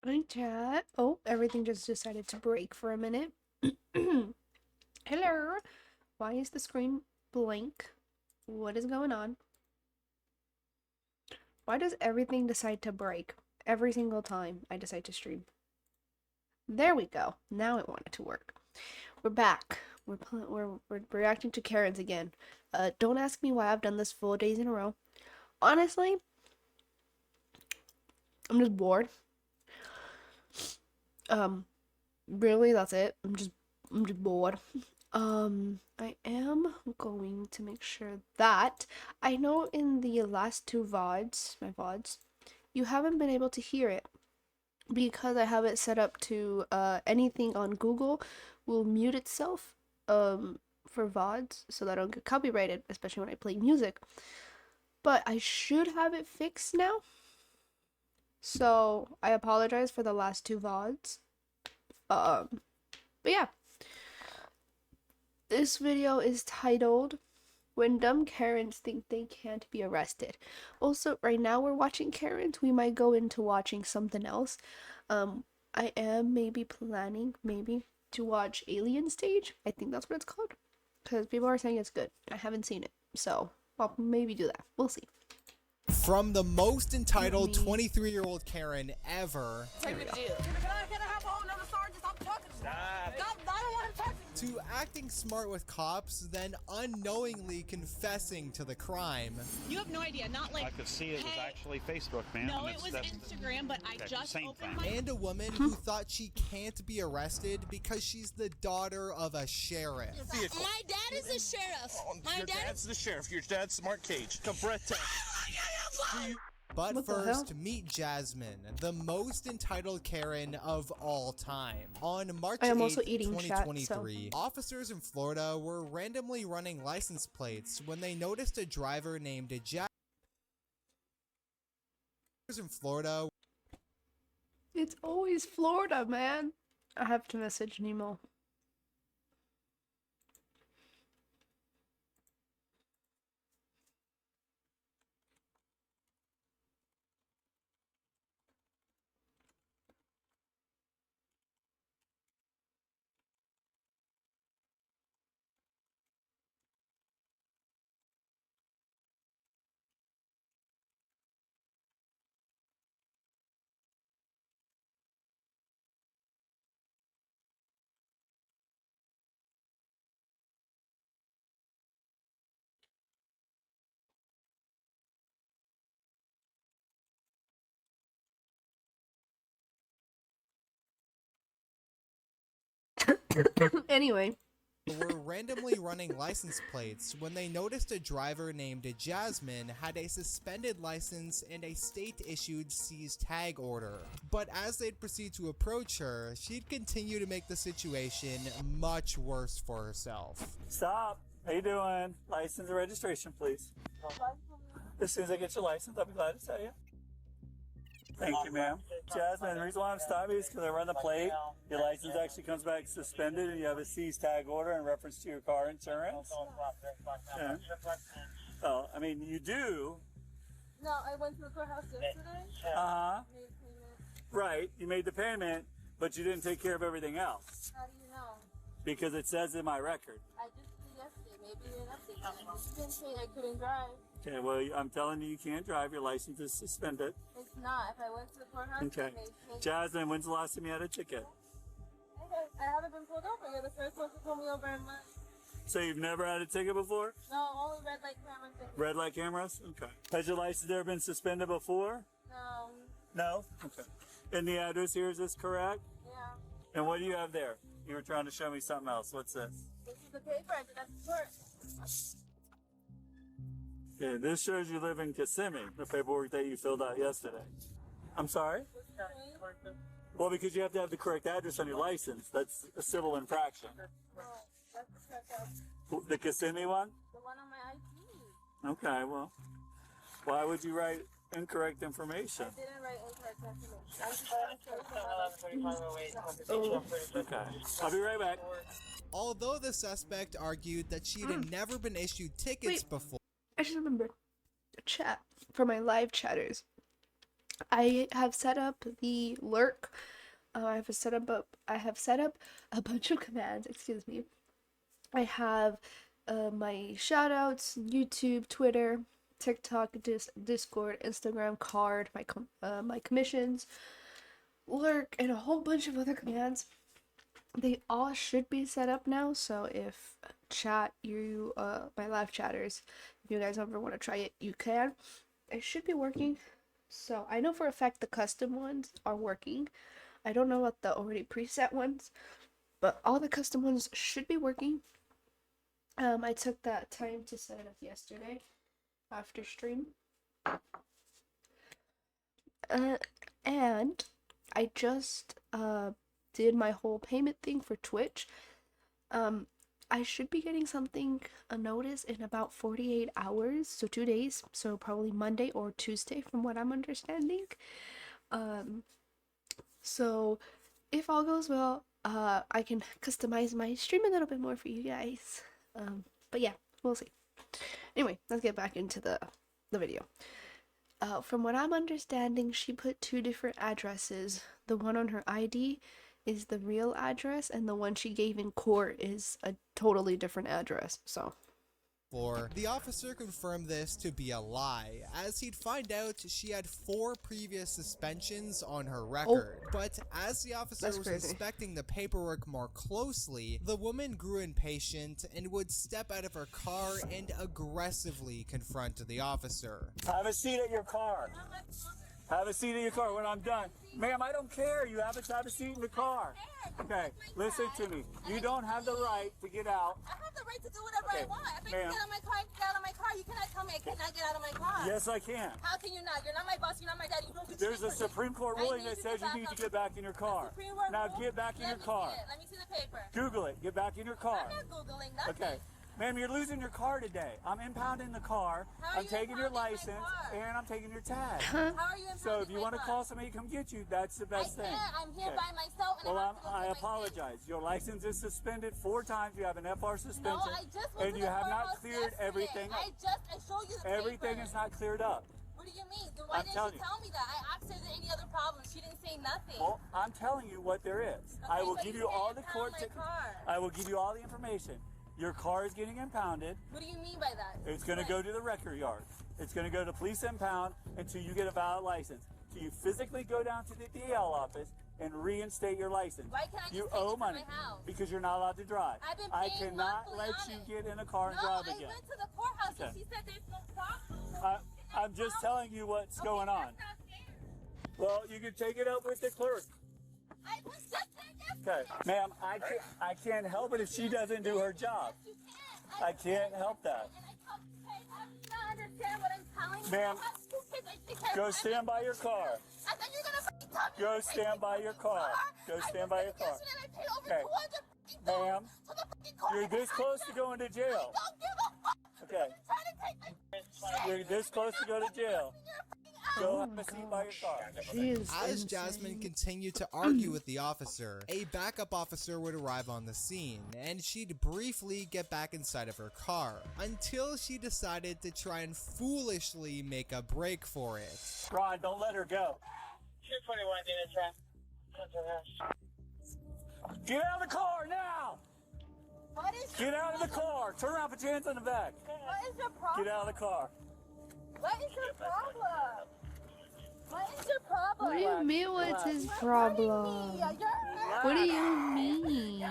Hi, chat. Oh, everything just decided to break for a minute. Hello. Why is the screen blank? What is going on? Why does everything decide to break every single time I decide to stream? There we go. Now it wanted to work. We're back. We're reacting to Karen's again. Don't ask me why I've done this 4 days in a row. Honestly, I'm just bored. Really, that's it. I'm just bored. I am going to make sure that I know in the last two VODs, my VODs, you haven't been able to hear it because I have it set up to anything on Google will mute itself for VODs so that I don't get copyrighted, especially when I play music. But I should have it fixed now. So I apologize for the last two VODs. But yeah. This video is titled When Dumb Karens Think They Can't Be Arrested. Also, right now we're watching Karens. We might go into watching something else. I am maybe planning, to watch Alien Stage. I think that's what it's called. Because people are saying it's good. I haven't seen it. So, I'll maybe do that. We'll see. From the most entitled 23-year-old Karen ever to acting smart with cops, then unknowingly confessing to the crime. You have no idea, not like I could see it was actually Facebook, man. No, it was Instagram, but I just opened my... And a woman who thought she can't be arrested because she's the daughter of a sheriff. My dad is a sheriff. Your dad's the sheriff. Your dad's Mark Cage. Come breath test. But What the hell? first, meet Jasmine, the most entitled Karen of all time. On March I am 8th, also eating chat, 2023, officers in Florida were randomly running license plates when they noticed a driver named Jasmine in Florida. It's always Florida, man. I have to message Nemo. Anyway. Were randomly running license plates when they noticed a driver named Jasmine had a suspended license and a state-issued seized tag order. But as they'd proceed to approach her, she'd continue to make the situation much worse for herself. Stop. How you doing? License and registration, please. As soon as I get your license, I'll be glad to tell you. Thank you, ma'am. Jasmine, the reason why I'm stopping you is because I run the plate. Your license actually comes back suspended and you have a seized tag order in reference to your car insurance. Yeah. Oh, I mean, you do. No, I went to the courthouse yesterday. Uh-huh. Made payment. Right. You made the payment, but you didn't take care of everything else. How do you know? Because it says in my record. I just did yesterday. Maybe you didn't update it. I just didn't say I couldn't drive. Okay, well, I'm telling you, you can't drive. Your license is suspended. It's not. If I went to the courthouse, Okay. I made payment. Jasmine, when's the last time you had a ticket? I haven't been pulled over. You're the first one to pull me over in months. So you've never had a ticket before? No, only red light camera thing. Red light cameras? Okay. Has your license ever been suspended before? No. No? Okay. And the address here, is this correct? Yeah. And what do you have there? You were trying to show me something else. What's this? This is the paper I did at the court. Okay, this shows you live in Kissimmee, the paperwork that you filled out yesterday. I'm sorry? Well, because you have to have the correct address on your license. That's a civil infraction. No, that's the correct address. The Kissimmee one? The one on my ID. Okay, well, why would you write incorrect information? I didn't write incorrect information. Okay, I'll be right back. Although the suspect argued that she'd never been issued tickets Wait. before. I just remembered. Chat for my live chatters. I have set up the lurk. I have set up a bunch of commands. Excuse me. I have my shoutouts, YouTube, Twitter, TikTok, Discord, Instagram, card, my commissions, lurk, and a whole bunch of other commands. They all should be set up now. So if my live chatters, if you guys ever want to try it, you can. It should be working. So I know for a fact the custom ones are working. I don't know about the already preset ones, but all the custom ones should be working. I took that time to set it up yesterday after stream. And I just did my whole payment thing for Twitch. I should be getting a notice in about 48 hours, so 2 days, so probably Monday or Tuesday from what I'm understanding. So if all goes well, I can customize my stream a little bit more for you guys. But yeah, we'll see. Anyway, let's get back into the video. From what I'm understanding, she put 2 different addresses. The one on her ID is the real address, and the one she gave in court is a totally different address. So The officer confirmed this to be a lie, as he'd find out she had 4 previous suspensions on her record. But as the officer was inspecting the paperwork more closely, the woman grew impatient and would step out of her car and aggressively confront the officer. Have a seat at your car. Have a seat in your car when I'm done. Ma'am, I don't care. You have a seat in the car. Okay, listen to me. You don't have the right to get out. I have the right to do whatever I want. If I can get out of my car, I can get out of my car. You cannot tell me I cannot get out of my car. Yes, I can. How can you not? You're not my boss. You're not my daddy. You don't get There's a Supreme Court ruling that says you need to get back in your car. Now get back in your car. Let me see the paper. Google it. Get back in your car. I'm not Googling nothing. Okay. Ma'am, you're losing your car today. I'm impounding the car. I'm taking your license, and I'm taking your tag. How are you impounding So if you want to my call car? somebody to come get you, that's the best thing. I'm here by myself. And Well, I I apologize. Your license is suspended 4 times. You have an FR suspension. No, I just went and to you the have not courthouse cleared yesterday. everything up. I showed you the Everything paper. is not cleared up. What do you mean? Then why didn't she tell me that? I asked her is there any other problems. She didn't say nothing. Well, I'm telling you what there is. Okay, I will but give you you all can't the court. impound my car. I will give you all the information. Your car is getting impounded. What do you mean by that? It's going to go to the record yard. It's going to go to police impound until you get a valid license. So you physically go down to the DL office and reinstate your license. Why can't I just you take owe it money from my house? because you're not allowed to drive. I've been I paying cannot monthly let on you it. get in a car and drive again. I went to the courthouse Okay. and she said there's no problem. I'm just telling you what's going on. That's not fair. Well, you can take it up with the clerk. I was just there Okay, ma'am, I can't help it if she doesn't do her job. You can't. I can't help that. And I told you, hey, I do not understand what I'm telling you. Ma'am, I have 2 kids. I take care Go of stand by your car. I thought you were gonna fucking tell me. Go stand by your car. Go stand by your car. Yesterday I paid over Okay. 200 fucking Ma'am, dollars to the fucking car. you're this close to going to jail. Don't give a fuck. Okay. You're trying to take my shit. You're this close to go to jail. Go have a seat by your car. she is As insane. Jasmine continued to argue with the officer, a backup officer would arrive on the scene, and she'd briefly get back inside of her car, until she decided to try and foolishly make a break for it. Ron, don't let her go. 221 unit trap. Get out of the car now! What is Get out of the car! Turn around, put your hands on the back. What is your problem? Get out of the car. What is your problem? What is your problem? What do you mean? What's his problem? What do you mean?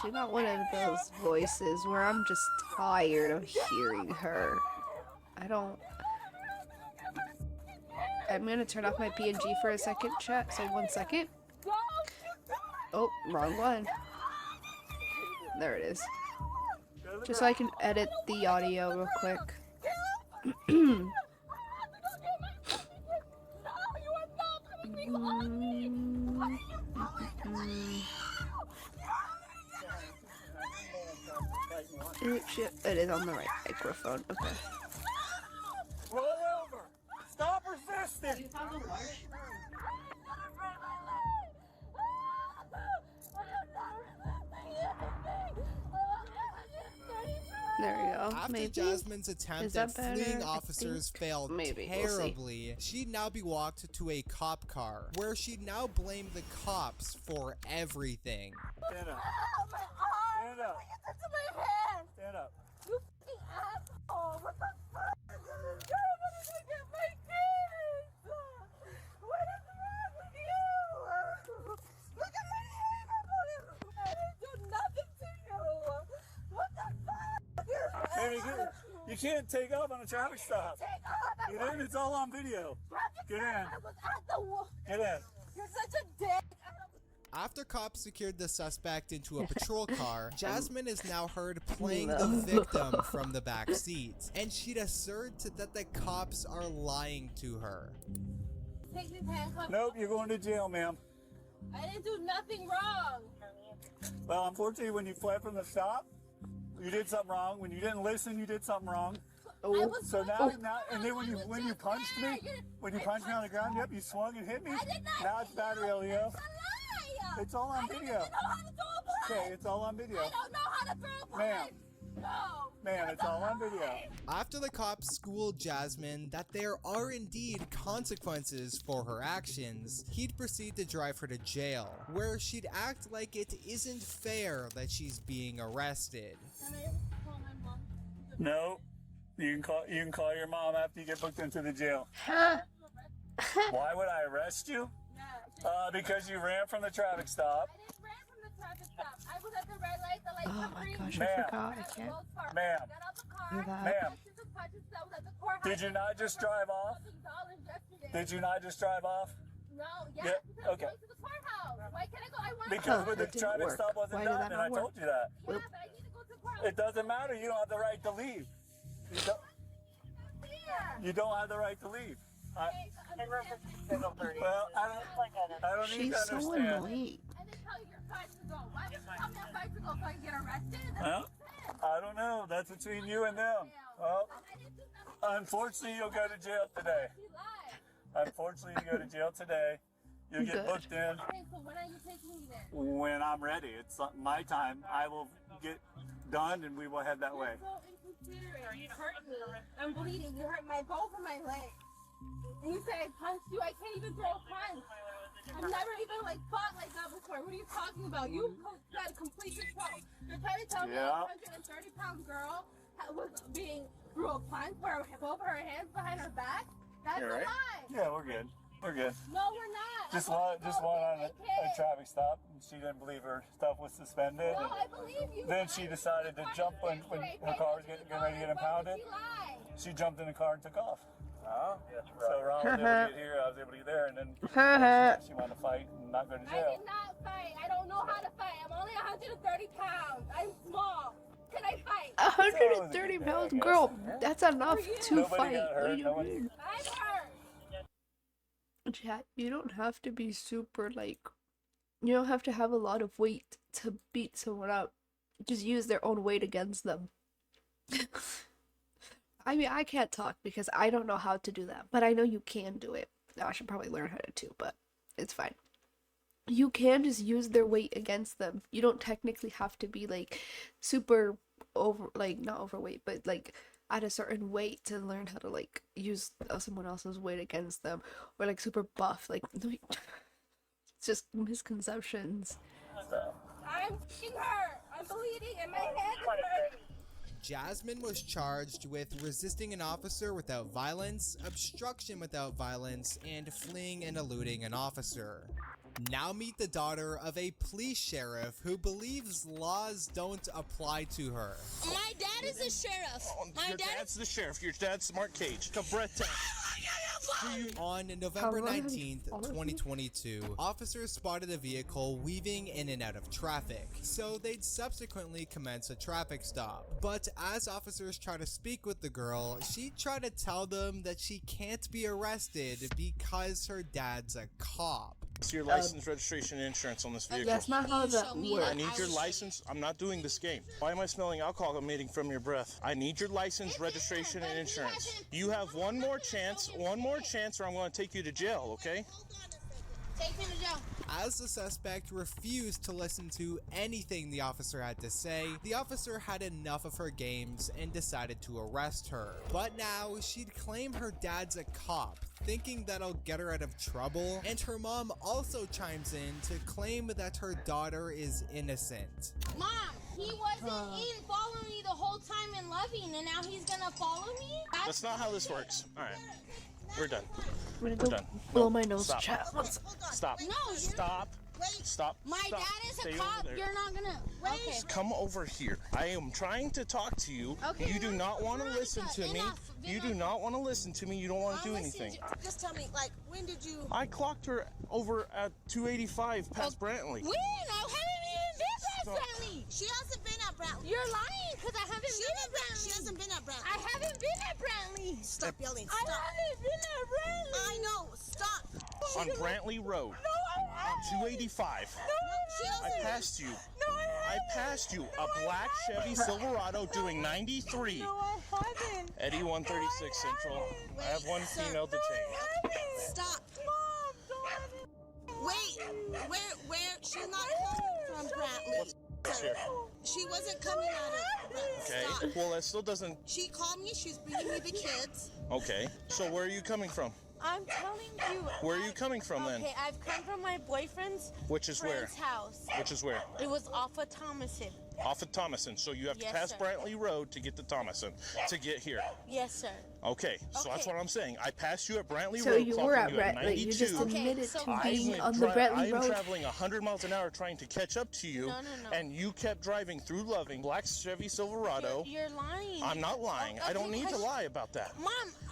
She's not one of those voices where I'm just tired of hearing her. I'm gonna turn off my PNG for a second, chat. So 1 second. Oh, wrong one. There it is. Just so I can edit the audio real quick. Oh shit, it is on the right microphone. Okay. Roll over! Stop resisting! There we go. After Maybe. Jasmine's Is attempt that at fleeing better? I officers think failed maybe. We'll see. terribly, she'd now be walked to a cop car, where she'd now blame the cops for everything. Stand up. Oh, my arm! Stand up. You touched my hand! Stand up. You fucking asshole! What the fuck? God, what did I get my kids? What is wrong with you? Look at my hand! I didn't do nothing to you! What the fuck? Baby, you can't take off on a traffic stop. Take off! Get in, it's all on video. Get in. I was at the wall. Get in. You're such a dick! After cops secured the suspect into a patrol car, Jasmine is now heard playing the victim from the back seat, and she'd assert that the cops are lying to her. Take these handcuffs. Nope, you're going to jail, ma'am. I didn't do nothing wrong. Well, unfortunately, when you fled from the stop, you did something wrong. When you didn't listen, you did something wrong. I Oh, was So going- now, and then when you punched me, when you punched me on the ground, yep, you swung and hit me. I did not. Now it's battery, Leo. It's a lie. It's all on I don't video. even know how to throw a punch. Okay, it's all on video. I don't know how to throw a punch. Ma'am. No. Ma'am, it's all on video. After the cops schooled Jasmine that there are indeed consequences for her actions, he'd proceed to drive her to jail, where she'd act like it isn't fair that she's being arrested. Can I call my mom? No, you can call your mom after you get booked into the jail. Why would I arrest you? Yeah. Because you ran from the traffic stop. I didn't run from the traffic stop. I was at the red light. The lights Oh were my green. gosh, I Ma'am. forgot. I can't Ma'am. Got out the car. do that. Ma'am, I took punches that was at the courthouse. did you not just drive off? $1,000 yesterday. Did you not just drive off? No, yeah, Yeah, because I'm okay. going to the courthouse. Why can't I go? I want Because Huh, when the it didn't traffic work. stop wasn't Why did done, that and not I work? told you that. Yeah, but I need to go to the courthouse. It doesn't matter. You don't have the right to leave. You don't have the right to leave. Well, I don't need She's to so understand. annoying. I didn't tell you your cards to go. Why would you tell me I'm about to go so I can get arrested? That's Well, I don't know. That's between you and them. Well, I didn't do nothing. unfortunately, you'll go to jail today. She lied. Unfortunately, you go to jail today. You'll get Good. booked in Okay, so when are you taking me there? when I'm ready. It's my time. I will get done, and we will head that way. So inconsiderate. You hurt me. I'm bleeding. You hurt my both of my legs. And you say I punched you. I can't even throw a punch. I've never even fought like that before. What are you talking about? You got complete control. You're trying to tell me Yeah. a 130-pound girl was being threw a punch where both her hands behind her back? That's You're a right. lie. Yeah, we're good. We're good. No, we're not. Just I want one to go on get a my kid. traffic stop. And she didn't believe her stuff was suspended. No, and I believe you. then she decided to jump when her car was getting ready to get impounded. She lied. She jumped in the car and took off. So Ron was able to get here, I was able to get there, and then she wanted to fight and not go to I jail. did not fight. I don't know how to fight. I'm only 130 pounds. I'm small. Can I fight? 130 pounds, girl. That's enough to Nobody fight. got hurt, What do you no one- mean? I'm hurt. Chat, you don't have to be super you don't have to have a lot of weight to beat someone up. Just use their own weight against them. I mean, I can't talk because I don't know how to do that, but I know you can do it. I should probably learn how to too, but it's fine. You can just use their weight against them. You don't technically have to be super not overweight, but at a certain weight to learn how to use someone else's weight against them, or super buff. No, it's just misconceptions. I'm getting hurt. I'm bleeding and my hand is hurting. Jasmine was charged with resisting an officer without violence, obstruction without violence, and fleeing and eluding an officer. Now meet the daughter of a police sheriff who believes laws don't apply to her. My dad is a sheriff. My Your dad dad's the sheriff. Your dad's Smart Cage. Come, breath tank. On November Hello? 19th, 2022, officers spotted a vehicle weaving in and out of traffic, so they'd subsequently commence a traffic stop. But as officers try to speak with the girl, she tried to tell them that she can't be arrested because her dad's a cop. It's your license, registration, and insurance on this vehicle. That's not how that Show me works. I need your license. I'm not doing this game. Why am I smelling alcohol emanating from your breath? I need your license, registration, and insurance. You have one more chance, or I'm going to take you to jail, okay? Take me to jail. As the suspect refused to listen to anything the officer had to say, the officer had enough of her games and decided to arrest her. But now she'd claim her dad's a cop, thinking that'll get her out of trouble, and her mom also chimes in to claim that her daughter is innocent. Mom, he wasn't in following me the whole time and loving, and now he's gonna follow me? That's not how this works. All right. We're done. I'm gonna We're go done. blow No, my nose, stop. chat. Stop. No, you're- Stop. Stop. My Stop. dad is Stay a over cop. there. You're not gonna. Okay. Come over here. I am trying to talk to you. Okay, You do not want to Veronica, listen to me. enough, You do Veronica. not want to listen to me. You don't want to do I'll listen anything. to- Just tell me, like, when did you? I clocked her over at 285 past Brantley. When? I haven't even been past Stop. Brantley. She hasn't been at Brantley. You're lying because I haven't She been at hasn't been- Brantley. She hasn't been at Brantley. I haven't been at Brantley. Stop yelling. I Stop. haven't been at Brantley. I know. Stop. On Brantley Road. No, I haven't. On 285. She I hasn't. passed you. No, I I haven't. passed you. No, A I black Chevy haven't. Silverado doing 93. No, I haven't. Eddie 136 Central. I have one Sir. female detained. Stop. Mom, don't. Wait. Where? She's not coming from Brantley. What's here? She wasn't coming out of Brantley. Okay. Stop. Well, that still doesn't. She called me. She's bringing me the kids. Okay. So where are you coming from? I'm telling you. Where are you coming from then? Okay, I've come from my boyfriend's Which is where? friend's house. Which is where? It was off of Thomason. Off of Thomason. So you have to Yes, pass sir. Brantley Road to get to Thomason to get here. Yes, sir. Okay. So that's Okay. what I'm saying. I passed you at Brantley So Road. you clocking were at you at Brantley. You just 92. admitted so to I being went on the I Brantley am Road. traveling 100 miles an hour trying to catch up to you, No, no, no. and you kept driving through Loving, black Chevy Silverado. You're lying. I'm not lying. I don't Okay, need to 'cause- lie about that. Mom,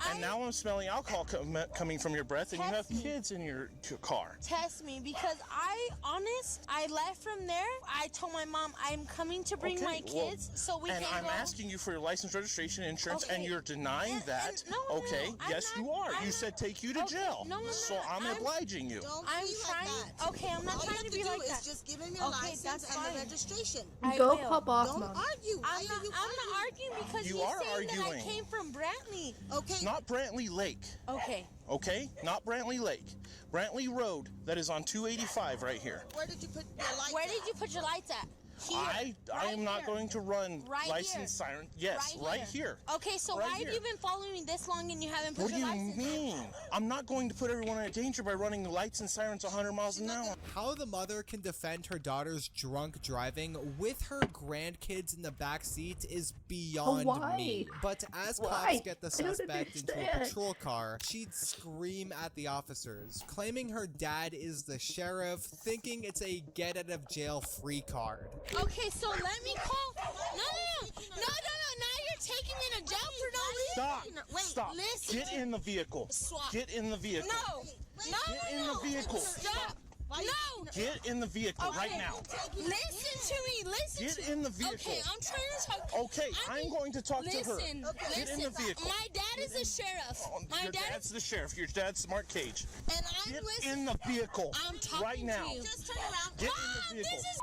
And now I'm smelling alcohol coming from your breath, and you have Test me. kids in your car. Test me because I left from there. I told my mom I'm coming to bring my well, kids so we and can I'm go. asking you for your license, registration, insurance, and Okay. you're denying And- that. and- no, okay, I'm yes, not- you are. I'm You not- said take you to Okay, jail. no, no, So no, I'm obliging you. Don't I'm be trying. like that. Okay, I'm not All trying you to have be to like do that. is just give him your Okay, license that's and fine. the registration. I Go will. pop off, Don't Mom. argue. Why I'm are not, you I'm not arguing because You he's are saying that I arguing. came from Brantley. Okay. Not Brantley Lake. Okay. Okay? Not Brantley Lake. Brantley Road, that is on 285 right here. Where did you put your lights? Where at? did you put your lights at? Here. I Right am not here. going to run Right license here. siren. Yes, right here. Okay, so Right why here. have you been following me this long and you haven't put What do your you license? mean? I'm not going to put everyone in danger by running the lights and sirens 100 miles an hour. How the mother can defend her daughter's drunk driving with her grandkids in the back seat is beyond Why? me. But as Why? cops get the I don't suspect into a understand. patrol car, she'd scream at the officers, claiming her dad is the sheriff, thinking it's a get out of jail free card. Okay, so let me call. No. Now you're taking me to jail for no reason. Stop! Wait, Stop! listen Get to- in the vehicle. Swap. Get in the vehicle. No. Get in the vehicle. Stop. No. Get in the vehicle right Okay. now. Listen to me. Listen Get to in the me. vehicle. Okay, I'm trying to talk. Okay, I'm going to talk to her. Listen. Get in the vehicle. My dad is a sheriff. My Your dad dad's is. the sheriff. Your dad's Smart Cage. And I'm Get listening. in the vehicle I'm talking right now. to you. Just turn around. Get in Mom, the vehicle. this is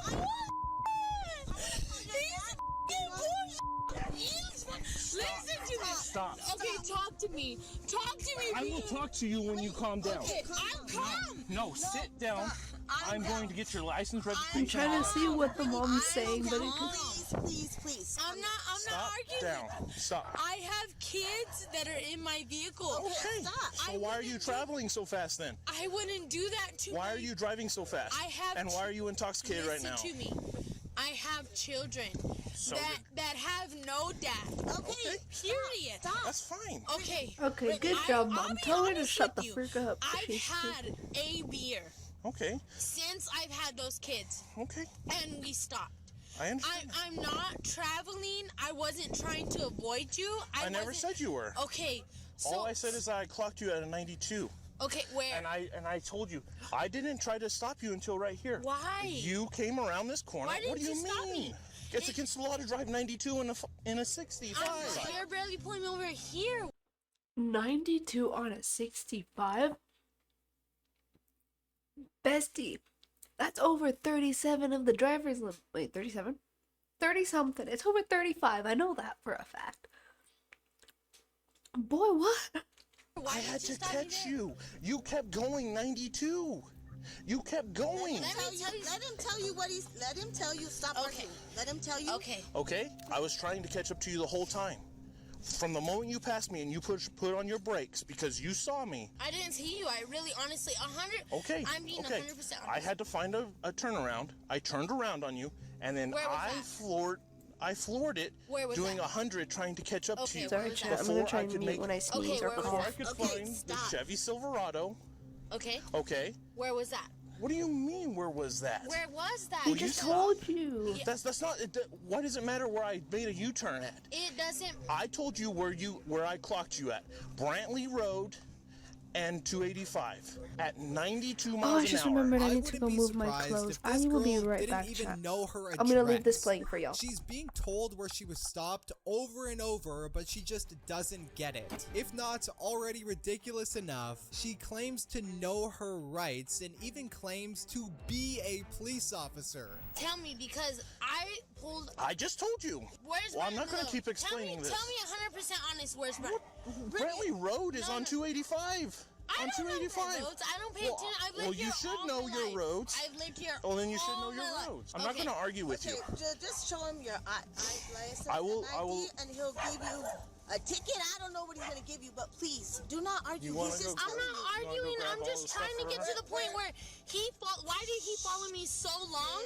bullshit. Listen to me. Stop. Okay, talk to me. Talk to me. I will talk to you when you calm down. Okay, I'm calm. No, sit down. I'm going to get your license I'm registration. trying to see what the mom's saying, but it could. Please. I'm not Stop arguing. down. Stop. I have kids that are in my vehicle. Okay. So why are you traveling so fast then? I wouldn't do that to Why my- are you driving so fast? I have And why are you intoxicated right now? Listen to me. I have children So that have no dad. Okay. Period. That's fine. Okay. Okay, but good I- job, I'll Mom. be Tell her to honest shut the with you. frick up. I've She's had a beer Okay. since I've had those kids, Okay. and we stopped. I understand. I'm not traveling. I wasn't trying to avoid you. I never wasn't- said you were. Okay. So, All I said is I clocked you at a 92. Okay, where? And I told you I didn't try to stop you until right here. Why? You came around this corner. Why What do didn't you you stop mean? me? It's against the law to drive 92 in a 65. You're barely pulling me over here. 92 on a 65? Bestie, that's over 37 of the driver's limit. Wait, 37? 30 something. It's over 35. I know that for a fact. Boy, what? Why I did had you to stop me catch there? you. You kept going 92. You kept going. Let him tell you what he's. Let him tell you. Stop rushing. Let him tell you. Okay. Okay? I was trying to catch up to you the whole time. From the moment you passed me and you put on your brakes because you saw me. I didn't see you. I really, honestly, 100. Okay. I'm being okay. 100% honest. I had to find a turnaround. I turned around on you, and then Where was that? I floored it, Where was doing that? 100, trying to catch up to you. Sorry, chat. I'm gonna try and mute when I sneeze or where was Before I cough. could Okay, find the stop. Chevy Silverado. Okay. Okay. Where was that? What do you mean? Where was that? Where was that? I just told you. That's not. Why does it matter where I made a U-turn at? It doesn't. I told you where I clocked you at. Brantley Road and 285 at 92 miles Oh, I an just hour. remembered I need wouldn't to go be move my surprised clothes. if I this will be girl right didn't back, even chat. know her I'm gonna leave this address. playing for y'all. She's being told where she was stopped over and over, but she just doesn't get it. If not already ridiculous enough, she claims to know her rights and even claims to be a police officer. Tell me, because I pulled. I just told you. Where's Well, I'm not going to Brandon? keep explaining this. Tell me 100% honest. Where's Brandon? Brantley Road is on 285. I On don't know 285. my roads. I don't pay Well, attention. I've well, lived you here should all know my your life. roads. I've lived here. Oh, then you should all know your my life. roads. I'm not Okay. going to argue with you. Just show him your license I will- and ID, and he'll give you a ticket. I don't know what he's gonna give you, but please do not argue. You wanna He's go just I'm grab- not You wanna go arguing. grab I'm all just the trying stuff to get for to the point where why did he follow me so long?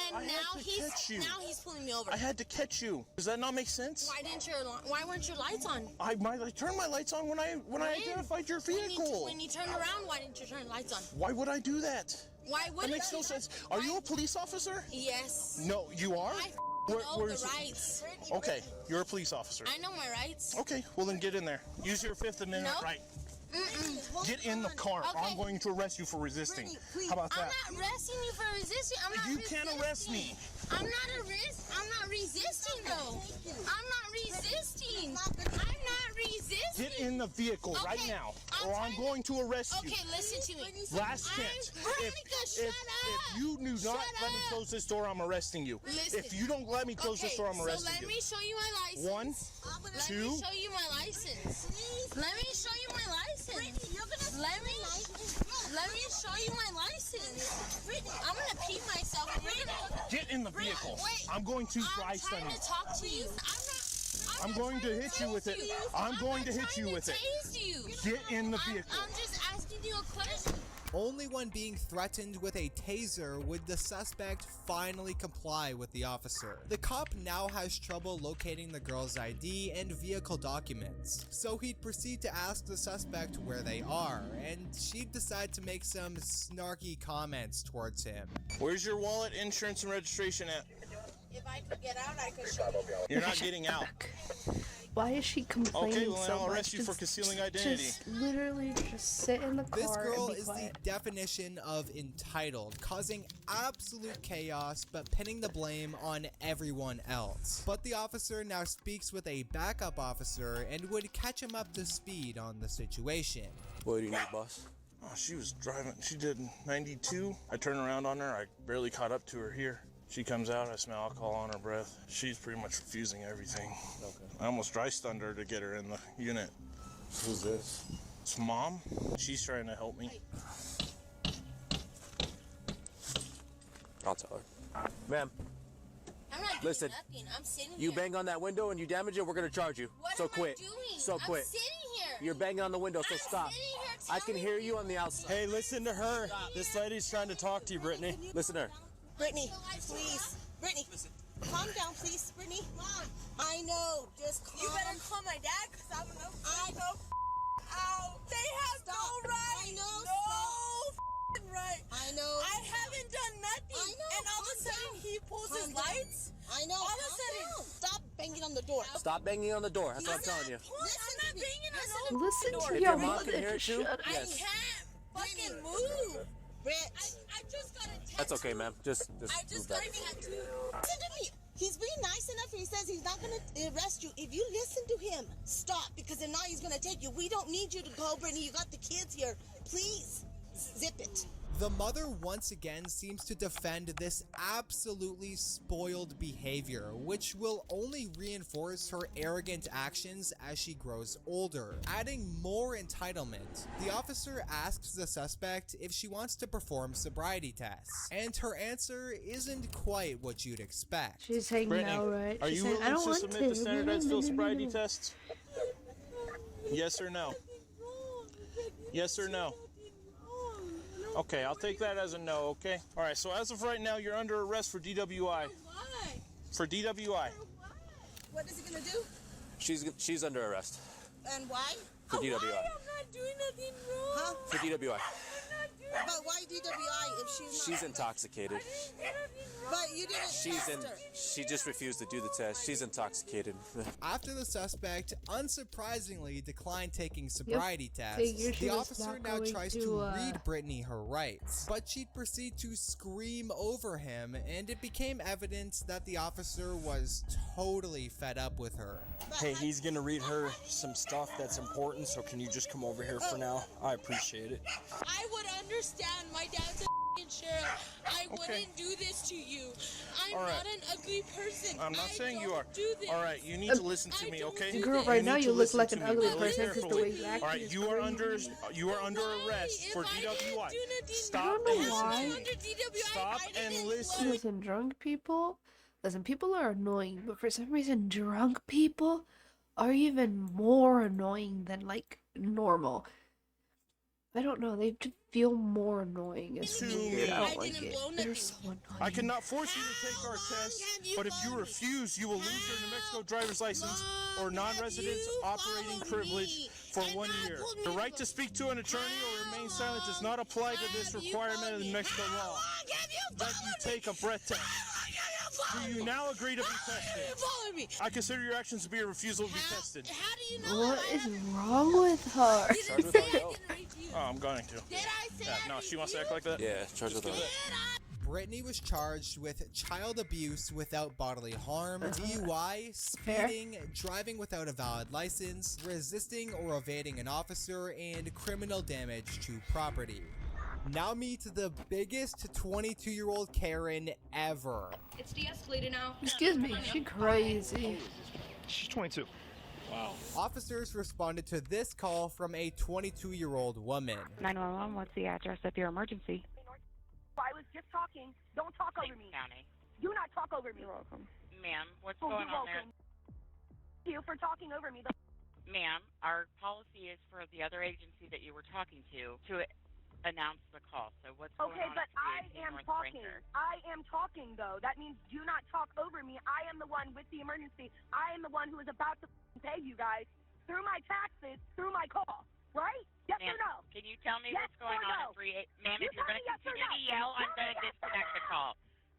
And I had to catch you. now he's pulling me over. I had to catch you. Does that not make sense? Why weren't your lights on? I turned my lights on when I identified your vehicle. When you turned around, why didn't you turn the lights on? Why would I do that? Why would That makes no sense. Are you a police officer? Yes. No, you are? I Where- know where's- the rights. Okay, you're a police officer. I know my rights. Okay, well then get in there. Use your Fifth Amendment Nope. right. Mm-mm. Get in the car. Okay. I'm going to arrest you for resisting. How about that? I'm not arresting you for resisting. I'm not You resisting. can't arrest me. I'm not resisting though. I'm not resisting. I'm not resisting. Get in the vehicle right Okay, now, I'm or I'm trying going to arrest you. Okay, listen to me. Last chance. Veronica, shut up. If you do not Shut let me up. close this door, I'm arresting you. Listen. If you don't let me close this door, I'm arresting so let you. me show you my license. One, Let two. me show you my license. Let me show you my license. Let me show you my license. I'm gonna pee myself. Get in the vehicle. Wait. I'm going to I'm drive trying stun you. to talk to you. I'm going to hit you with it. I'm going to hit you with it. Get in the vehicle. I'm just asking you a question. Only when being threatened with a taser would the suspect finally comply with the officer. The cop now has trouble locating the girl's ID and vehicle documents, so he'd proceed to ask the suspect where they are, and she'd decide to make some snarky comments towards him. Where's your wallet, insurance, and registration at? If I could get out, I could show you. You're not getting out. Why is she complaining Okay, well then so I'll much? arrest you for concealing identity. Just literally just sit in the car This girl and be is quiet. the definition of entitled, causing absolute chaos but pinning the blame on everyone else. But the officer now speaks with a backup officer and would catch him up to speed on the situation. What do you need, boss? Oh, she was driving. She did 92. I turned around on her. I barely caught up to her here. She comes out. I smell alcohol on her breath. She's pretty much refusing everything. Okay. I almost dry stunned her to get her in the unit. Who's this? It's Mom. She's trying to help me. I'll tell her. Ma'am, I'm not Listen, doing nothing. I'm sitting you here. bang on that window and you damage it, we're gonna charge you. What So am quit. I doing? So I'm quit. sitting here. You're banging on the window, so I'm stop. sitting here I can telling hear you on the outside. Hey, listen to her. This lady's trying to talk to you, Brittany. Listen to her. Brittany, please. Brittany, calm down, please. Brittany, Mom. I know. Just calm. You better call my dad, because I'm gonna I know. out. They have Stop. no right. I know. No right. I know. I haven't done nothing. I know. And all of a Calm sudden down. he pulls his Calm down. lights. I know. All of a Calm sudden- down. Stop banging on the door. Stop banging on the door. That's what I'm telling you. I'm not banging on no Listen door. to If your your mom can mother. hear it too, Shut up. I yes. can't fucking move. Britt. I just got a tattoo. That's okay, ma'am. Just I move just got back. a tattoo. Listen to me. He's being nice enough and he says he's not going to arrest you. If you listen to him, stop, because then now he's going to take you. We don't need you to go, Brittany. You got the kids here. Please, zip it. The mother once again seems to defend this absolutely spoiled behavior, which will only reinforce her arrogant actions as she grows older, adding more entitlement. The officer asks the suspect if she wants to perform sobriety tests, and her answer isn't quite what you'd expect. She's saying Brittany, no, right? are She's you saying, I willing don't to want submit to. the standardized field sobriety tests? Yes or no? Yes or no? Okay, I'll take that as a no, okay? All right, so as of right now, you're under arrest for DWI. Why? For DWI. What is he gonna do? She's under arrest And why? for DWI. I'm not doing nothing wrong. Huh? For DWI. But why DWI if She's intoxicated. But you didn't test her. She just refused to do the test. She's intoxicated. After the suspect unsurprisingly declined taking sobriety Figure tests, she the was officer not now going tries to, to read Brittany her rights, but she'd proceed to scream over him, and it became evident that the officer was totally fed up with her. Hey, he's gonna read her some stuff that's important, so can you just come over here for now? I appreciate it. I would understand. My dad's a sheriff. I wouldn't do this to you. I'm All right. not an ugly person. I'm not saying you are. Do this. All right, you need to listen to me, okay? Girl, right now need you to look listen like to an me ugly really person because the carefully. way you act. All right, is you are crazy. under arrest for DWI. Stop I and don't know listen to why. me. Stop and listen. Listen, people are annoying, but for some reason, drunk people are even more annoying than like normal. I don't know, they just feel more annoying. It's weird. I don't like it. They're so annoying. I cannot force you to take our test, but if you refuse, you will lose your New Mexico driver's license or non-resident operating privilege for 1 year. The right to speak to an attorney or remain silent does not apply to this requirement of the New Mexico law. That you take a breath test. Do you now agree to be tested? I consider your actions to be a refusal to be tested. How do you know? What is wrong with her? Charge with OWL. Oh, I'm going to. Did I say Yeah, no, she wants to act like that? Yeah, charge with OWL. Brittany was charged with child abuse without bodily harm, DUI, speeding, driving without a valid license, resisting or evading an officer, and criminal damage to property. Now meet the biggest 22-year-old Karen ever. It's de-escalated now. Excuse me, she crazy. She's 22. Wow. Officers responded to this call from a 22-year-old woman. 911, what's the address of your emergency? I was just talking. Don't talk over me. County. Do not talk over me. You're welcome. Ma'am, what's Oh, going you're on there? welcome. Thank you for talking over me. Ma'am, our policy is for the other agency that you were talking to announce the call. So what's going Okay, on but at I 318 am North talking. Brinker? I am talking, though. That means do not talk over me. I am the one with the emergency. I am the one who is about to pay you guys through my taxes, through my call. Right? Yes or no? Can you tell me Yes what's going or on no? at 38? Ma'am, You if you're tell going me to yes or continue to no. yell, I'm Tell going me to yes or disconnect the no. call.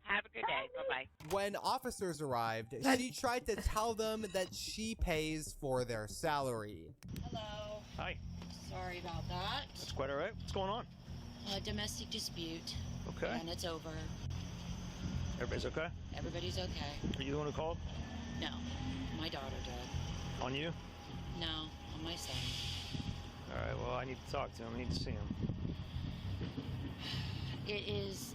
Have a good day. Bye-bye. When officers arrived, she tried to tell them that she pays for their salary. Hello. Hi. Sorry about that. That's quite all right. What's going on? A domestic dispute. Okay. And it's over. Everybody's okay? Everybody's okay. Are you the one who called? No. My daughter did. On you? No. On my son. All right, well, I need to talk to him. I need to see him. It is...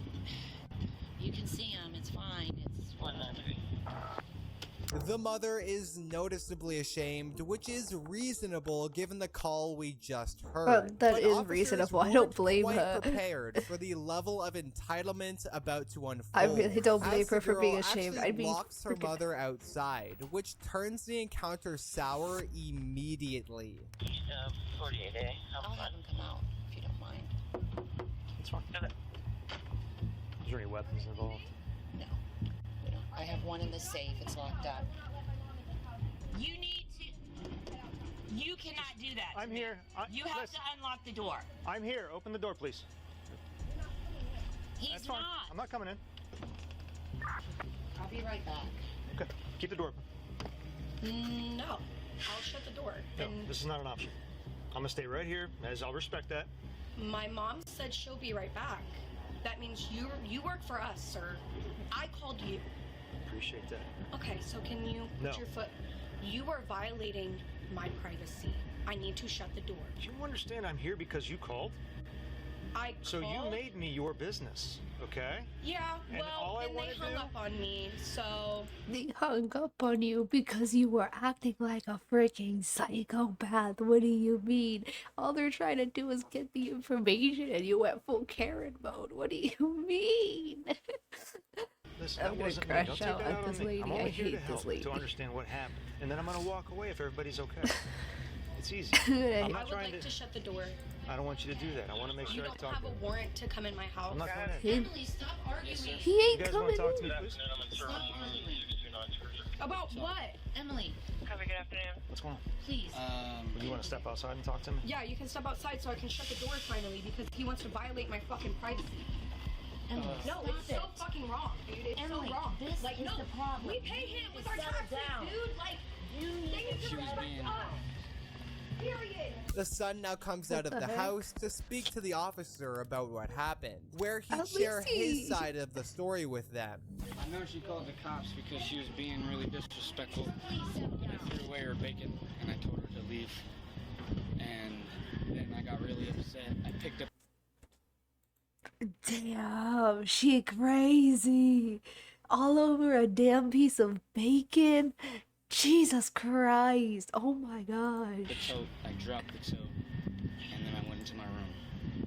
You can see him. It's fine. It's whatever. The mother is noticeably ashamed, which is reasonable given the call we just heard. That But is officers reasonable. I don't weren't blame quite her. prepared for the level of entitlement about to unfold. I really don't blame as the her for being girl ashamed. actually I'd be locks her freaking- mother outside, which turns the encounter sour immediately. 48A. I'll have him come out, if you don't mind. It's fine. Is there any weapons involved? No. We don't. I have one in the safe. It's locked up. You need to. You cannot do that. I'm here. You have to unlock the door. I'm here. Open the door, please. He's That's fine. not. I'm not coming in. I'll be right back. Okay. Keep the door open. No. I'll shut the door. No, And this is not an option. I'm gonna stay right here, as I'll respect that. my mom said she'll be right back. That means you work for us, sir. I called you. Appreciate that. Okay, so can you No. put your foot... You are violating my privacy. I need to shut the door. Do you understand I'm here because you called? So you made me your business, okay? Yeah, And well, all I then wanna they hung do- up on me, so... They hung up on you because you were acting like a freaking psychopath. What do you mean? All they're trying to do is get the information and you went full Karen mode. What do you mean? Listen, I'm that gonna wasn't me. Don't crash take out that at out on this me. lady. I'm I only here to hate help, this lady. to understand what happened. And then I'm gonna walk away if everybody's okay. It's easy. I I'm I not would trying like to shut the door. I don't want you to do that. I want to make You sure I don't talk have to a you. warrant to come in my house. I'm not coming in. Emily, stop arguing. He ain't You guys coming want to talk to in. me, please? Stop arguing. About what? Emily, Have a good afternoon. What's going on? please. Would you want to step outside and talk to me? Yeah, you can step outside so I can shut the door finally because he wants to violate my fucking privacy. Emily, No, stop it's so it. fucking wrong, dude. It's Emily, so wrong. this like, is no, the problem. we pay him with our Settle taxes, down. dude. Like, You they need need to respect us. Period. The son now comes out of What the the heck? house to speak to the officer about what happened, where he'd At share least he- his side of the story with them. I know she called the cops because she was being really disrespectful. I threw away her bacon and I told her to leave. And then I got really upset. I picked up. Damn, she crazy. All over a damn piece of bacon. Jesus Christ. Oh my the gosh. tote, I dropped the tote, and then I went into my room.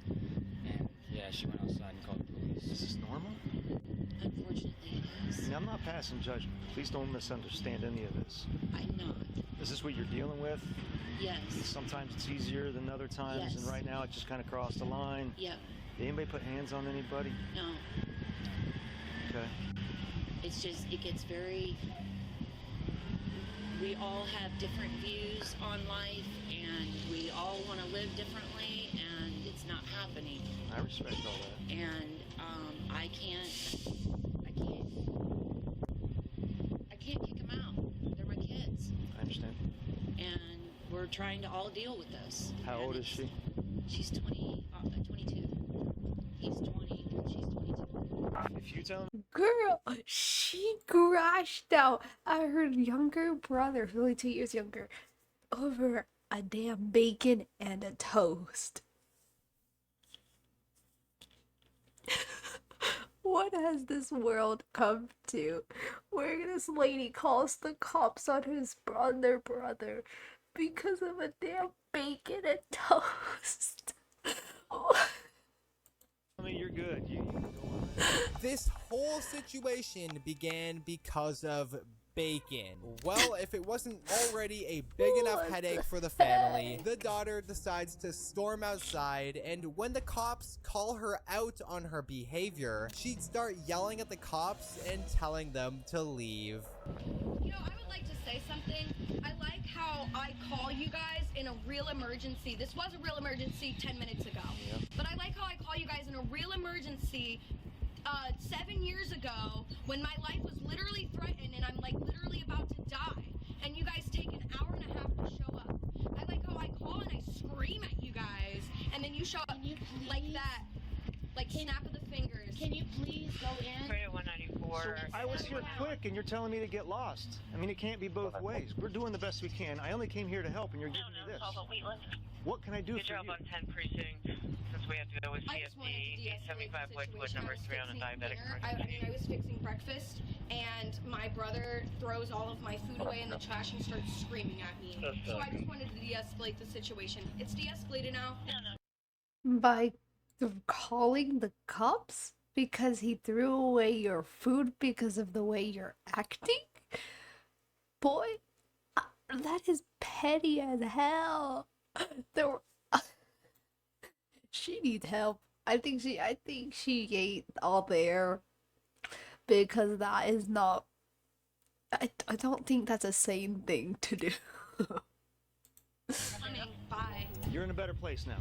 And yeah, she went outside and called the police. Is this normal? Unfortunately, it is. Now, I'm not passing judgment. Please don't misunderstand any of this. I'm not. Is this what you're dealing with? Yes. Sometimes it's easier than other times, and Yes. right now it just kind of crossed the line. Yeah. Did anybody put hands on anybody? No. Okay. It's just, it gets very... We all have different views on life, and we all want to live differently, and it's not happening. I respect all that. And I can't kick them out. They're my kids, I understand. and we're trying to all deal with this. How And old is she? She's 22. He's 20, and she's 22. If you tell me Girl, she crashed out at her younger brother, who's only 2 years younger, over a damn bacon and a toast. What has this world come to? Where this lady calls the cops on his brother because of a damn bacon and toast. me you're good, you can go on. This whole situation began because of bacon. Well, if it wasn't already a big enough headache for the family, the daughter decides to storm outside, and when the cops call her out on her behavior, she'd start yelling at the cops and telling them to leave. You know, I would like to say something. I like how I call you guys in a real emergency. This was a real emergency 10 minutes ago. Yep. But I like how I call you guys in a real emergency 7 years ago when my life was literally threatened and I'm like literally about to die. And you guys take an hour and a half to show up. I like how I call and I scream at you guys and then you show up like that. Like snap of the fingers. Can you please go in? 194. So I was here quick and you're telling me to get lost. I mean, it can't be both ways. We're doing the best we can. I only came here to help and you're giving me this. What can I do Good for job you? on 10 precinct. Since we have to go with I just wanted to CFD de-escalate 875 the Wedgwood situation. number I was 3 on a fixing diabetic dinner. emergency. I was fixing breakfast, and my brother throws all of my food away in the trash and starts screaming at me. So I just wanted to de-escalate the situation. It's de-escalated now. By calling the cops because he threw away your food because of the way you're acting? Boy, that is petty as hell. There were, she needs help. I think she ate all there because that is not. I don't think that's a sane thing to do. Coming. Bye. You're in a better place now.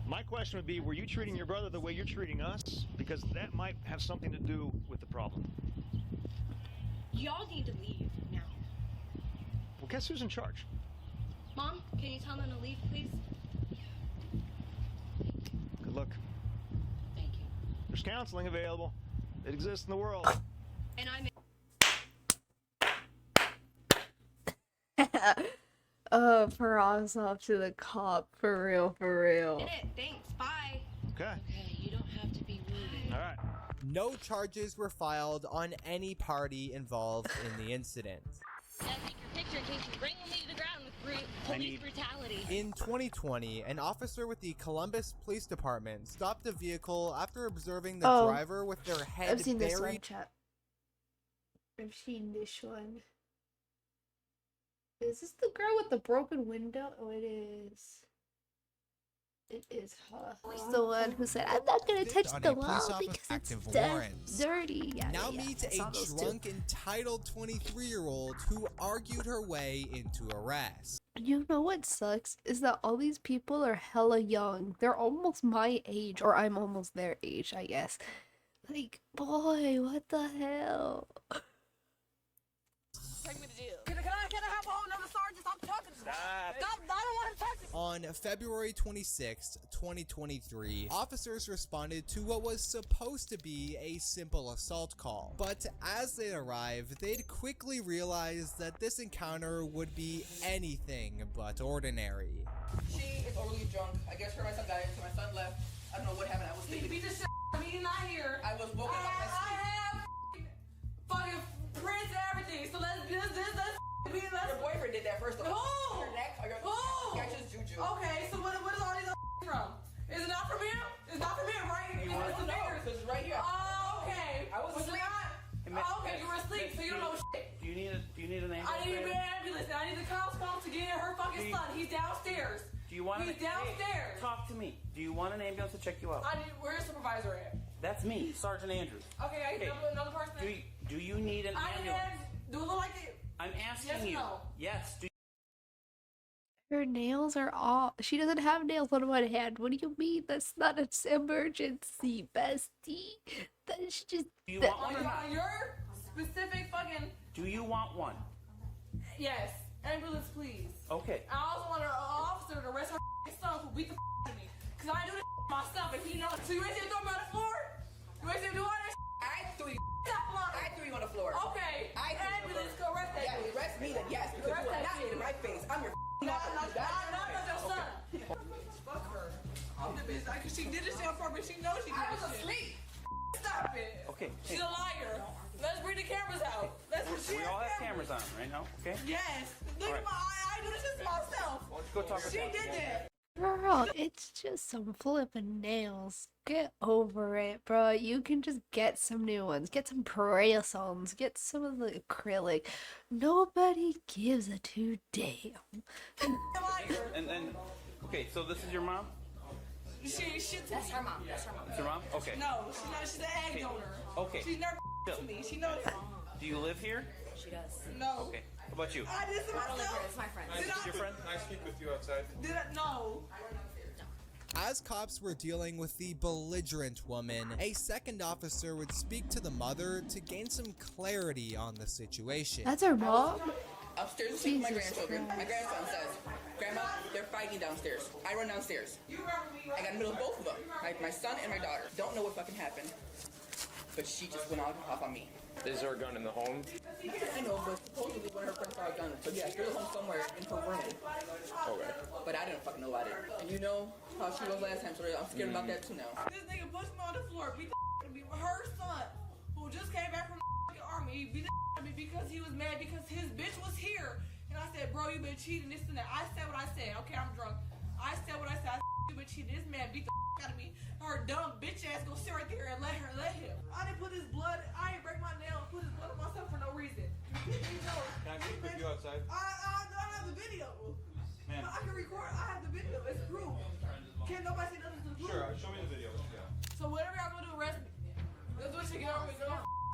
My question would be, were you treating your brother the way you're treating us? Because that might have something to do with the problem. Y'all need to leave now. Well, guess who's in charge? Mom, can you tell them to leave, please? Good luck. Thank you. There's counseling available. It exists in the world. And I'm. Props off to the cop, for real, for real. Thanks. Bye. Okay. Okay, you don't have to be rude. All right. No charges were filed on any party involved in the incident. Now take your picture in case you wrangle me to the ground with police brutality. In 2020, an officer with the Columbus Police Department stopped a vehicle after observing the driver with their head I've seen this one, buried. chat. I've seen this one. Is this the girl with the broken window? Oh, it is. It is her. It's the one who said, "I'm not gonna touch the wall because it's dirty." Yeah, Now yeah, meet I saw a those too. drunk, entitled 23-year-old who argued her way into arrest. You know what sucks is that all these people are hella young. They're almost my age, or I'm almost their age, I guess. Like, boy, what the hell? Take me to jail. Can I have a whole nother sergeant? Stop talking to me. Stop. I don't want to talk to you. On February 26, 2023, officers responded to what was supposed to be a simple assault call. But as they arrived, they'd quickly realized that this encounter would be anything but ordinary. She is overly drunk. I guess her and my son got into. My son left. I don't know what happened. I was sleeping. He beat the shit out of me. He's not here. I was woken up by my sleep. I have fucking prints and everything. So let's be Your boyfriend did that first of all. Who? Your neck or your Who? That's just juju. Okay, so what is all these from? Is it not from him? It's not from him, right? It's the neighbors. It's right here. Oh, okay. I was asleep. Oh, okay, you were asleep, so you don't know shit. Do you need an ambulance? I need an ambulance. I need the cops to get her fucking son. He's downstairs. Do you want? He's downstairs. Hey, talk to me. Do you want an ambulance to check you out? Where's the supervisor at? That's me, Sergeant Andrews. Okay, I need another person. Do you need an ambulance? Do it look like it? I'm asking Yes, you. no. Yes. Her nails are all. She doesn't have nails on one hand. What do you mean? That's not an emergency, bestie. That's just. Do you want one? Your specific fucking. Do you want one? Yes. Ambulance, please. Okay. I also want an officer to arrest her son who beat the out of me. Because I do this myself and he knows. So you ready to throw me on the floor? You ready to do all that I threw you on the floor. Okay. Ambulance, go arrest that. Yeah, arrest me then, yes. Because you are not in my face. I'm your officer. Not your son. Fuck her. I'm the bitch. Like, she did this shit on purpose. She knows she did this shit. I was asleep. Stop it. Okay. She's a liar. Let's bring the cameras out. We all have cameras on right now, okay? Yes. Look at my eye. I do this shit myself. Go talk to She did that. Girl, it's just some flipping nails. Get over it, bro. You can just get some new ones. Get some press-ons. Get some of the acrylic. Nobody gives a two damn. And okay, so this is your mom? That's her mom. That's her mom. It's your mom? Okay. No, she's not. She's an egg donor. Okay. She's never to me. She knows. Do you live here? She does. No. Okay. How about you? I did this myself. It's my friend. Your friend? Can I speak with you outside? Did I? No. As cops were dealing with the belligerent woman, a second officer would speak to the mother to gain some clarity on the situation. That's her mom? Upstairs to sleep with my grandchildren. My grandson says, Grandma, they're fighting downstairs. I run downstairs. I got in the middle of both of them. My son and my daughter. Don't know what fucking happened. But she just went off on me. Is there a gun in the home? I know, but supposedly one of her friends saw a gun. But yeah, there's a home somewhere in her room. Okay. But I didn't fucking know about it. And you know how she was last time, so I'm scared about that too now. This nigga pushed me on the floor, beat the out of me. Her son, who just came back from the fucking army, he beat the out of me because he was mad because his bitch was here. And I said, bro, you been cheating, this and that. I said what I said. Okay, I'm drunk. I said what I said. You been cheating. This man beat the out of me. Her dumb bitch ass go sit right there and let him. I didn't put his blood. I ain't break my nail and put his blood on myself for no reason. Can I speak with you outside? I have the video. Man. I can record. I have the video. It's proof. Can't nobody say nothing to the proof. Sure, show me the video. So whatever y'all gonna do, arrest me. Let's do what you get over with.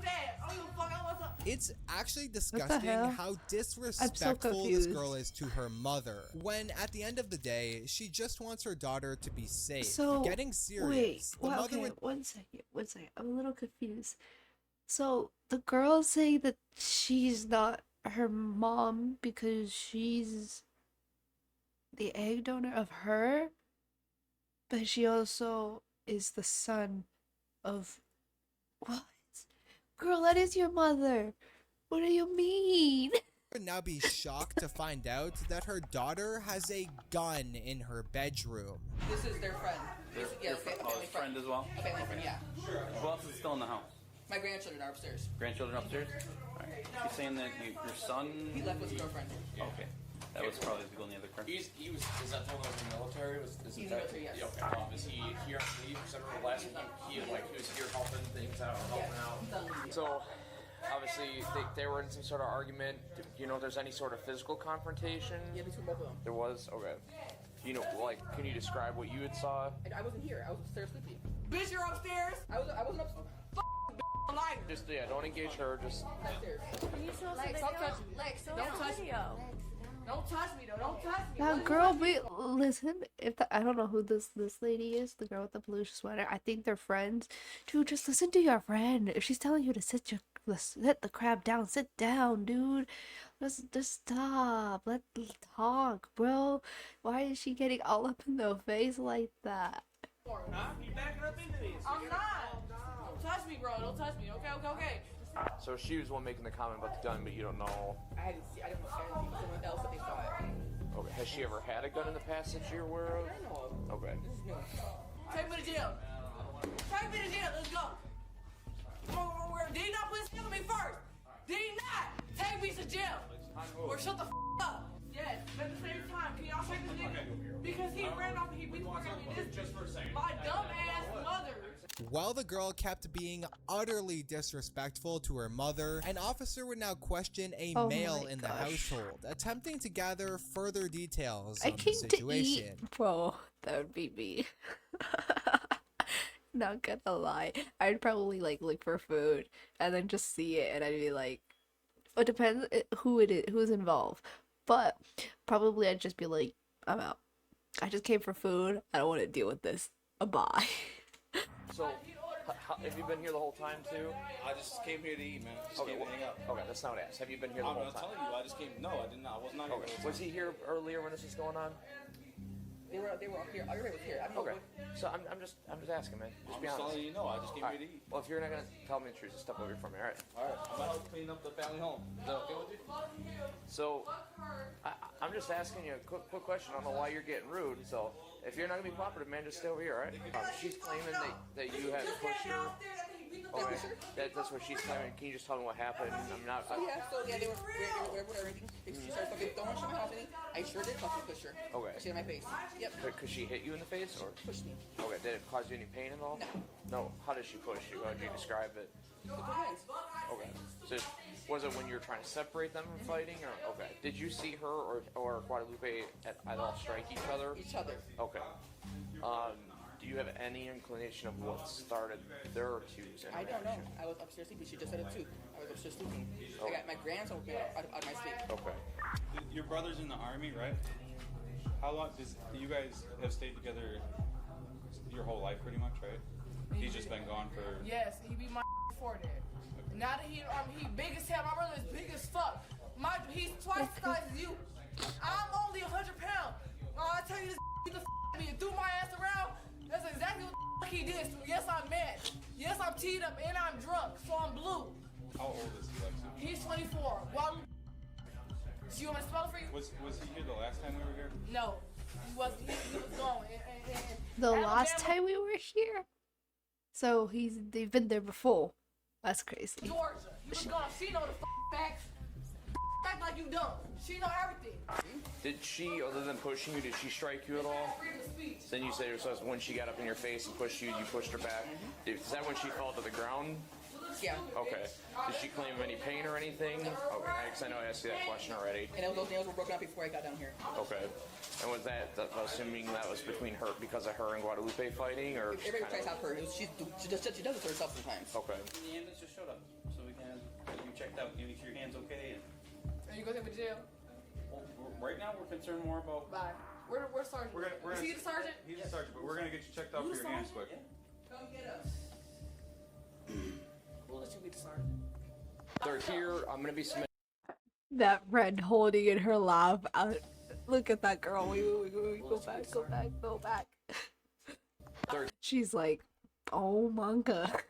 Dad, I don't give a fuck. I want something. It's actually disgusting how disrespectful this girl is to her mother, when at the end of the day, she just wants her daughter to be safe. So, getting serious. wait, well, okay, one second. I'm a little confused. So, the girls say that she's not her mom because she's the egg donor of her, but she also is the son of... What? Girl, that is your mother. What do you mean? Would now be shocked to find out that her daughter has a gun in her bedroom. This is their friend. Yeah, a family friend as well? A family friend, yeah. Who else is still in the house? My grandchildren are upstairs. Grandchildren upstairs? Alright. You're saying that your son... He left with his girlfriend. Okay. That was probably the only other question. Is that the one that was in the military? He's in the military, yes. Yeah, okay. Is he here on leave? Because I remember last week he was here helping things out, helping out. So, obviously, they were in some sort of argument. Do you know if there's any sort of physical confrontation? Yeah, between both of them. There was? Okay. You know, like, can you describe what you had saw? I wasn't here. I was upstairs sleeping. Bitch, you're upstairs. I wasn't upstairs. Just, yeah, don't engage her, just... Upstairs. Can you show us Lex, the don't video? touch me. Lex, show Don't us touch the me. video. Don't touch me, though. Don't touch me. That girl, listen, I don't know who this lady is, the girl with the blue sweater. I think they're friends. Dude, just listen to your friend. If she's telling you to sit the crab down, sit down, dude. Just stop. Let's talk, bro. Why is she getting all up in the face like that? Huh? You backing up into these? I'm not. Don't touch me, bro. Don't touch me. Okay. So she was the one making the comment about the gun, but you don't know... I didn't see someone else that they saw it. Okay, has she ever had a gun in the past that you're aware of? I know of. Okay. Take me to jail. Take me to jail. Let's go. Did he not put his hands on me first? Did he not? Take me to jail. Or shut the up. Yes, but at the same time, can y'all take this nigga? Because he ran off and he beat the fuck out of me. This my dumb ass mother. While the girl kept being utterly disrespectful to her mother, an officer would now question a male in the household, attempting to gather further details on the situation. Bro, that would be me. Not gonna lie, I'd probably look for food and then just see it, and I'd be like, it depends who it is, who's involved, but probably I'd just be like, I'm out. I just came for food. I don't want to deal with this. Bye. So, have you been here the whole time too? I just came here to eat, man. Just Okay, came to hang out. okay, that's not what I asked. Have you been here the I'm whole not time? telling you. I just came. No, I did not. I was not here. Okay. Was he here earlier when this was going on? They were all here. Everybody was here. I don't know. Okay. So I'm just asking, man. Just be I'm just honest. letting you know. I just came here to eat. Well, if you're not gonna tell me the truth, just step over from me, all right? All right. I'm about to clean up the family home. Is that okay with you? So, I'm just asking you a quick question. I don't know why you're getting rude. So, if you're not gonna be cooperative, man, just stay over here, all right? She's claiming that you had pushed her. Okay, that's what she's claiming. Can you just tell me what happened? I'm not. So they were everything. She started fucking throwing shit in my house. I sure did fucking push her. Okay. She in my face. Yep. Could she hit you in the face or push me? Okay. Did it cause you any pain at all? No. No. How did she push you? How did you describe it? With her hands. Okay. So was it when you were trying to separate them from fighting, or okay? Did you see her or Guadalupe at all strike each other? Each other. Okay. Do you have any inclination of what started their twos? I don't know. I was upstairs sleeping. She just said it too. I was upstairs sleeping. I got my grandson with me out of my sleep. Okay. Your brother's in the army, right? How long does you guys have stayed together your whole life, pretty much, right? He's just been gone for. Yes, he be my before that. Now that he big as hell, my brother is big as fuck. He's twice the size as you. I'm only 100 pounds. I tell you this, he the me and threw my ass around. That's exactly what the he did. So yes, I'm mad. Yes, I'm teed up and I'm drunk, so I'm blue. How old is he, Lexi? He's 24. Well, do you want me to spell it for you? Was he here the last time we were here? No, he wasn't. He was gone. And The last time we were here? So they've been there before. That's crazy. Georgia. He was gone. She know the facts. Act like you dumb. She know everything. Did she, other than pushing you, did she strike you at all? Then you said it was when she got up in your face and pushed you, you pushed her back. Is that when she fell to the ground? Yeah. Okay. Did she claim any pain or anything? Okay, because I know I asked you that question already. And those nails were broken out before I got down here. Okay. And was that assuming that was between her, because of her and Guadalupe fighting, or? Everybody tries to help her. She does it to herself sometimes. Okay. The ambulance just showed up, so we can get you checked out, make sure your hand's okay. And you go to jail? Well, right now we're concerned more about. Bye. Where's Sergeant? Is he the sergeant? He's the sergeant, but we're gonna get you checked out for your hands quick. Come get us. We'll let you be the sergeant. They're here. I'm gonna be submitting. That friend holding in her lap. Look at that girl. We go back. She's like, oh my god.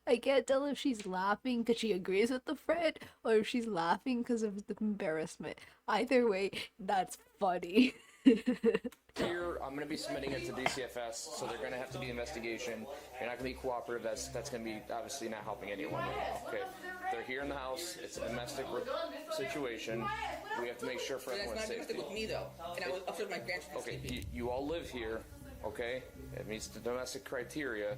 I can't tell if she's laughing because she agrees with the friend or if she's laughing because of the embarrassment. Either way, that's funny. Here, I'm going to be submitting it to DCFS, so they're going to have to be investigation. You're not going to be cooperative. That's going to be obviously not helping anyone. Okay, they're here in the house. It's a domestic situation. We have to make sure for everyone's safety. That's not with me though, and I was upset with my grandchildren. Okay, you all live here. Okay, it meets the domestic criteria.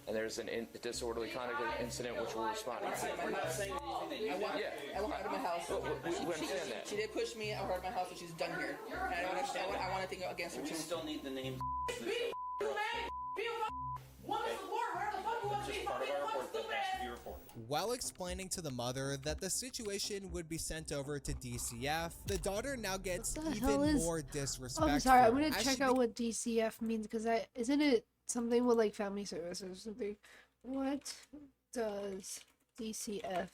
And there's a disorderly conduct incident which we're responding to. I'm not saying anything. I want her out of my house. We understand that. She did push me. I want her out of my house, and she's done here. And I want to think against her too. We still need the name. While explaining to the mother that the situation would be sent over to DCF, the daughter now gets even more disrespectful. I'm sorry, I'm gonna check out what DCF means because isn't it something with like family services or something? What does DCF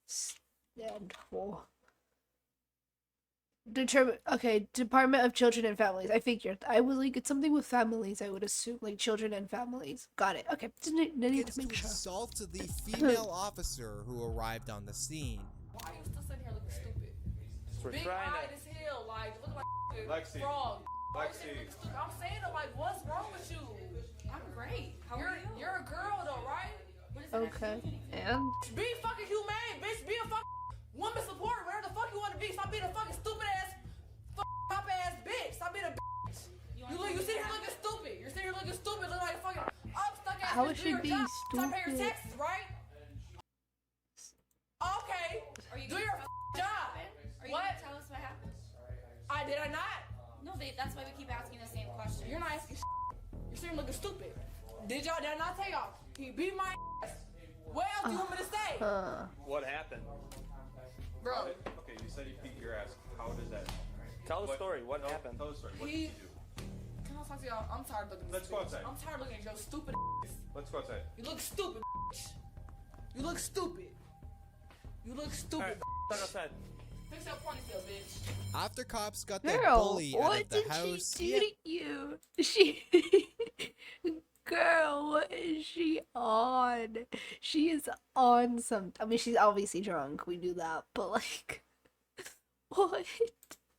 stand for? Department of Children and Families. I figured. I was like, it's something with families, I would assume, like children and families. Got it. Okay, need to make sure. Assault the female officer who arrived on the scene. Why are you still sitting here looking stupid? We're Big trying eyed as hell, like look like Lexi. frog. Lexi. I'm saying it like, what's wrong with you? I'm great. How are you? You're a girl though, right? Okay, and Be fucking humane, bitch. Be a fucking woman support, whatever the fuck you want to be. Stop being a fucking stupid ass, pop ass bitch. Stop being a bitch. You sit here looking stupid. You're sitting here looking stupid, look like fucking stuck ass. How bitch. is she Do your being job. Stop paying your stupid? taxes, right? Okay. Do your job. Are you What? gonna tell us what happened? Did I not? No, that's why we keep asking the same question. You're not asking. You're sitting here looking stupid. Did I not tell y'all? He beat my ass. What else do you want me to say? What happened? Bro. Okay, you said he beat your ass. How does that? Tell the story. What happened? Tell the story. What did you do? Can I talk to y'all? I'm tired of looking at Let's this go bitch. outside. I'm tired of looking at your stupid ass. Let's go outside. You look stupid, bitch. You look stupid. You look stupid. Turn outside. Fix your ponytail, bitch. After cops got the girl, bully out what of the did house, she do to you? Girl, what is she on? She is on some. I mean, she's obviously drunk. We knew that, but like, what?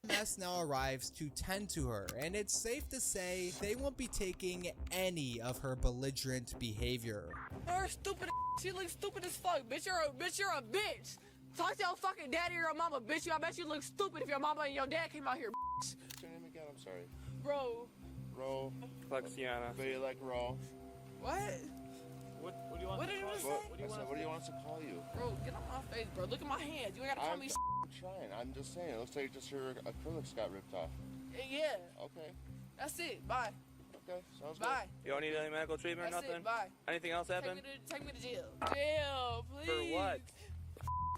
EMS now arrives to tend to her, and it's safe to say they won't be taking any of her belligerent behavior. You're stupid. She looks stupid as fuck, bitch. You're a bitch. Talk to your fucking daddy or your mama, bitch. I bet you look stupid if your mama and your dad came out here, bitch. What's your name again? I'm sorry. Bro. Ro. Lexiana. Very like Ro. What? What do you want What did you What, say? what do you want us to call you? Bro, get on my face, bro. Look at my hands. You ain't gotta call me I'm trying. I'm just saying. It looks like just your acrylics got ripped off. Yeah. Okay. That's it. Bye. Okay. Sounds Bye. You don't need any medical treatment or That's nothing? it. Bye. Anything else happen? Take me to jail. Jail, please. For what?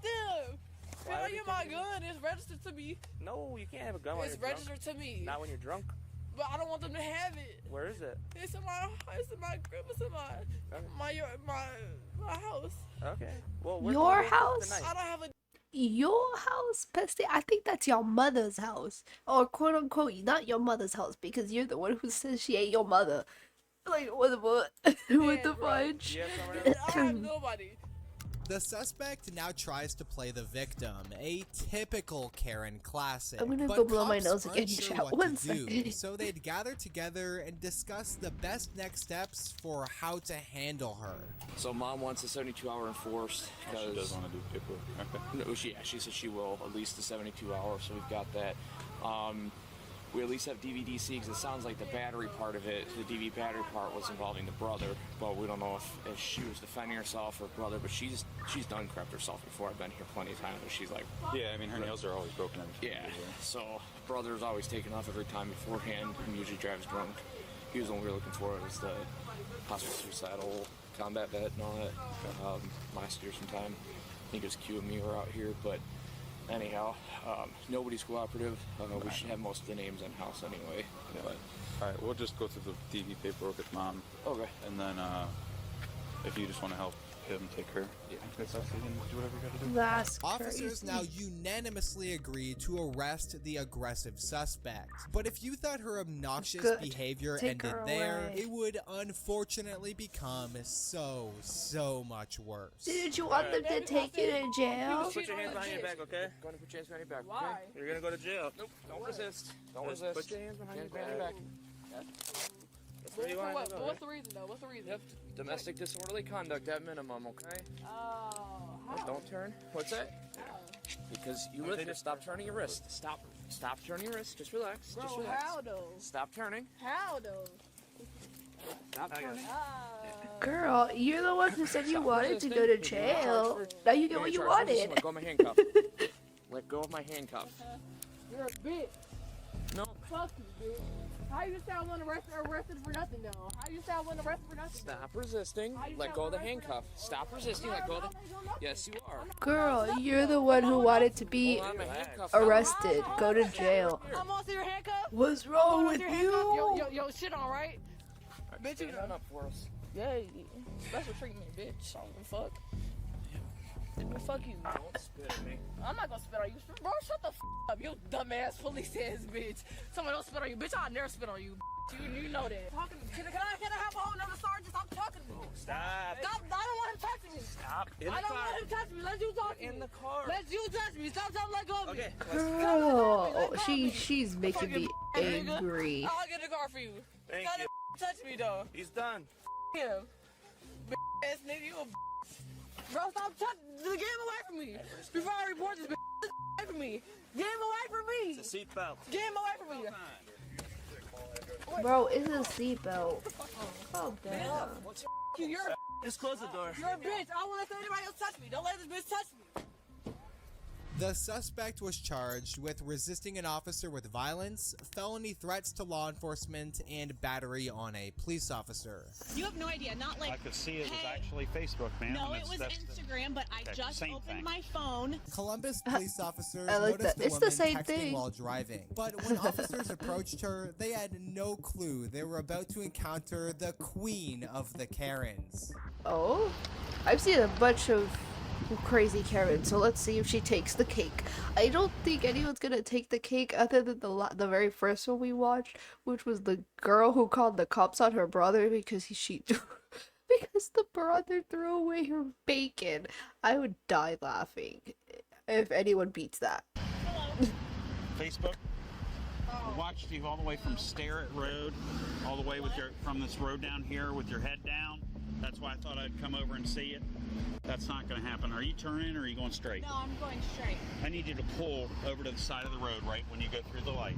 Them. Why Hell, would you you my take me- gun. It's registered to me. No, you can't have a gun when It's you're drunk. registered to me. Not when you're drunk. But I don't want them to have it. Where is it? It's in my crib. It's in my house. Okay. Well, we're Your going to house? tonight. I don't have a. Your house, Pesty? I think that's your mother's house, or quote unquote, not your mother's house, because you're the one who says she ain't your mother. Like what the what the fudge? I have nobody. The suspect now tries to play the victim, a typical Karen classic. I'm gonna but go blow my cops nose aren't again, sure chat. what One to do, second. so they'd gather together and discuss the best next steps for how to handle her. So mom wants a 72-hour enforced. She does want to do paperwork. Okay. No, she said she will at least the 72 hours, so we've got that. We at least have DVDC because it sounds like the battery part of it, the DV battery part was involving the brother, but we don't know if she was defending herself or brother, but she's done crept herself before. I've been here plenty of times, but she's like... Yeah, I mean, her nails are always broken. Yeah, so brother's always taken off every time beforehand and usually drives drunk. He was the one we were looking for, was the hospital suicidal combat vet and all that last year sometime. I think it was Q and me were out here, but anyhow, nobody's cooperative. We should have most of the names in-house anyway. Yeah. But All right, we'll just go through the DV paperwork with mom. Okay. And then if you just want to help Have him take her. Yeah. That's up to you. Do whatever you gotta do. That's Officers crazy. now unanimously agree to arrest the aggressive suspect. But if you thought her obnoxious Good. behavior Take ended her there, away. it would unfortunately become so much worse. Did you want them to take you to jail? Put your hands behind your back, okay? Go ahead and put your hands behind your back, Why? okay? You're gonna go to jail. Nope, don't resist. Don't resist. Put your hands behind your back. That's where you want to go. What's the reason though? What's the reason? Yep. Domestic disorderly conduct at minimum, okay? Oh, how? Don't turn. What's that? Because you live here. Stop turning your wrist. Stop turning your wrist. Just relax. Bro, Just relax. how though? Stop turning. How though? Stop turning. Girl, you're the one who said you wanted to go to jail. Now you get what you wanted. Let go of my handcuff. Let go of my handcuff. You're a bitch. No. Fuck you, bitch. How you sound when arrested for nothing though? How you sound when arrested for nothing? Stop resisting. Let go of the handcuff. Stop resisting. Let go of the. Yes, you are. Girl, you're the one who wanted to be Hold on, my handcuff. arrested. Go to jail. I'm gonna see your handcuff. What's wrong with Yo, you? yo, shit on right? Bitch, you Stand up for us. yeah, special treatment, bitch. I don't give a fuck. Well, fuck you. Don't spit at me. I'm not gonna spit on you. Bro, shut the up, you dumbass police ass bitch. Someone else spit on you. Bitch, I'll never spit on you. You know that. Talking to me. Can I have a whole nother sergeant? Stop talking to me. Stop. Stop. I don't want him touching me. Stop. In the I don't car. want him touching me. Let you talk to me. In the car. Let you touch me. Stop telling me let go of me. Okay. Girl, she's making me Fucking angry. I'll get in the car for you. Thank Gotta you. touch me though. He's done. Him. Ass nigga, you a bro, stop touching. Get him away from me. Before I report this away from me. Get him away from me. It's a seatbelt. Get him away from me. Bro, it's a seatbelt. Calm down. You're Just close the door. You're a bitch. I won't let anybody else touch me. Don't let this bitch touch me. The suspect was charged with resisting an officer with violence, felony threats to law enforcement, and battery on a police officer. You have no idea. Not like I could see it was hey, actually Facebook, man. No, and it was that's Instagram, but I okay, just same opened thing. my phone. Columbus police officers I like noticed that. a It's the woman same texting thing. while driving. But when officers approached her, they had no clue they were about to encounter the queen of the Karens. Oh, I've seen a bunch of crazy Karen, so let's see if she takes the cake. I don't think anyone's gonna take the cake other than the very first one we watched, which was the girl who called the cops on her brother because because the brother threw away her bacon. I would die laughing if anyone beats that. Facebook. Watched you all the way from Starrett Road, all the way with from this road down here with your head down. That's why I thought I'd come over and see it. That's not going to happen. Are you turning or are you going straight? No, I'm going straight. I need you to pull over to the side of the road right when you go through the light.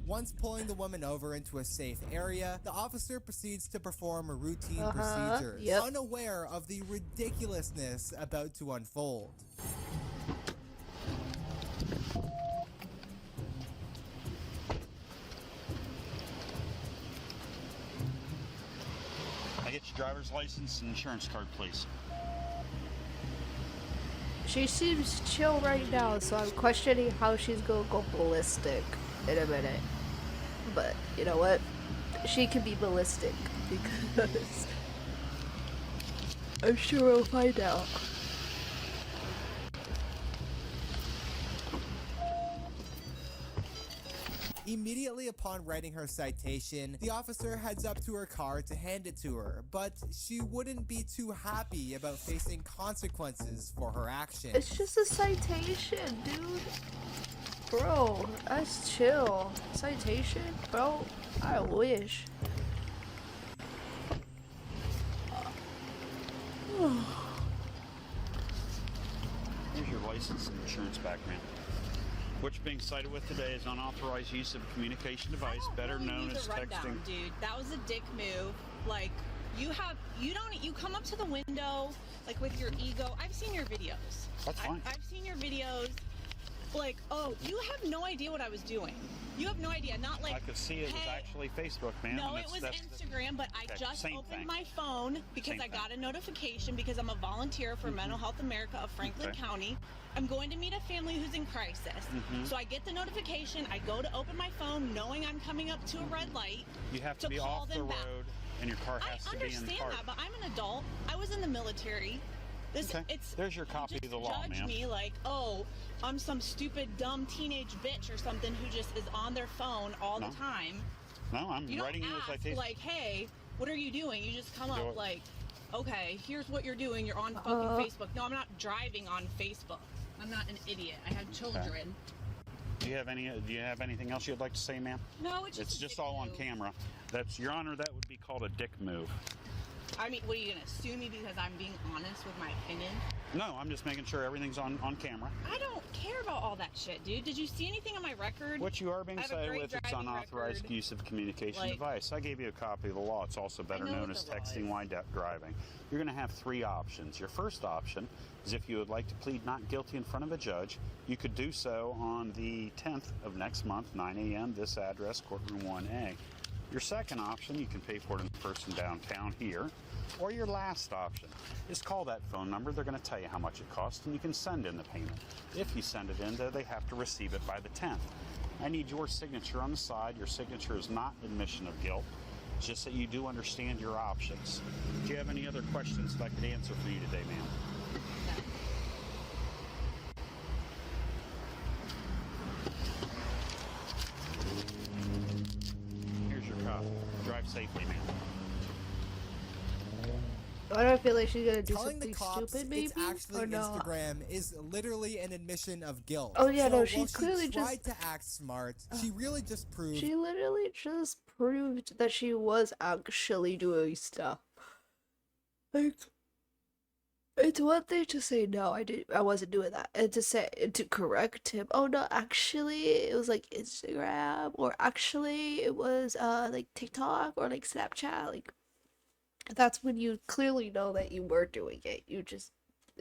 Once pulling the woman over into a safe area, the officer proceeds to perform routine procedures, Yep. unaware of the ridiculousness about to unfold. I get your driver's license and insurance card, please. She seems chill right now, so I'm questioning how she's gonna go ballistic in a minute. But you know what? She can be ballistic because I'm sure we'll find out. Immediately upon writing her citation, the officer heads up to her car to hand it to her, but she wouldn't be too happy about facing consequences for her actions. It's just a citation, dude. Bro, that's chill. Citation? Bro, I wish. Here's your license and insurance background. What you're being cited with today is unauthorized use of a communication device, better known as texting. Dude, that was a dick move. Like, you come up to the window, like with your ego. I've seen your videos. That's fine. I've seen your videos. Like, oh, you have no idea what I was doing. You have no idea. Not like I could see it was actually Facebook, man. No, and it was that's Instagram, but I Okay, just same opened thing. my phone because Same I got thing. a notification because I'm a volunteer for Mental Health America of Franklin Okay. County. I'm going to meet a family who's in crisis. So I get the notification, I go to open my phone knowing I'm coming up to a red light. You have to be call off the them back. road, and your car has I to be in understand park. that, but I'm an adult. I was in the military. There's your copy of the law, Judge ma'am. me like, oh, I'm some stupid, dumb teenage bitch or something who just is on their phone all No. the time. No, I'm You don't writing you a ask, citation. like, hey, what are you doing? You just come Do up it. like, okay, here's what you're doing. You're on fucking Facebook. No, I'm not driving on Facebook. I'm not an idiot. I have children. Do you have anything else you'd like to say, ma'am? No, it's just a just dick all on move. camera. That's, Your Honor, that would be called a dick move. I mean, what are you gonna sue me because I'm being honest with my opinion? No, I'm just making sure everything's on camera. I don't care about all that shit, dude. Did you see anything on my record? What you are being I have a cited great with is driving unauthorized record. use of communication Like- device. I gave you a copy of the law. It's also better know known what as the law texting while driving. You're going to have 3 options. Your first option is if you would like to plead not guilty in front of a judge, you could do so on the 10th of next month, 9 a.m., this address, courtroom 1A. Your second option, you can pay for it in person downtown here. Or your last option is call that phone number. They're going to tell you how much it costs, and you can send in the payment. If you send it in, though, they have to receive it by the 10th. I need your signature on the side. Your signature is not admission of guilt. It's just that you do understand your options. Do you have any other questions that I could answer for you today, ma'am? Here's your copy. Drive safely, ma'am. Why do I feel like she's gonna do Telling the something cops stupid, maybe? it's actually Or not? Instagram is literally an admission of guilt. Oh, yeah, so no, she while clearly she tried just- to act smart. She really just proved She literally just proved that she was actually doing stuff. Like, it's one thing to say no, I wasn't doing that, and to correct him. Oh no, actually, it was like Instagram, or actually, it was like TikTok or like Snapchat. Like, that's when you clearly know that you were doing it. You just.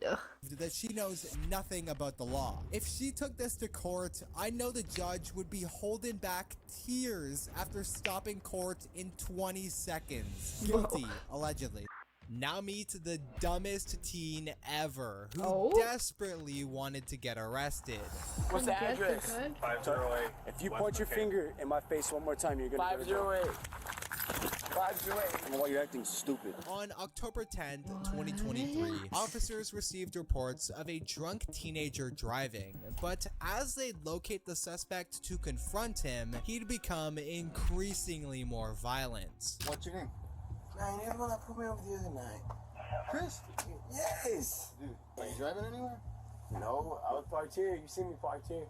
Ugh. that she knows nothing about the law. If she took this to court, I know the judge would be holding back tears after stopping court in 20 seconds. Guilty, allegedly. Now meet the dumbest teen ever who desperately wanted to get arrested. What's the address? 508. If you point your finger in my face one more time, you're gonna 508. 508. I know why you're acting stupid. On October 10th, 2023, officers received reports of a drunk teenager driving, but as they locate the suspect to confront him, he'd become increasingly more violent. What's your name? Nah, you never put me over the other night. Chris? Yes. Dude, are you driving anywhere? No, I was parked here. You see me parked here.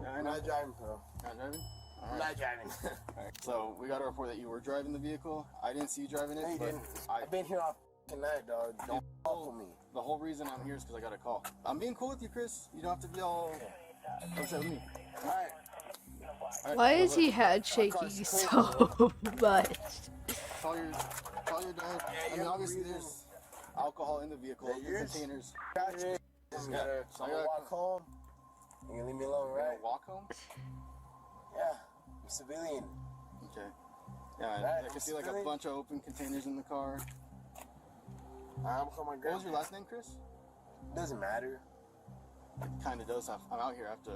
Yeah, I'm not driving, bro. Not driving? I'm not driving. Alright, so we got a report that you were driving the vehicle. I didn't see you driving it. No, you didn't. I've been here all night, dog. Don't call me. The whole reason I'm here is because I got a call. I'm being cool with you, Chris. You don't have to be all upset with me. Alright. Why is he head shaking so much? Call your dad. I mean, obviously there's alcohol in the vehicle, in containers. Gotcha. So I'm gonna walk home. You gonna leave me alone, right? Walk home? Yeah. I'm civilian. Okay. Yeah, Right, I can see like a really? bunch of open containers in the car. I'm calling my What grandma. was your last name, Chris? Doesn't matter. It kind of does. I'm out here. I have to.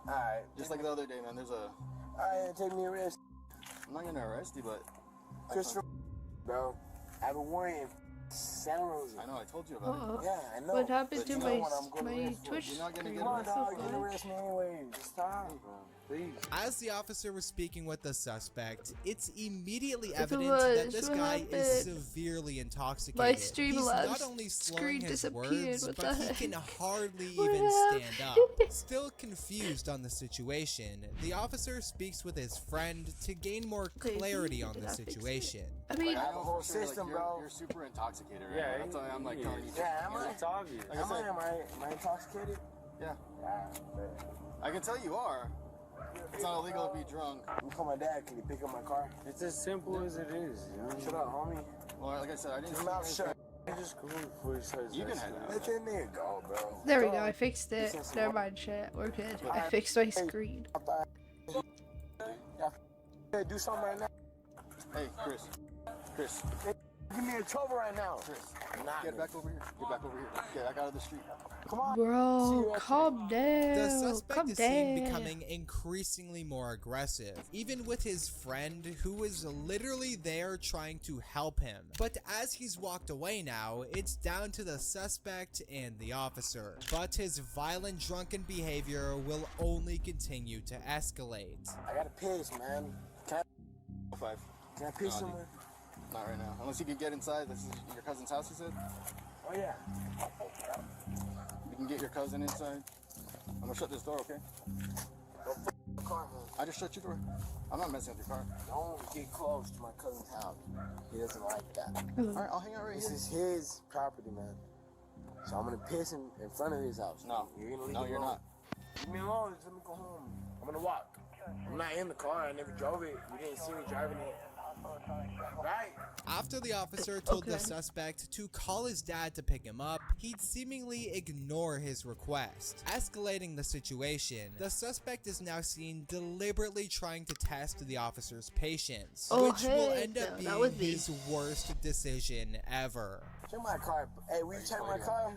Alright. Just like the other day, man. There's a. Alright, take me a risk. I'm not gonna arrest you, but. Christopher, bro. I've been worrying. Santa Rosa. I know. I told you about Oh, it. Yeah, I know. what happened But to you know my what I'm gonna my risk for? Twitch You're not gonna screen? get Come on, What the dog. Get fuck? arrest me anyway. Just time, bro. Please. As the officer was speaking with the suspect, it's immediately It evident was. that this What guy is happened? severely intoxicated. My Streamlabs He's not only slurring screen his disappeared. words, What but the he heck? can hardly What even stand up. happened? Still confused on the situation, the officer speaks with his friend to gain more Okay, clarity on did the I fix it? situation. I mean, I have a whole for sure, system, like, bro. You're super intoxicated right Yeah, now. That's why I'm like telling you. Yeah, am I? It's obvious. Like I Am said, am I intoxicated? yeah. Yeah. I can tell you are. It's not illegal to be drunk. I'm call my dad. Can you pick up my car? It's as simple as it is. Shut up, homie. Well, like I said, I didn't. Your mouth shut. Just go before he says You can head out. Let that nigga go, bro. there we go. I fixed it. Never mind, shit. We're good. I fixed my screen. Yeah, do something right now. Hey, Chris. Chris. Give me in trouble right now. Chris, Nah, get back over here. Get back over here. Get back out of the street. Come on. Bro, calm The down. suspect Calm is seen down. becoming increasingly more aggressive, even with his friend who was literally there trying to help him. But as he's walked away now, it's down to the suspect and the officer. But his violent drunken behavior will only continue to escalate. I gotta piss, man. Can I piss No, somewhere? Not right now. Unless you can get inside. This is your cousin's house, you said? Oh, yeah. You can get your cousin inside. I'm gonna shut this door, okay? Don't f the car, man. I just shut your door. I'm not messing with your car. Don't get close to my cousin's house. He doesn't like that. Alright, I'll hang out right This here. is his property, man. So I'm gonna piss in front of his house. No. You're gonna leave No, me you're alone. not. Leave me alone. Just let me go home. I'm gonna walk. I'm not in the car. I never drove it. You didn't see me driving it. Right? After the officer told the Okay. suspect to call his dad to pick him up, he'd seemingly ignore his request. Escalating the situation, the suspect is now seen deliberately trying to test the officer's patience, Oh, which will hey, end up no, that was being me. his worst decision ever. Check my car. Hey, will you check my car?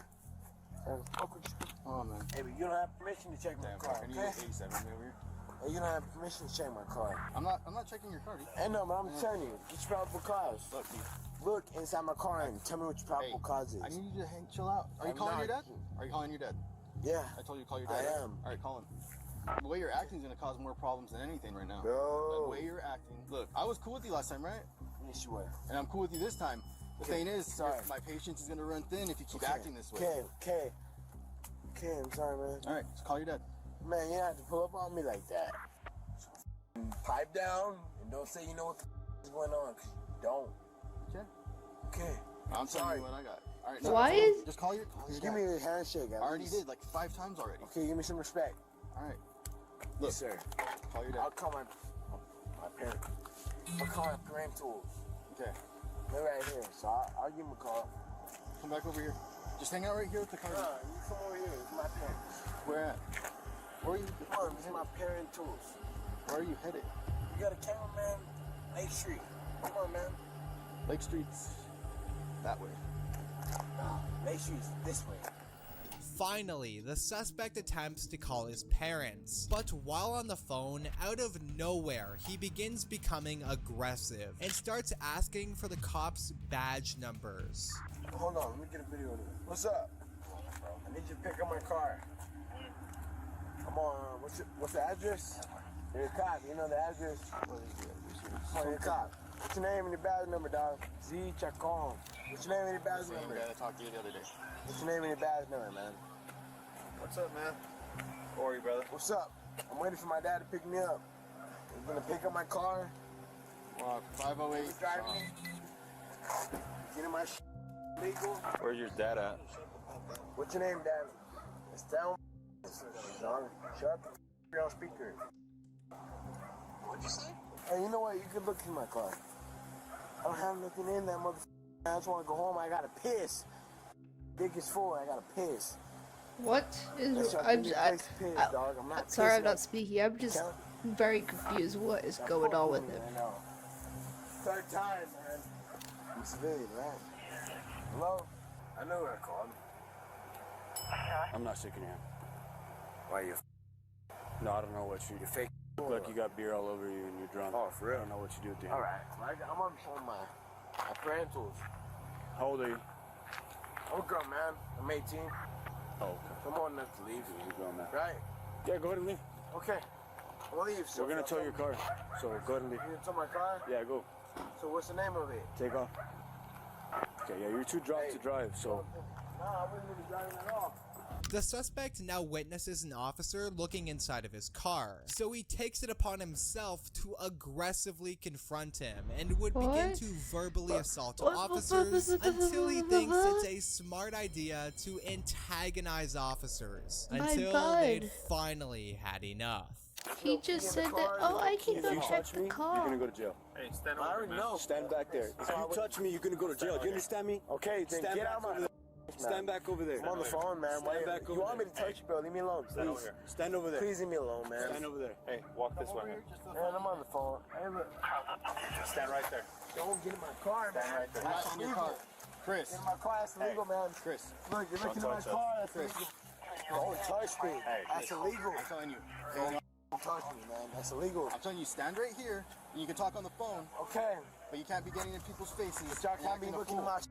Oh, man. Hey, but you don't have permission to check my car, Can you okay? get 87 over here? Hey, you don't have permission to check my car. I'm not checking your car, dude. Hey, no, man, I'm telling you. It's probable cause. Look, dude. Look inside my car and tell me what your probable cause is. I need you to chill out. Are you I'm calling not. your dad? Are you calling your dad? Yeah. I told you to call your I dad. right? am. Alright, call him. The way you're acting is gonna cause more problems than anything right now. Bro. The way you're acting. Look, I was cool with you last time, right? Yes, you were. And I'm cool with you this time. The Okay, thing is, sorry. my patience is gonna run thin if you keep acting this way. Okay, I'm sorry, man. Alright, just call your dad. Man, you don't have to pull up on me like that. Pipe down and don't say you know what the is going on, 'cause you don't. Okay. Okay. I'm sorry. telling you what I got. Alright, Why is- just call your Just dad. give me a handshake. I already did like 5 times already. Okay, give me some respect. Alright. Yes, sir. Call your dad. I'll call my parents. I'll call my parentals. Okay. They're right here, so I'll give them a call. Come back over here. Just hang out right here with the car. No, you come over here. It's my parents. Where at? Where are you? Come on, this is my parentals. Where are you headed? You got a cameraman? Lake Street. Come on, man. Lake Street's that way. Lake Street's this way. Finally, the suspect attempts to call his parents, but while on the phone, out of nowhere, he begins becoming aggressive and starts asking for the cops' badge numbers. Hold on, let me get a video of it. What's up? I need you to pick up my car. Come on, what's the address? You're a cop, you know the address? What is the address? Come on, you're a cop. What's your name and your badge number, dog? Z Chacon. What's your name and your badge Same number? guy that talked to you the other day. What's your name and your badge number, man? What's up, man? How are you, brother? What's up? I'm waiting for my dad to pick me up. He's gonna pick up my car. 508. He's driving me. Getting my legal. Where's your dad at? What's your name, Dad? It's down. John, shut the f- on speaker. What'd you say? Hey, you know what? You can look through my car. I don't have nothing in that motherfucker. I just want to go home. I gotta piss. Dick is full. I gotta piss. What is? That's why I I'm give me a place to piss, dog. I'm not sorry, I'm pissing. not speaking. I'm just very confused. What is going on with him? I know. Third time, man. I'm civilian, right? Hello? I know what I called. I'm not shaking your hand. Why you? No, I don't know what you. You fake. Look like you got beer all over you and you're drunk. Oh, for real? I don't know what you do with the hand. All right. I'm on the phone, my parentals. How old are you? I'm a grown man. I'm 18. Oh, okay. I'm old enough to leave. You're a grown man. Right? Yeah, go ahead and leave. Okay. I'll leave. So We're gonna tow your car, so go ahead and leave. You gonna tow my car? Yeah, go. So what's the name of it? Take off. Okay, yeah, you're too drunk to drive, so. No, I wasn't really driving at all. The suspect now witnesses an officer looking inside of his car, so he takes it upon himself to aggressively confront him and would begin What? to verbally assault What? officers until he thinks it's a smart idea to antagonize officers My until God. they'd finally had enough. He just said that. Oh, I can If go you check touch the me, you're car. gonna go to jail. Hey, stand I over, already man. know. Stand back there. If you touch me, you're gonna go to jail. Do you understand me? Okay, then Stand get back out over my Stand back over there. I'm on the phone, man. Stand back over You want me there. to touch you, bro? Leave me alone, Stand over please. here. Stand over there. Please leave me alone, man. Stand over there. Hey, walk this way. Man, I'm on the phone. Hey, look. Stand right there. Don't get in my car, man. Stand right there. That's Not in your illegal. car. Chris. Get in my car. That's illegal, man. Chris. Look, you're looking in Don't my touch car. us. That's Chris. illegal. Don't touch me. Hey, That's illegal. I'm telling you. Don't touch me, man. That's illegal. I'm telling you, stand right here, and you can talk on the phone. Okay. But you can't be getting in people's faces. But y'all can't be looking at my So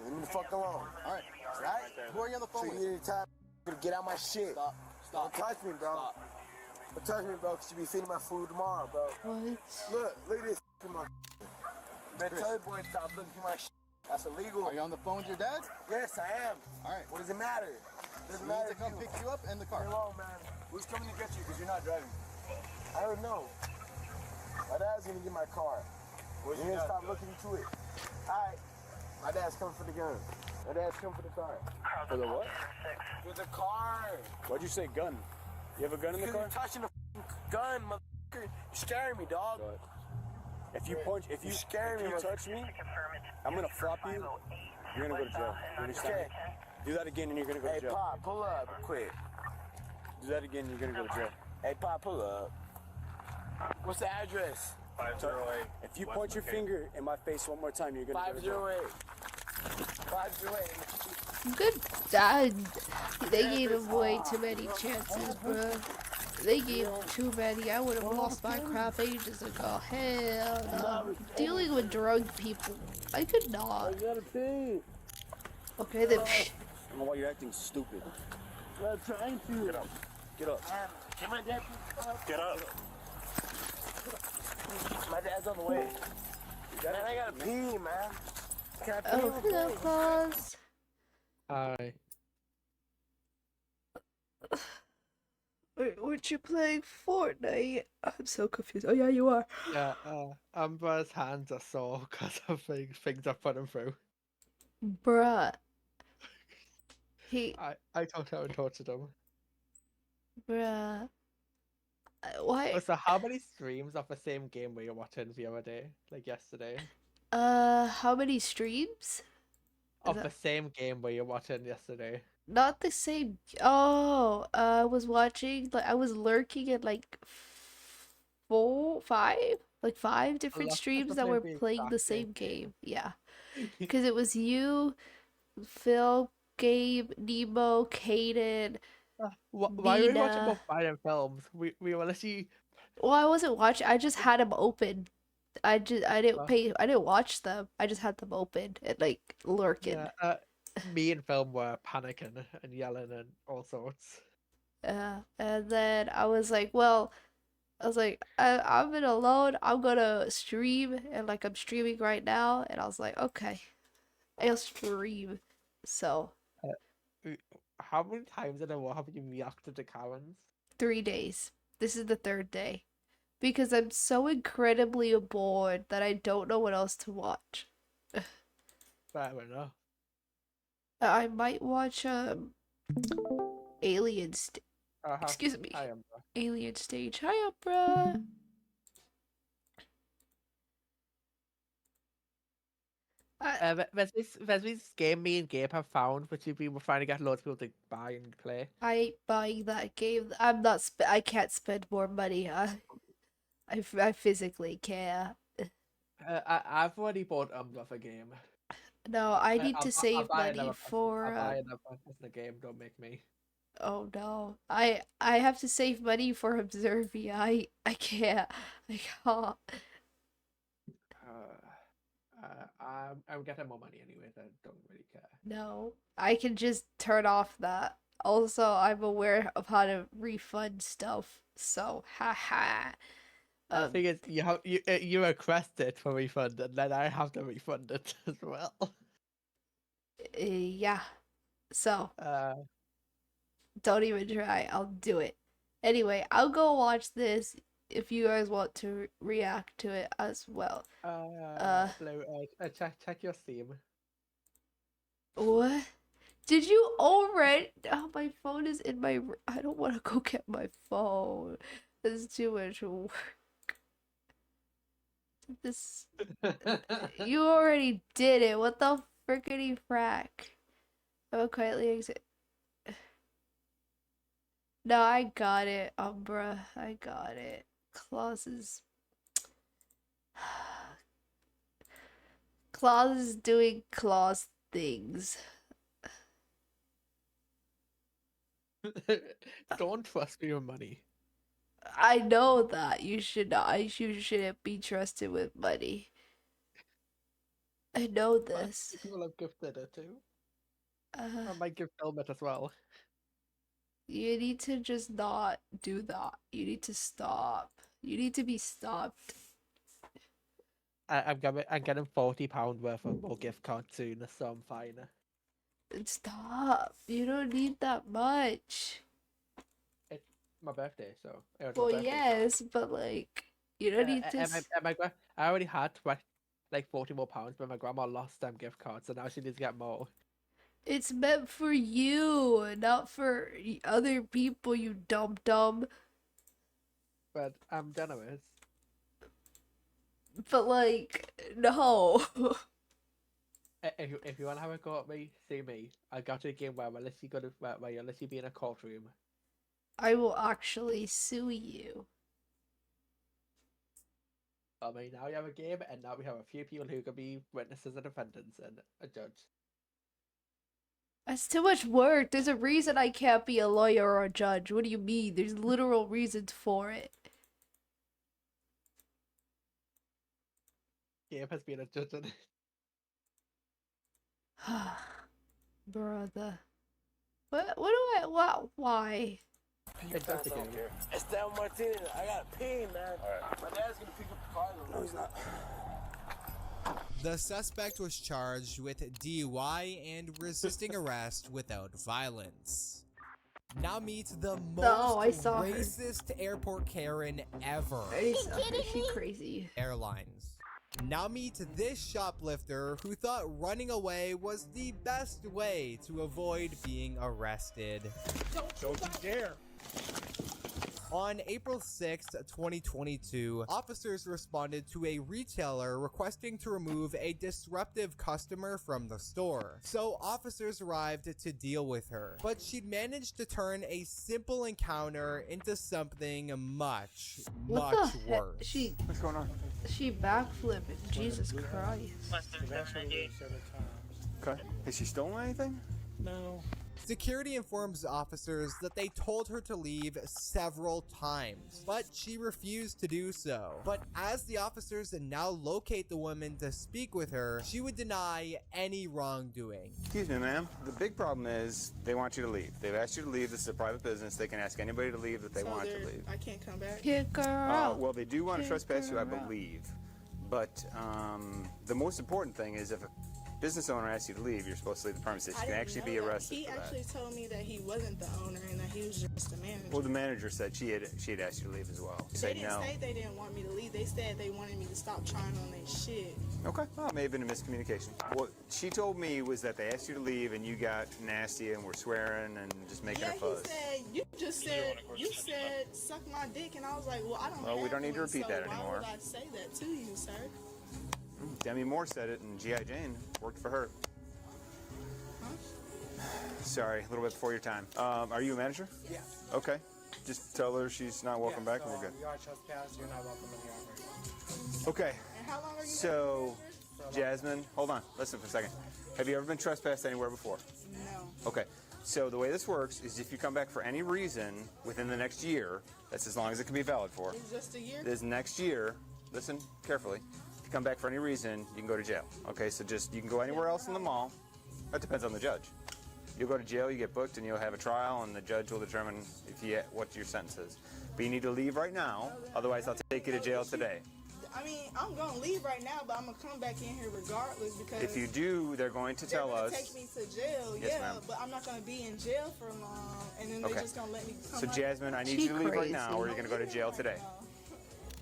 leave me the fuck alone. All right. Right? Who are you on the phone So with? you need to tell me to get out my shit. Stop. Don't touch me, bro. Don't touch me, bro, because you be feeding my food tomorrow, bro. What? Look at this my Man, tell the boy stop looking for my shit. That's illegal. Are you on the phone with your dad? Yes, I am. All right. What does it matter? Doesn't We need matter to come pick you up in the car. Hello, man. Who's coming to get you? Because you're not driving. I don't know. My dad's gonna get my car. You're gonna stop looking into it. Alright. My dad's coming for the gun. My dad's coming for the car. For the what? For the car. Why'd you say gun? You have a gun in the Because car? you're touching the gun, motherfucker. You're scaring me, dog. If you punch, if you touch me, I'm gonna flop you. You're gonna go to jail. You understand? Okay. Do that again, and you're gonna go to Hey, jail. Pop, pull up quick. Do that again, you're gonna go to jail. Hey, Pop, pull up. What's the address? 508. If you point your finger in my face one more time, you're gonna go to jail. 508. Good dad. They gave him way too many chances, bro. They gave him too many. I would have lost my crap ages ago. Hell no. Dealing with drug people, I could not. Okay, then. I don't know why you're acting stupid. I'm trying to. Get up. Get up. Can my dad pick up? Get up. My dad's on the way. Man, I gotta pee, man. Can I pee? Oh, hello, Claus. Hi. Wait, weren't you playing Fortnite? I'm so confused. Oh, yeah, you are. Yeah, Amber's hands are sore because of things I've put him through. Bruh. I talked out and tortured him. Bruh. Why? Oh, so how many streams of the same game were you watching the other day? Like yesterday? How many streams? Of the same game were you watching yesterday? Not the same. Oh, I was watching, like, I was lurking at like five different lots of streams the that same were game, playing the exactly. same game. Yeah. Because it was you, Phil, Gabe, Nemo, Kaden, Why were we watching Nina. both violent films? We were literally. Well, I wasn't watching. I just had them open. I didn't watch them. I just had them open and like lurking. Yeah, me and Film were panicking and yelling and all sorts. And then I was like, well, I'm in alone. I'm gonna stream, and like I'm streaming right now. And I was like, okay, I'll stream. So How many times in a row have you reacted to Karens? 3 days. This is the third day. Because I'm so incredibly bored that I don't know what else to watch. Fair enough. I might watch Aliens. Excuse me. I am. Alien Stage. Hi, Opera. There's this game me and Gabe have found, which we were trying to get loads of people to buy and play. I ain't buying that game. I'm not. I can't spend more money. I physically can't. I've already bought the game. No, I need to save buy money another for. I'll buy another person in the game. Don't make me. Oh no, I have to save money for Observia. I can't. I can't. I'm getting more money anyway. I don't really care. No, I can just turn off that. Also, I'm aware of how to refund stuff. So, haha. The thing is, you request it for refund, and then I have to refund it as well. Yeah. So, Uh, don't even try. I'll do it. Anyway, I'll go watch this if you guys want to react to it as well. check your Steam. What? Did you already? Oh, my phone is in my. I don't want to go get my phone. It's too much work. This. You already did it. What the frickety frack? I will quietly exit. No, I got it, Umbra. I got it. Clauses. Claus is doing Claus things. Don't trust me with money. I know that you should not. You shouldn't be trusted with money. I know this. People have gifted it too. Uh, I might give helmet as well. you need to just not do that. You need to stop. You need to be stopped. I'm getting £40 worth of more gift cards soon, so I'm fine. Stop. You don't need that much. It's my birthday, so it was my Well, birthday, yes, but like, you don't need to. I already had like 40 more pounds, but my grandma lost them gift cards, so now she needs to get more. It's meant for you, not for other people, you dumb dumb. But I'm generous. But like, no. If you want to have a go at me, see me. I got to a game where unless you unless you be in a courtroom. I will actually sue you. I mean, now we have a game, and now we have a few people who can be witnesses and defendants and a judge. That's too much work. There's a reason I can't be a lawyer or a judge. What do you mean? There's literal reasons for it. Game has been a judge in it. Brother. What do I, why? Esteban Martinez, I gotta pee, man. My dad's gonna pick up the car. No, he's not. The suspect was charged with DUI and resisting arrest without violence. Now meet the most racist airport Karen ever. Is she crazy? Airlines. Now meet this shoplifter who thought running away was the best way to avoid being arrested. Don't you dare! On April 6, 2022, officers responded to a retailer requesting to remove a disruptive customer from the store. So officers arrived to deal with her, but she'd managed to turn a simple encounter into something much worse. What's going on? She backflipped. Jesus Christ. Okay. Has she stolen anything? No. Security informs officers that they told her to leave several times, but she refused to do so. But as the officers now locate the woman to speak with her, she would deny any wrongdoing. Excuse me, ma'am. The big problem is they want you to leave. They've asked you to leave. This is a private business. They can ask anybody to leave that they want to leave. I can't come back. Kick her out. Well, they do want to trespass you, I believe. But the most important thing is if a business owner asks you to leave, you're supposed to leave the premises. You can actually be arrested He for that. actually told me that he wasn't the owner and that he was just the manager. Well, the manager said she had asked you to leave as well. She They said didn't no. say they didn't want me to leave. They said they wanted me to stop trying on their shit. Okay. Well, it may have been a miscommunication. What she told me was that they asked you to leave and you got nasty and were swearing and just making a fuss. He said, you said, suck my dick, and I was like, well, I don't Well, we don't need to one, repeat so that why anymore. would I say that to you, sir? Demi Moore said it, and G.I. Jane worked for her. Sorry, a little bit before your time. Are you a manager? Yeah. Okay. Just tell her she's not welcome back and we're good. You are trespassed. You're not welcome in the operation. Okay. And how long are you So, Jasmine, hold on. Listen for a second. Have you ever been trespassed anywhere before? No. Okay. So the way this works is if you come back for any reason within the next year, that's as long as it can be valid for. It's just a year? This next year, listen carefully. If you come back for any reason, you can go to jail. Okay, so you can go anywhere else in the mall. That depends on the judge. You'll go to jail, you get booked, and you'll have a trial, and the judge will determine what your sentence is. But you need to leave right now, otherwise I'll take you to jail today. I mean, I'm going to leave right now, but I'm going to come back in here regardless because... If you do, they're going to tell us... They're going to take me to jail, Yes, yeah, ma'am. but I'm not going to be in jail for long, and then they're just going to let me come So, out. Jasmine, I need you to leave right now, or you're going to go to jail today.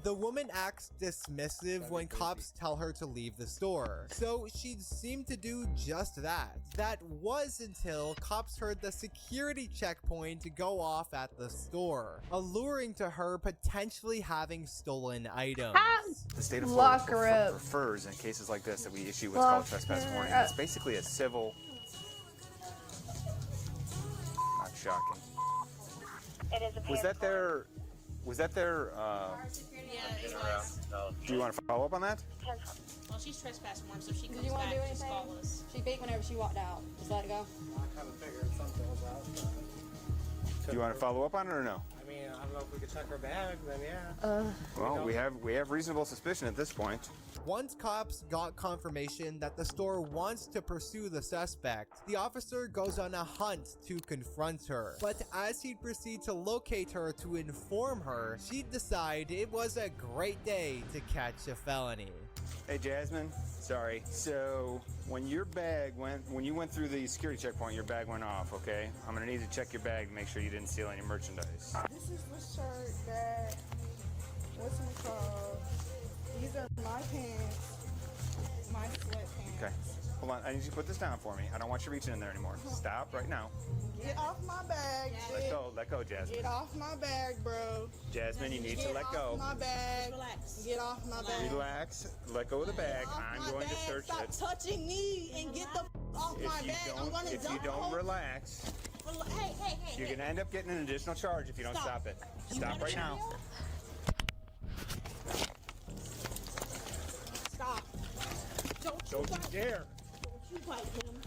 The woman acts dismissive when cops tell her to leave the store, so she seemed to do just that. That was until cops heard the security checkpoint go off at the store, alluring to her potentially having stolen items. The state of Lock Florida her up. prefers in cases like this that we issue what's called Lock trespass her warning. up. It's basically a civil shocking. It is a Was that their? Was that their? Yeah, it was. Do you want to follow up on that? Well, she's trespassed more, so she comes Did you want back to do just anything? call us. She beat whenever she walked out. Just let it go. I kind of figured something was out. Do you want to follow up on it or no? I mean, I don't know if we could check her bag, then yeah. Well, we have reasonable suspicion at this point. Once cops got confirmation that the store wants to pursue the suspect, the officer goes on a hunt to confront her. But as he'd proceed to locate her to inform her, she'd decide it was a great day to catch a felony. Hey Jasmine, sorry. So when you went through the security checkpoint, your bag went off. Okay, I'm gonna need to check your bag to make sure you didn't steal any merchandise. This is the shirt that, what's it called? These are my pants, my sweatpants. Okay, hold on. I need you to put this down for me. I don't want you reaching in there anymore. Stop right now. Get off my bag, Let go, Jasmine. Get off my bag, bro. Jasmine, you need to let go. Get off my bag. Get off my bag. Relax. Let go of the bag. I'm going to search Stop it. touching me and get the off my bag. I'm gonna If you don't relax, Hey. you're gonna end up getting an additional charge if you don't stop it. Stop right now. Stop. Don't you dare. Don't you bite him.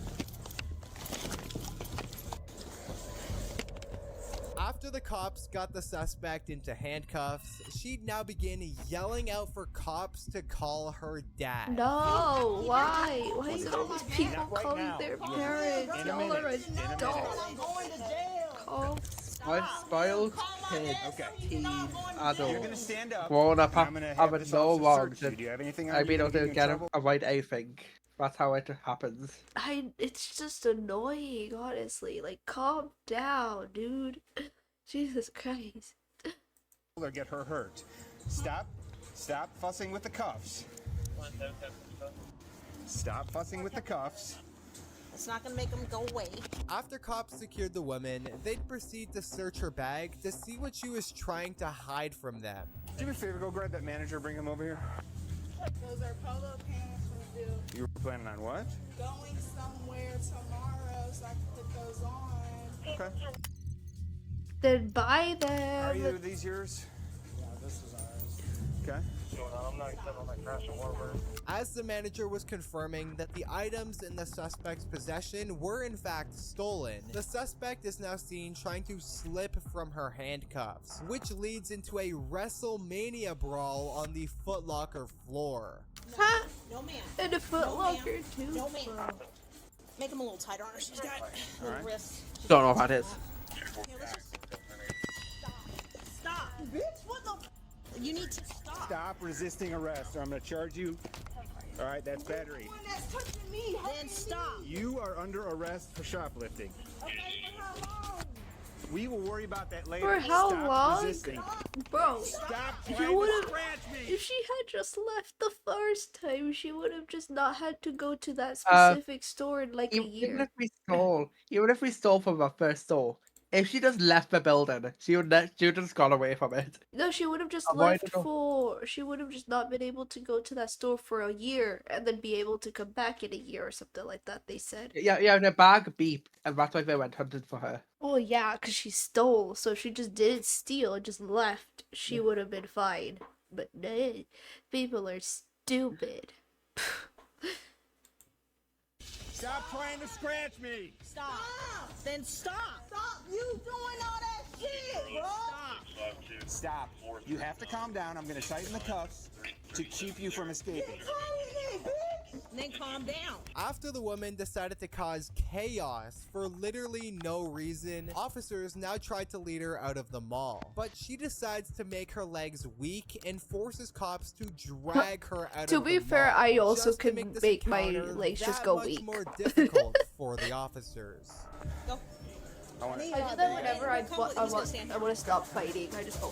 After the cops got the suspect into handcuffs, she'd now begin yelling out for cops to call her dad. No, why? Why is it always people calling their parents? In a Y'all minute. are In a minute. adults. Call. I'm spoiled kid, teen, adult, You're gonna stand up. grown up, and I'm gonna have having this no officer wrong. search you. Do you have anything on I you mean, that able get you to in get trouble? avoid anything. That's how it happens. It's just annoying, honestly. Like, calm down, dude. Jesus Christ. Or get her hurt. Stop fussing with the cuffs. Stop fussing with the cuffs. It's not gonna make them go away. After cops secured the woman, they'd proceed to search her bag to see what she was trying to hide from them. Do me a favor, go grab that manager, bring him over here. Those are polo pants from Bill. You were planning on what? Going somewhere tomorrow so I can put those on. Okay. Then buy them. Are either of these yours? Yeah, this is ours. Okay. I'm not accepting my crash and Warburg. As the manager was confirming that the items in the suspect's possession were in fact stolen, the suspect is now seen trying to slip from her handcuffs, which leads into a WrestleMania brawl on the Foot Locker floor. Huh? No, ma'am. And a Foot No, Locker, ma'am. too. No, ma'am. Make them a little tighter on her. She's got little Alright. wrists. Don't know what that is. Stop. Bitch, what the? You need to stop. Stop resisting arrest or I'm going to charge you. All right, that's battery. One that's touching me. Then stop. You are under arrest for shoplifting. Okay, for how long? We will worry about that later. For how Stop long? resisting. Bro, Stop if trying you to would've, scratch me. if she had just left the first time, she would have just not had to go to that Uh, specific store in like a Even year. if we stole from our first store, if she just left the building, she would just gone away from it. No, she would have just Avoid left she would have just not been able to go to that store for a year and then be able to come back in a year or something like that, they said. Yeah, the bag beeped, and that's why they went hunting for her. Well, yeah, because she stole, so if she just didn't steal and just left, she would have been fine. But no, people are stupid. Stop trying to scratch me. Stop. Then stop. Stop. You doing all that shit, bro. Stop. You have to calm down. I'm going to tighten the cuffs to keep you from escaping. Then calm down. After the woman decided to cause chaos for literally no reason, officers now tried to lead her out of the mall. But she decides to make her legs weak and forces cops to drag her out To of be the fair, mall, I also just to could this make my encounter legs just that go much weak. more difficult for the officers. I do that whenever I want to stop fighting. I just go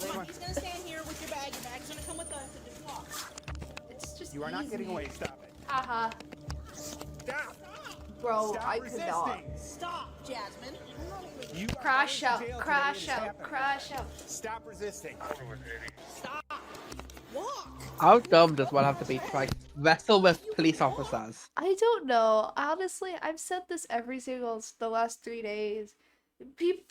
there. He's gonna stand here with your bag. Your bag's gonna come with us and just walk. It's just You are not getting easy. away. Stop it. Haha. Stop. Bro, Stop I resisting. cannot. Stop, Jasmine. You are Crash going out, to jail crash today. It is out, happening. crash out. Stop resisting. Stop. Walk. How dumb does one have to be to like wrestle with police officers? I don't know. Honestly, I've said this every single the last 3 days.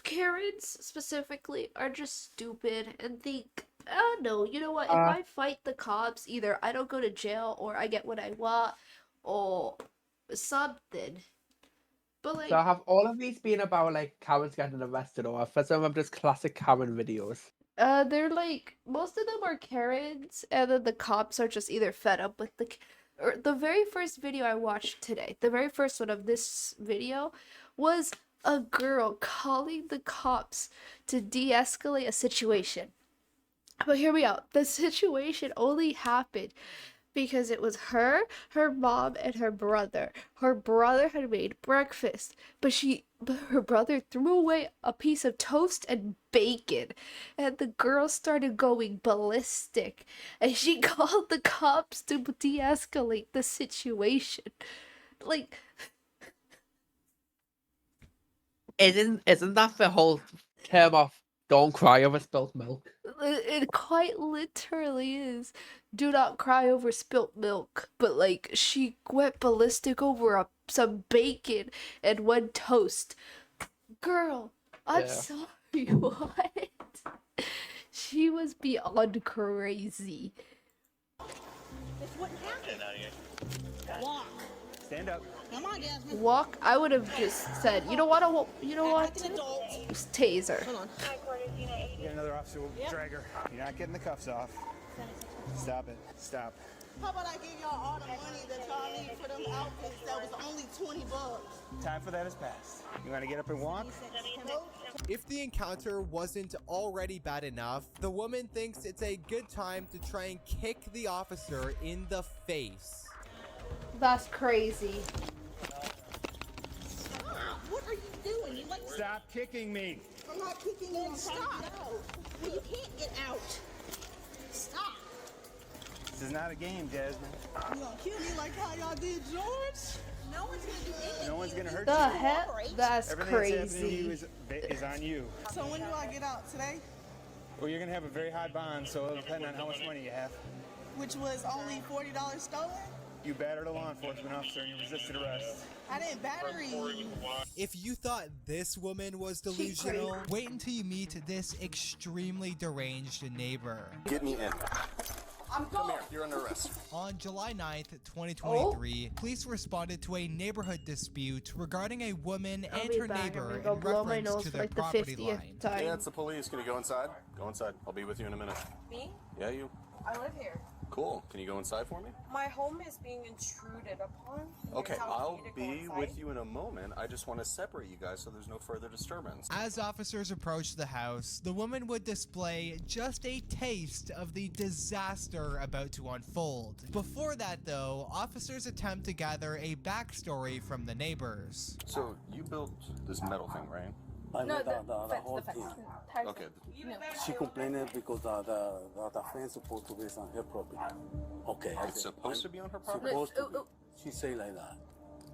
Karens specifically are just stupid and think, oh no, you know what? If I fight the cops, either I don't go to jail or I get what I want or something. But like, So have all of these been about like Karens getting arrested, or for some of them just classic Karen videos? they're like most of them are Karens, and then the cops are just either fed up with or the very first video I watched today, the very first one of this video was a girl calling the cops to de-escalate a situation. But hear me out. The situation only happened because it was her, her mom, and her brother. Her brother had made breakfast, but her brother threw away a piece of toast and bacon, and the girl started going ballistic, and she called the cops to de-escalate the situation. Like, Isn't that the whole term of don't cry over spilt milk? it quite literally is. Do not cry over spilt milk. But like, she went ballistic over some bacon and one toast. Girl, I'm Yeah. sorry. What? She was beyond crazy. This wouldn't happen. Walk. Stand up. Come on, Jasmine. Walk. I would have just said, you know what? You know what? Like an adult. Just taser. Hold on. Get another officer. We'll drag her. You're not getting the cuffs off. Stop it. Stop. How about I give y'all all the money that y'all need for them outfits that was only $20? Time for that has passed. You want to get up and walk? If the encounter wasn't already bad enough, the woman thinks it's a good time to try and kick the officer in the face. That's crazy. What are you doing? You like Stop kicking me. I'm not kicking you. Stop. Well, you can't get out. Stop. This is not a game, Jasmine. You gonna kill me like how y'all did George? No one's gonna do anything. No one's gonna hurt The you. heck? That's Everything that's happening to crazy. you is on you. So when do I get out today? Well, you're gonna have a very high bond, so it'll depend on how much money you have. Which was only $40 stolen? You battered a law enforcement officer and you resisted arrest. I didn't batter you. If you thought this woman was delusional, wait until you meet this extremely deranged neighbor. Get me in. I'm Come here. You're under arrest. On July 9th, 2023, police responded to a neighborhood dispute regarding a woman I'll and be her back. I'm neighbor gonna go in blow my reference nose to for their like the property 50th line. time. Yeah, it's the police. Can you go inside? Go inside. I'll be with you in a minute. Me? Yeah, you. I live here. Cool. Can you go inside for me? My home is being intruded upon. Okay, Is that I'll okay to go be inside? with you in a moment. I just want to separate you guys so there's no further disturbance. As officers approached the house, the woman would display just a taste of the disaster about to unfold. Before that, though, officers attempt to gather a backstory from the neighbors. So, you built this metal thing, right? No, the whole thing. Okay. She complained because the fence supposed to be on her property. Okay. It's supposed to be on her property? Supposed to be. She say like that.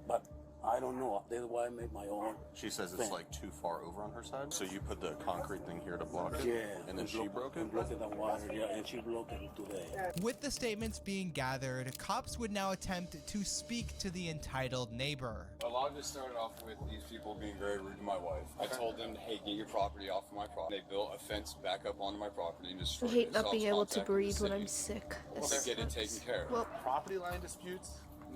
But I don't know. That's why I made my own. She says it's fence. like too far over on her side. So you put the concrete thing here to block it? Yeah. And then she broke it? And blocked the water, yeah, and she blocked it today. With the statements being gathered, cops would now attempt to speak to the entitled neighbor. A lot of this started off with these people being very rude to my wife. I told them, hey, get your property off of my property. They built a fence back up onto my property and I destroyed hate it. not So I being was able to contacting the breathe when city I'm sick. to get it taken care of. Well, Property line disputes,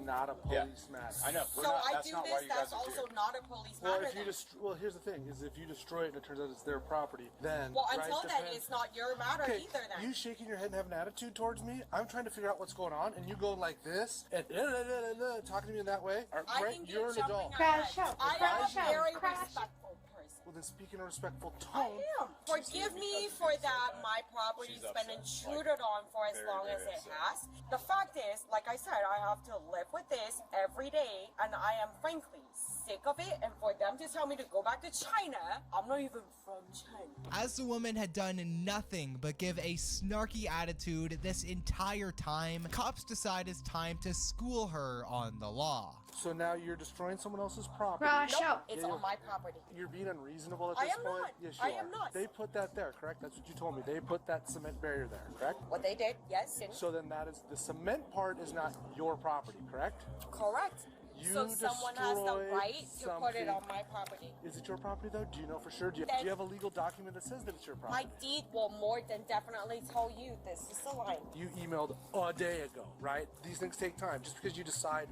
not a police matter. I know. So I do this, that's also not a police Well, matter if you then. well, here's the thing: is if you destroy it and it turns out it's their property, then Well, right, until then, depends- it's not your matter Okay, either then. you shaking your head and have an attitude towards me. I'm trying to figure out what's going on, and you go like this and talking to me in that way. I Right? think You're an jumping adult. ahead. I am a very respectful person. Well, then speak in a respectful I tone. am. Forgive me for that my property's been intruded on for as long as it has. The fact is, like I said, I have to live with this every day, and I am frankly sick of it. And for them to tell me to go back to China, I'm not even from China. As the woman had done nothing but give a snarky attitude this entire time, cops decide it's time to school her on the law. So now you're destroying someone else's property. Nope, it's on my property. You're being unreasonable at I this am point. not. Yes, I you am are. not. They put that there, correct? That's what you told me. They put that cement barrier there, correct? What they did, yes. So then that is the cement part is not your property, correct? Correct. So someone has the destroyed right to put it something. on my property. Is it your property though? Do you know for sure? Do you Then- have a legal document that says that it's your My property? deed will more than definitely tell you this is the line. You emailed a day ago, right? These things take time. Just because you decide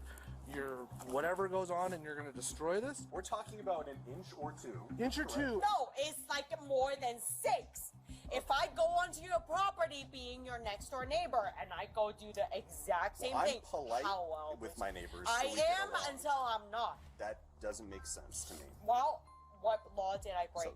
you're whatever goes on and you're going to destroy this? We're talking about an inch or two. Inch or two? No, it's like more than 6. If I go onto your property being your next door neighbor and I go do the exact same thing. I'm polite how with my neighbors. I so we get am along. until I'm not. That doesn't make sense to me. Well, what law did I break?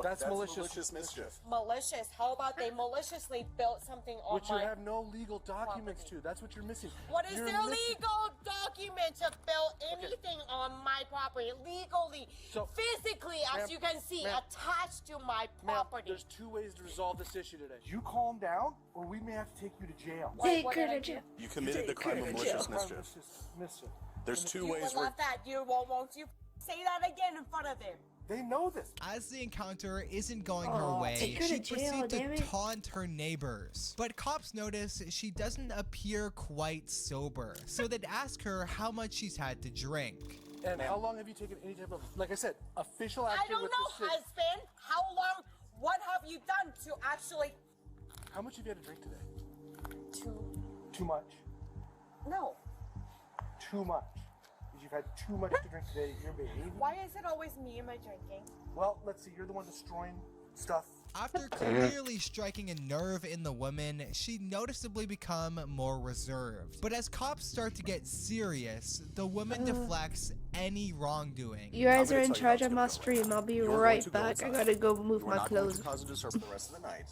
That's malicious mischief. Malicious. How about they maliciously built something on Which you my have no legal documents to. That's what you're missing. What is You're their missing- legal document to build anything on my property legally, So, physically, as ma'am, you can see, ma'am, attached to my Ma'am, property? there's 2 ways to resolve this issue today. You calm down, or we may have to take you to jail. What did I do? You committed the crime of malicious mischief. Mischief. There's 2 You ways will love that. You won't you say that again in front of them? They know this. As the encounter isn't going her way, take her she to jail, proceeds damn to it. taunt her neighbors. But cops notice she doesn't appear quite sober, so they'd ask her how much she's had to drink. And how long have you taken any type of, like I said, official I action don't with know, the city? husband. How long? What have you done to actually? How much have you had to drink today? To Too much. no. Too much. You've had too much to drink today. You're behaving. Why is it always me and my drinking? Well, let's see. You're the one destroying stuff. After clearly striking a nerve in the woman, she noticeably become more reserved. But as cops start to get serious, the woman deflects any wrongdoing. You guys are in charge of my stream. I'll be right back. I gotta go move We're my not going clothes. to cause a disturbance for the rest of the night.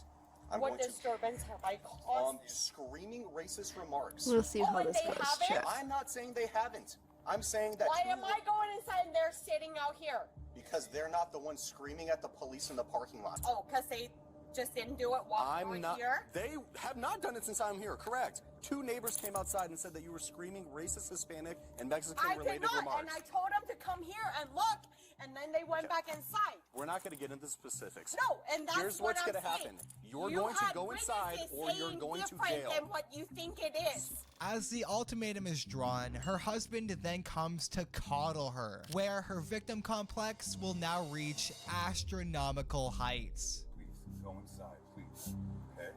I'm What going to disturbance have I caused? screaming racist remarks. We'll see how and this they goes, haven't? chat. I'm not saying they haven't. I'm saying that Why am I going inside and they're sitting out here? because they're not the ones screaming at the police in the parking lot. Oh, because they just didn't do it while you were here? They have not done it since I'm here, correct. 2 neighbors came outside and said that you were screaming racist Hispanic and I Mexican-related did not, remarks. and I told them to come here and look, and then they went back inside. We're not going to get into specifics. No, and that's Here's what what's I'm gonna saying. happen. You're You going to had go inside witnesses or you're saying going to different jail. than what you think it is. As the ultimatum is drawn, her husband then comes to coddle her, where her victim complex will now reach astronomical heights. Please, go inside, please. Okay?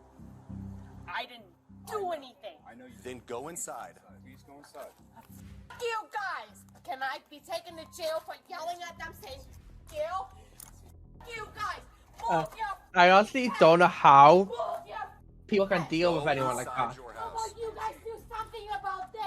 I didn't do anything. I know you Then go inside. Please go inside. F you guys! Can I be taken to jail for yelling at them saying, F you guys! Move your I honestly don't know how move your people can deal with anyone like that. How about you guys do something about this?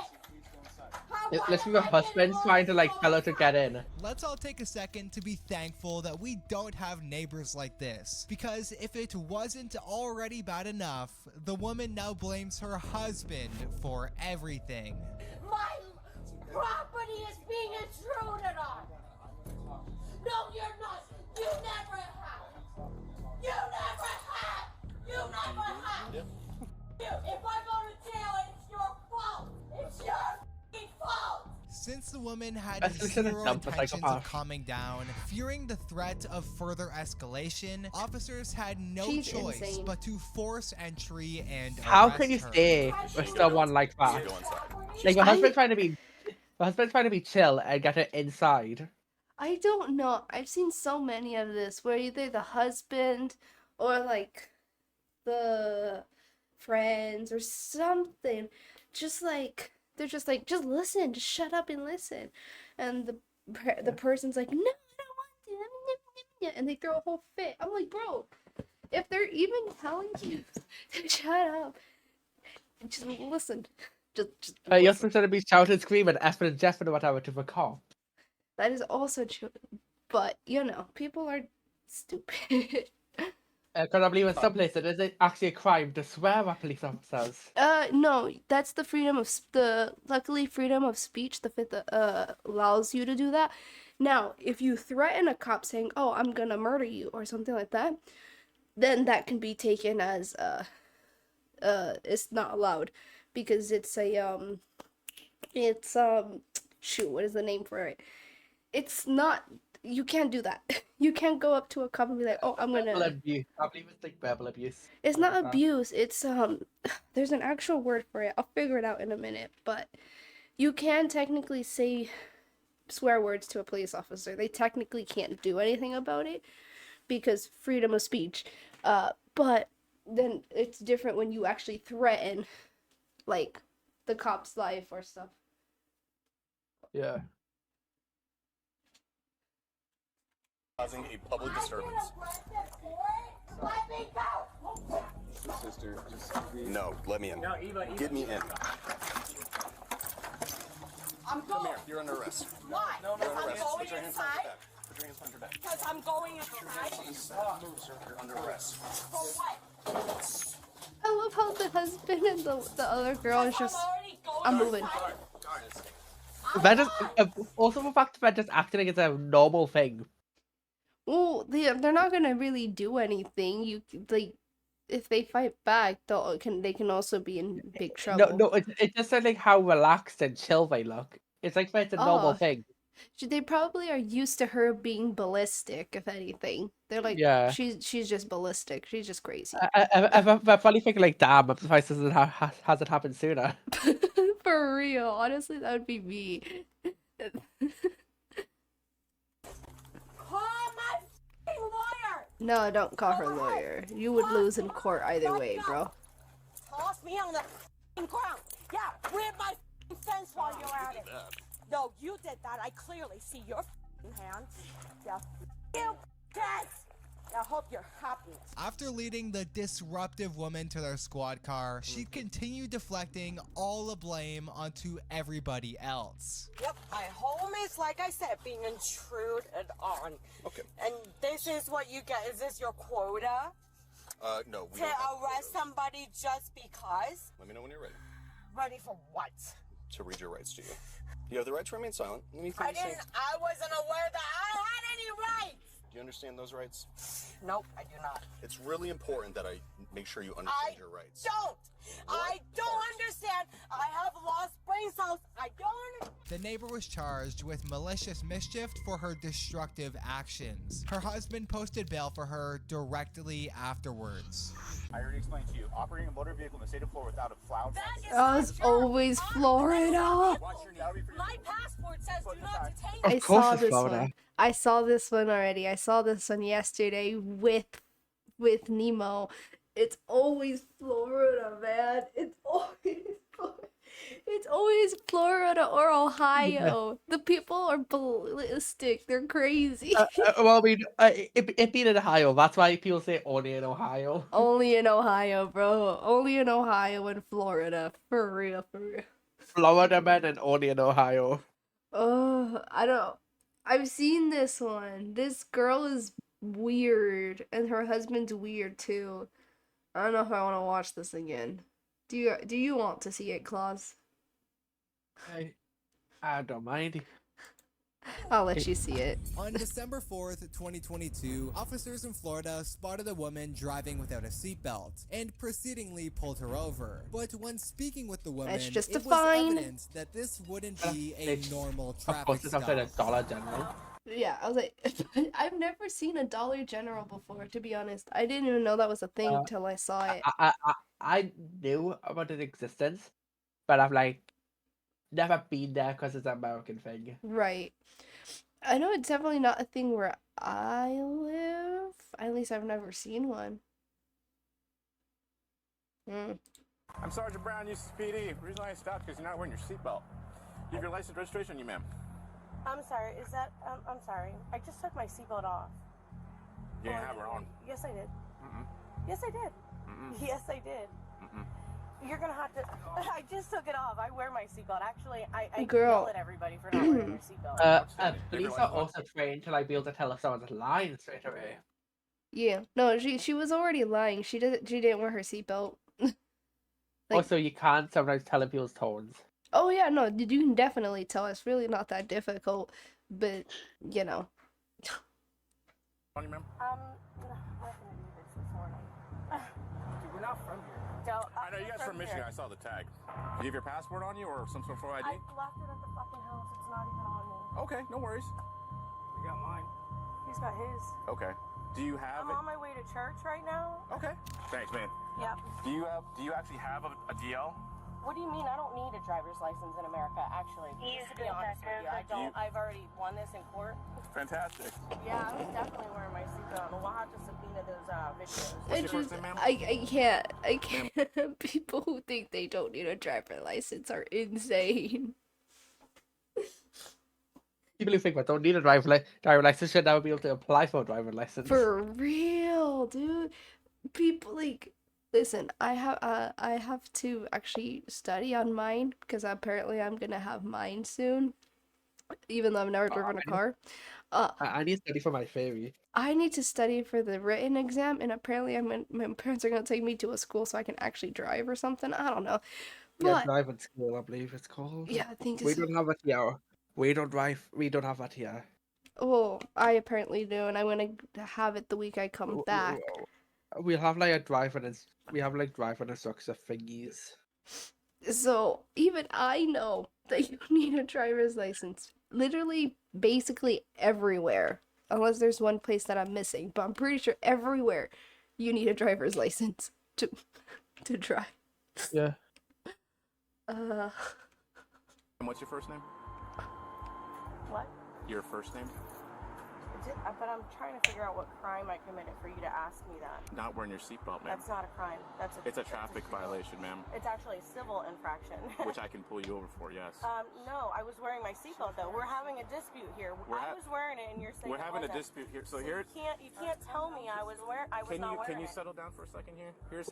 How about Let's see, my husband's trying to like tell her to get in. Let's all take a second to be thankful that we don't have neighbors like this, because if it wasn't already bad enough, the woman now blames her husband for everything. My property is being intruded on. No, you're not. You never have. You never have. You never have. You, if I go to jail, it's your fault. It's your f***ing fault. Since the woman had That's just a zero dumb intentions of psychopath. calming down, fearing the threat of further escalation, officers had no She's choice insane. but to force entry and How arrest can you her. stay with someone like that? Go inside. Like my husband's trying to be chill and get her inside. I don't know. I've seen so many of this where either the husband or like the friends or something just like they're just like just listen, just shut up and listen. And the person's like, "No, I don't want to." And they throw a whole fit. I'm like, "Bro, if they're even telling you to shut up, just listen." Just You're listen. supposed to be shouting, screaming, effing and jeffing or whatever to the cop. That is also true. But, you know, people are stupid. Because I believe in some places it is actually a crime to swear at police officers. No, that's the freedom of luckily freedom of speech. The fifth allows you to do that. Now, if you threaten a cop saying, "Oh, I'm gonna murder you" or something like that, then that can be taken as it's not allowed because it's a shoot, what is the name for it? It's not. You can't do that. You can't go up to a cop and be like, "Oh, I'm gonna." Verbal abuse. I believe it's like verbal abuse. It's not Like that. abuse. It's there's an actual word for it. I'll figure it out in a minute. But you can technically say swear words to a police officer. They technically can't do anything about it because freedom of speech. But then it's different when you actually threaten, like, the cop's life or stuff. Yeah. Causing a public disturbance. Sister, just no, let me in. No, Eva, Get me in. I'm Come going. here. You're under arrest. Why? You're under I'm arrest. going Put your hands behind inside. your back. Put your hands behind your back. Because I'm going inside. Move, sir. You're under arrest. For what? I love how the husband and the other girl is just, I'm moving. They're just, also the fact that they're just acting like it's a normal thing. Well, they're not gonna really do anything. You like, if they fight back, they can also be in big trouble. No, it's just like how relaxed and chill they look. It's like it's a normal thing. They probably are used to her being ballistic. If anything, they're like, Yeah. she's just ballistic. She's just crazy. I probably think like, damn, I'm surprised this hasn't happened sooner. For real, honestly, that would be me. Call my f***ing lawyer. No, don't call her lawyer. You would lose in court either way, bro. Toss me on the f***ing ground. Yeah, rip my f***ing fence while you're at it. No, you did that. I clearly see your f***ing hand. Yeah, you dead. I hope you're happy. After leading the disruptive woman to their squad car, she continued deflecting all the blame onto everybody else. Yep, my home is, like I said, being intruded on. Okay. And this is what you get. Is this your quota? No. We To don't have arrest somebody just because? Let me know when you're ready. Ready for what? To read your rights to you. You have the right to remain silent. Anything I you say. wasn't aware that I had any rights. Do you understand those rights? Nope, I do not. It's really important that I make sure you understand your rights. I don't understand. I have lost brain cells. I don't. The neighbor was charged with malicious mischief for her destructive actions. Her husband posted bail for her directly afterwards. I already explained to you, operating a motor vehicle in the state of Florida without a flower. Oh, it's always Florida. My passport says do not detain. I saw this one. I saw this one already. I saw this one yesterday with Nemo. It's always Florida, man. It's always Florida or Ohio. The people are ballistic. They're crazy. Well, I mean, it being in Ohio, that's why people say only in Ohio. Only in Ohio, bro. Only in Ohio and Florida. For real, for real. Florida man and only in Ohio. I don't. I've seen this one. This girl is weird, and her husband's weird too. I don't know if I want to watch this again. Do you want to see it, Claus? I don't mind. I'll let you see it. On December 4th, 2022, officers in Florida spotted a woman driving without a seatbelt and proceedingly pulled her over. But when speaking with the woman, That's just a it was fine. evident that this wouldn't be a normal Of traffic course, it's after the stop. Dollar General. Yeah, I was like, I've never seen a Dollar General before, to be honest. I didn't even know that was a thing until I saw it. I knew about its existence, but I've like never been there because it's an American thing. Right. I know it's definitely not a thing where I live. At least I've never seen one. I'm Sergeant Brown, UCPD. The reason I stopped is because you're not wearing your seatbelt. You have your license registration on you, ma'am. I'm sorry. Is that? I'm sorry. I just took my seatbelt off. You didn't have her on. Yes, I did. Mm-mm. Yes, I did. Mm-mm. Yes, I did. Mm-mm. You're gonna have to. I just took it off. I wear my seatbelt. Actually, I Girl. yell at everybody for not wearing their seatbelt. Police are also trained to like be able to tell if someone's lying straight away. Yeah. No, she was already lying. She didn't wear her seatbelt. Also, you can't sometimes tell in people's tones. Oh yeah, no, you can definitely tell. It's really not that difficult, but you know. On you, ma'am. We're not gonna do this morning. Dude, we're not from here. I know you guys from Michigan. I saw the tag. Do you have your passport on you or some sort of ID? I left it at the fucking house. It's not even on me. Okay, no worries. You got mine. He's got his. Okay. Do you have I'm it? on my way to church right now. Okay. Thanks, man. Yep. Do you actually have a DL? What do you mean? I don't need a driver's license in America, actually. Just to be honest with you, I don't. I've already won this in court. Fantastic. Yeah, I was definitely wearing my seatbelt. We'll have to subpoena those videos. What's your first name, ma'am? I can't. People who think they don't need a driver license are insane. People who think I don't need a driver license should never be able to apply for a driver license. For real, dude. People like, listen. I have to actually study on mine because apparently I'm gonna have mine soon, even though I've never driven a car. I need to study for my theory. I need to study for the written exam, and apparently my parents are gonna take me to a school so I can actually drive or something. I don't know, Yeah, but driving school, I believe it's called. yeah, I think We it's. don't have it here. We don't drive. We don't have that here. Oh, I apparently do, and I'm gonna have it the week I come back. We have like a driving and we have like driving instructor thingies. So even I know that you need a driver's license, literally, basically everywhere, unless there's one place that I'm missing. But I'm pretty sure everywhere you need a driver's license to drive. Yeah. And what's your first name? What? Your first name? But I'm trying to figure out what crime I committed for you to ask me that. Not wearing your seatbelt, ma'am. That's not a crime. It's a traffic violation, ma'am. It's actually a civil infraction. Which I can pull you over for, yes. No, I was wearing my seatbelt though. We're having a dispute here. I was wearing it, and you're saying we're having a dispute here. So here, you can't tell me I was wearing. Can you settle down for a second here? Here's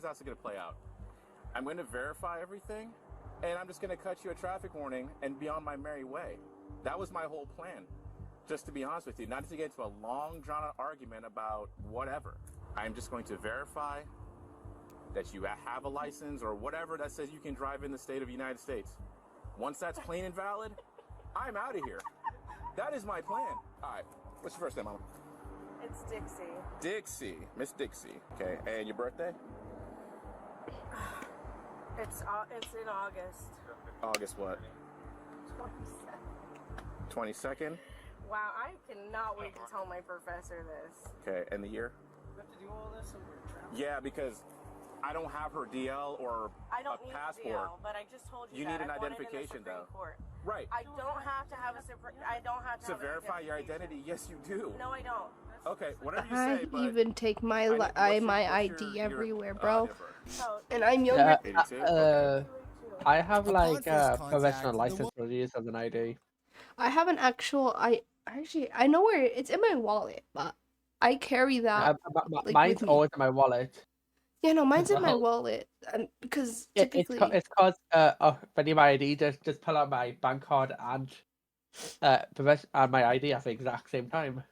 how it's gonna play out. I'm going to verify everything, and I'm just gonna cut you a traffic warning and be on my merry way. That was my whole plan. Just to be honest with you, not to get into a long, drawn-out argument about whatever. I'm just going to verify that you have a license or whatever that says you can drive in the state of the United States. Once that's clean and valid, I'm out of here. That is my plan. All right, what's your first name, Mama? It's Dixie. Dixie, Miss Dixie. Okay, and your birthday? It's in August. August what? 22nd. Wow, I cannot wait to tell my professor this. Okay, and the year? We have to do all this and we're traveling. Yeah, because I don't have her DL or I don't a need passport. DL, but I just told you You that. need an I wanted identification, in the Supreme though. Court. Right. I don't have to have a I don't have to To have an verify your identity, yes, you do. No, I don't. Okay, whatever you I say, but even take my ID everywhere, bro. And I'm Yeah, younger. I have like first professional contact, license for use as an ID. I have an actual. I know where it's in my wallet, but I carry that. Like, Mine's with me. always in my wallet. Yeah, no, mine's in my Well, wallet, and because Yeah, typically. it's cause if I need my ID, just pull out my bank card and my ID at the exact same time.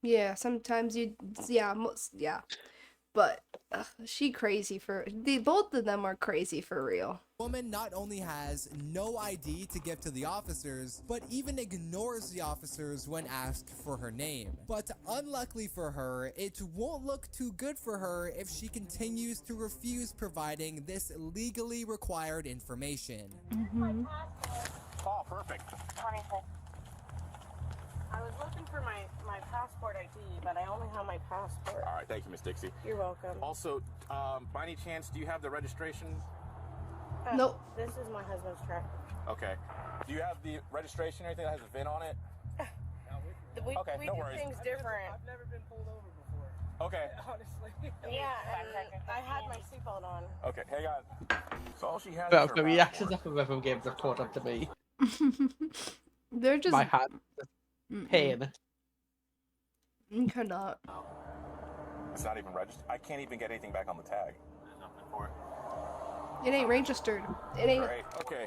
Yeah, sometimes yeah, but she crazy for both of them are crazy for real. Woman not only has no ID to give to the officers, but even ignores the officers when asked for her name. But unluckily for her, it won't look too good for her if she continues to refuse providing this legally required information. Mm-hmm. Oh, perfect. 26. I was looking for my passport ID, but I only have my passport. All right, thank you, Miss Dixie. You're welcome. Also, by any chance, do you have the registration? Nope. This is my husband's truck. Okay. Do you have the registration or anything that has a VIN on it? We no do worries. things different. I've never been pulled over before. Okay. Honestly. Yeah, and I had my seatbelt on. Okay, hang on. So all she has Well, is her the passport. reactions of the rhythm games have caught up to me. They're just My hand, pain. You cannot. It's not even registered. I can't even get anything back on the tag. It ain't registered. It ain't. Right. Okay.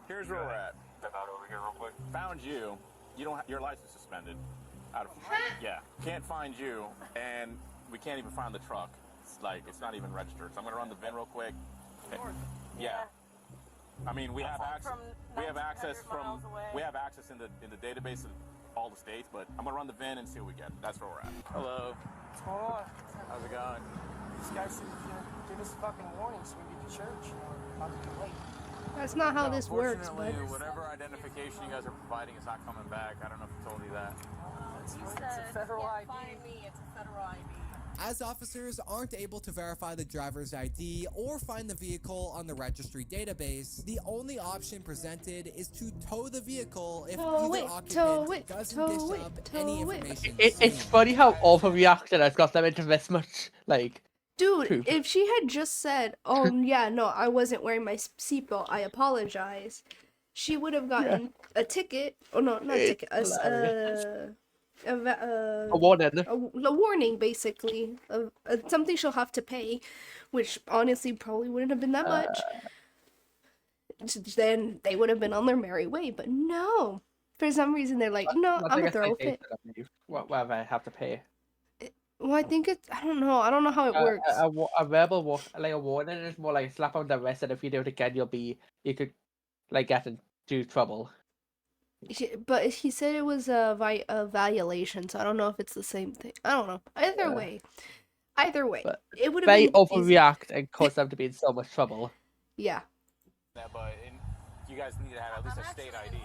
Here's where we're at. Step out over here real quick. Found you. You don't. Your license suspended. Out of. Yeah. Can't find you, and we can't even find the truck. It's not even registered. So I'm gonna run the VIN real quick. Yeah. I mean, we have access. We have access from. We have access in the database of all the states, but I'm gonna run the VIN and see what we get. That's where we're at. Hello. What's going on? How's it going? These guys said, give us a fucking warning so we get to church. About to be late. That's not how this works, but. Unfortunately, whatever identification you guys are providing is not coming back. I don't know if I told you that. It's a federal ID. Find me. It's a federal ID. As officers aren't able to verify the driver's ID or find the vehicle on the registry database, the only option presented is to tow the vehicle if either occupant doesn't dish up any information It's soon. funny how overreacted has got them into this much, like, Dude, poop. if she had just said, "Oh yeah, no, I wasn't wearing my seatbelt. I apologize," she would have gotten a ticket. Oh no, not a It's ticket. A warning. A warning, basically, of something she'll have to pay, which honestly probably wouldn't have been that much. Then they would have been on their merry way. But no, for some reason they're like, "No, I'm gonna throw a fit." Whatever I have to pay. Well, I think it's. I don't know. I don't know how it works. A verbal like a warning is more like a slap on the wrist, and if you do it again, you could like get into trouble. But he said it was a violation, so I don't know if it's the same thing. I don't know. Either way, it would have They been overreact and cause them to be in so much trouble. Yeah. But you guys need to have at least a state ID.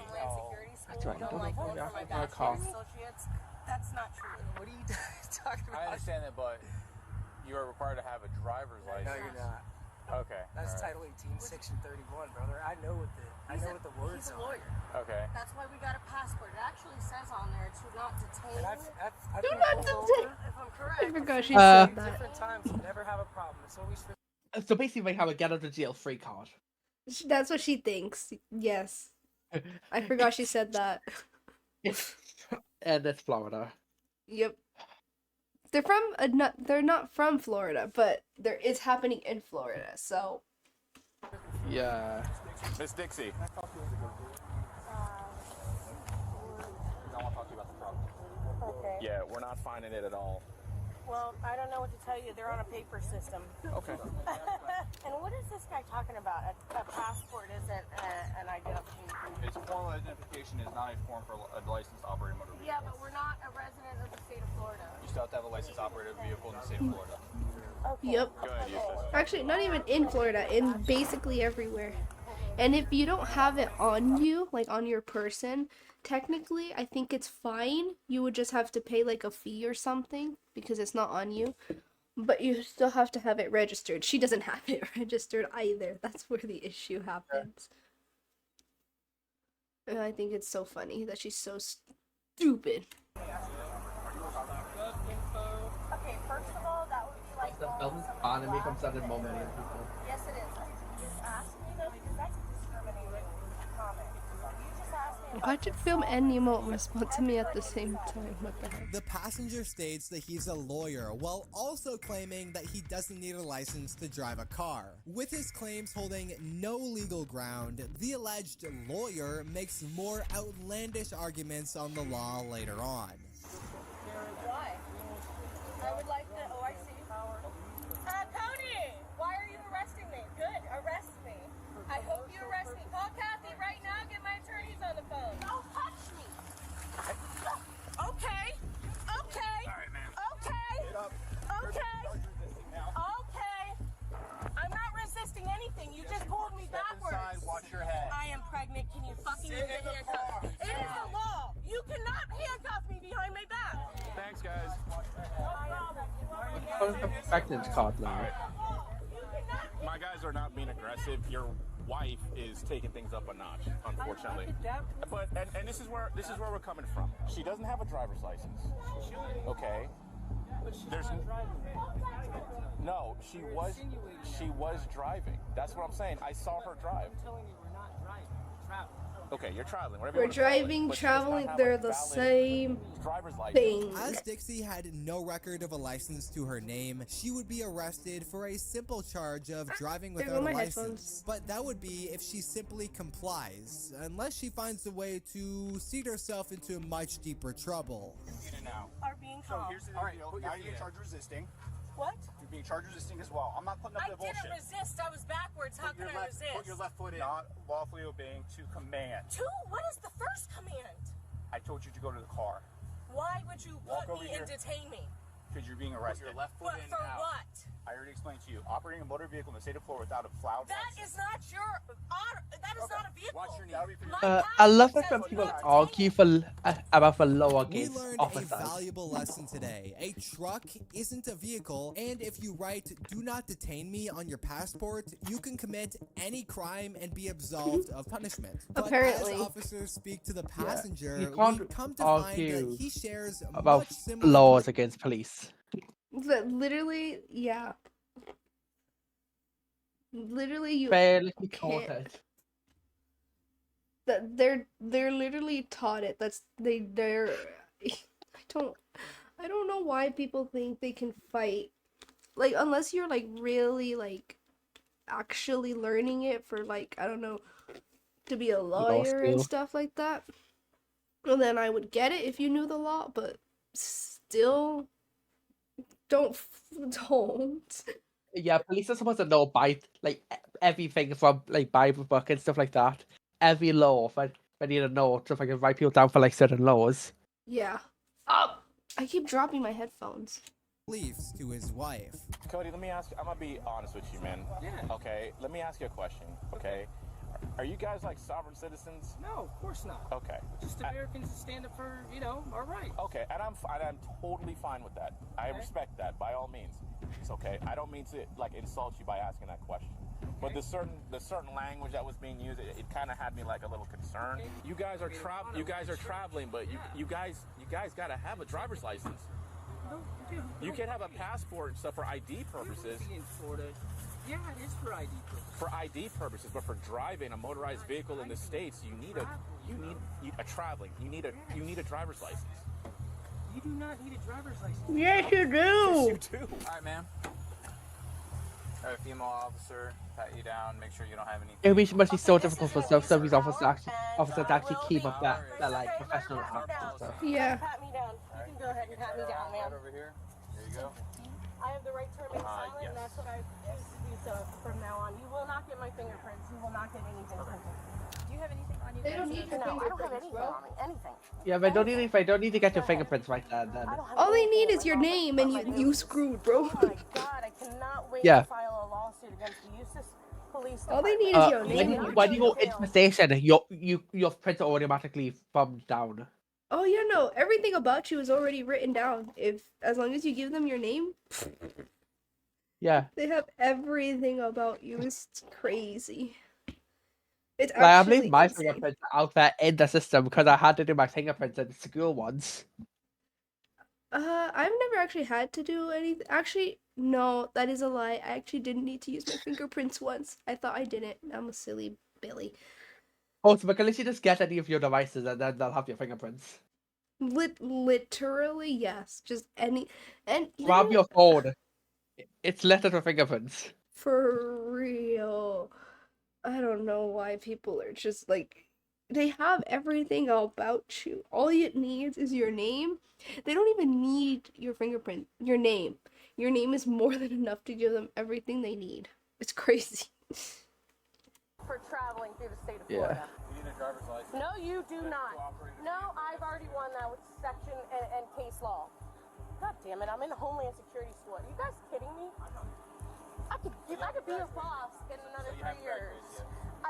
That's right. Don't like going for my bachelor's associates. That's not true. What are you talking about? I understand that, but you are required to have a driver's license. No, you're not. Okay. That's all right. Title 18, Section 31, brother. I know what the words He's a are. lawyer. Okay. That's why we got a passport. It actually says on there to not detain. And I've Do been not pulled detain. over If I'm correct. I forgot she said that. different times. Never have a problem. It's always for. So basically, they have a get out of jail free card. That's what she thinks. Yes. I forgot she said that. And it's Florida. Yep. They're not from Florida, but it's happening in Florida. So. Yeah. Miss Dixie. I want to talk to you about the problem. Okay. Yeah, we're not finding it at all. Well, I don't know what to tell you. They're on a paper system. Okay. And what is this guy talking about? A passport isn't an identification. It's formal identification is not a form for a licensed operator motor vehicle. Yeah, but we're not a resident of the state of Florida. You still have to have a licensed operator vehicle in the state of Florida. Okay. Yep. Go ahead, Eustace. Actually, not even in Florida, in basically everywhere. And if you don't have it on you, like on your person, technically, I think it's fine. You would just have to pay like a fee or something because it's not on you. But you still have to have it registered. She doesn't have it registered either. That's where the issue happens. And I think it's so funny that she's so stupid. Okay, first of all, that would be like. The film economy comes out in more million people. Yes, it is. Just ask me though, because that's a discriminating comment. You just asked me. Why did film and Nemo respond to me at the same time? What the heck? The passenger states that he's a lawyer while also claiming that he doesn't need a license to drive a car. With his claims holding no legal ground, the alleged lawyer makes more outlandish arguments on the law later on. Why? I would like the OIC. Cody, why are you arresting me? Good, arrest me. I hope you arrest me. Call Kathy right now. Get my attorneys on the phone. Don't touch me. Okay. Okay. All right, ma'am. Okay. Get up. Okay. Okay. I'm not resisting anything. You just pulled me backwards. Inside, watch your head. I am pregnant. Can you fucking Sit move in the the handcuffs? car. It is the law. You cannot handcuff me behind my back. Thanks, guys. Pregnant card now. My guys are not being aggressive. Your wife is taking things up a notch, unfortunately. But and this is where we're coming from. She doesn't have a driver's license. Okay. There's no. She was driving. That's what I'm saying. I saw her drive. I'm telling you, we're not driving. Traveling. Okay, you're traveling. Whatever We're you wanna call it, driving, but she does not traveling, have they're a the valid same driver's license. thing. As Dixie had no record of a license to her name, she would be arrested for a simple charge of driving There without go a my license. headphones. But that would be if she simply complies, unless she finds a way to seat herself into much deeper trouble. In and out. Are being So calm. here's the deal. Now you're charged with resisting. What? You're being charged with resisting as well. I'm not putting up I the bullshit. didn't resist. I was backwards. How can I resist? Put your left foot in. Not lawfully obeying to command. Two? What is the first command? I told you to go to the car Why would you Walk put over me here. and detain me? because you're being arrested. Put your left foot But in for and out. what? I already explained to you. Operating a motor vehicle in the state of Florida without a flout. That is not your honor. That is not a vehicle. Watch your knee. I love it when people argue for about the law We against learned a officers. valuable lesson today. A truck isn't a vehicle, and if you write "do not detain me" on your passport, you can commit any crime and be absolved of punishment. But Apparently. as officers speak to the You passenger, we can't come to find argue that he shares about much similar laws against police. But literally, yeah. Literally, you Fairly can't. recorded. That they're literally taught it. They're. I don't know why people think they can fight. Like, unless you're like really like actually learning it for like, I don't know, to be a lawyer and school. stuff like that. Well, then I would get it if you knew the law, but still don't. Yeah, police are supposed to know like everything from like Bible book and stuff like that. Every law, but they need to know so if I can write people down for like certain laws. Yeah. I keep dropping my headphones. beliefs to his wife. Cody, let me ask you, I'm gonna be honest with you, man. Yeah. Okay, let me ask you a question, okay? Are you guys like sovereign citizens? No, of course not. Okay. Just Americans to stand up for, our rights. Okay, and I'm totally fine with that. I respect that, by all means. It's okay. I don't mean to like insult you by asking that question. But the certain language that was being used, it kind of had me like a little concerned. You guys are traveling, but you guys gotta have a driver's license. You can have a passport and stuff for ID purposes. In Florida, yeah, it is for ID purposes. For ID purposes, but for driving a motorized vehicle in the States, you need a driver's license. You do not need a driver's license. Yes, you do. Yes, you do. All right, ma'am. Have a female officer pat you down, make sure you don't have any. It must be so difficult for some of these officers to actually keep up that like professional act and stuff. Yeah. Pat me down. You can go ahead and pat me down, ma'am. Over here. There you go. I have the right to remain silent, yes. and that's what I choose to do so from now on. You will not get my fingerprints. You will not get anything from me. Do you have anything on you? They don't need your No, I don't have fingerprints, anything bro. on me. Anything. Yeah, but I don't need to get your fingerprints right there. Then. All they need is your name, and you screwed, bro. Oh my God, I cannot wait Yeah. to file a lawsuit against the Eustis Police All they Department. need is your name. When you go into the station, your printer automatically thumbs down. Oh, yeah, no. Everything about you is already written down. As long as you give them your name, Yeah. they have everything about you. It's crazy. It's Like, I actually believe my insane. fingerprints are out there in the system because I had to do my fingerprints in school once. I've never actually had to do anything. Actually, no, that is a lie. I actually didn't need to use my fingerprints once. I thought I didn't. I'm a silly Billy. Oh, so because you just get any of your devices and then they'll have your fingerprints. Literally, yes. Just any. And Grab your phone. It's littered with fingerprints. for real. I don't know why people are just like, they have everything about you. All it needs is your name. They don't even need your fingerprint. Your name. Your name is more than enough to give them everything they need. It's crazy. For traveling through the state of Yeah. Florida. You need a driver's license. No, you do not. No, I've already won that with section and case law. God damn it, I'm in Homeland Security school. Are you guys kidding me? I could be your boss in another 3 years.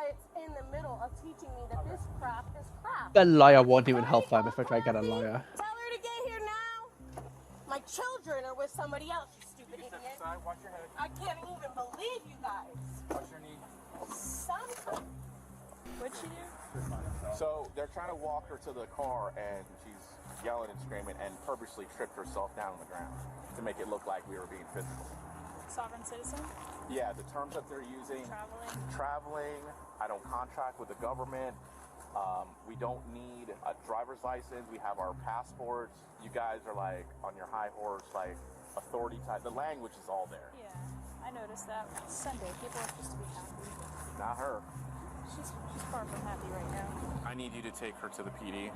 It's in the middle of teaching me that this crap is crap. The lawyer won't even help them if I try to get a lawyer. Tell her to get here now. My children are with somebody else, you stupid idiot. Watch your head. I can't even believe you guys. Watch your knee. What'd she do? So they're trying to walk her to the car, and she's yelling and screaming, and purposely tripped herself down on the ground to make it look like we were being physical. Sovereign citizen? Yeah, the terms that they're using. Traveling. I don't contract with the government. We don't need a driver's license. We have our passports. You guys are like on your high horse, like authority type. The language is all there. Yeah, I noticed that. It's Sunday. People are supposed to be happy. Not her. She's far from happy right now. I need you to take her to the PD.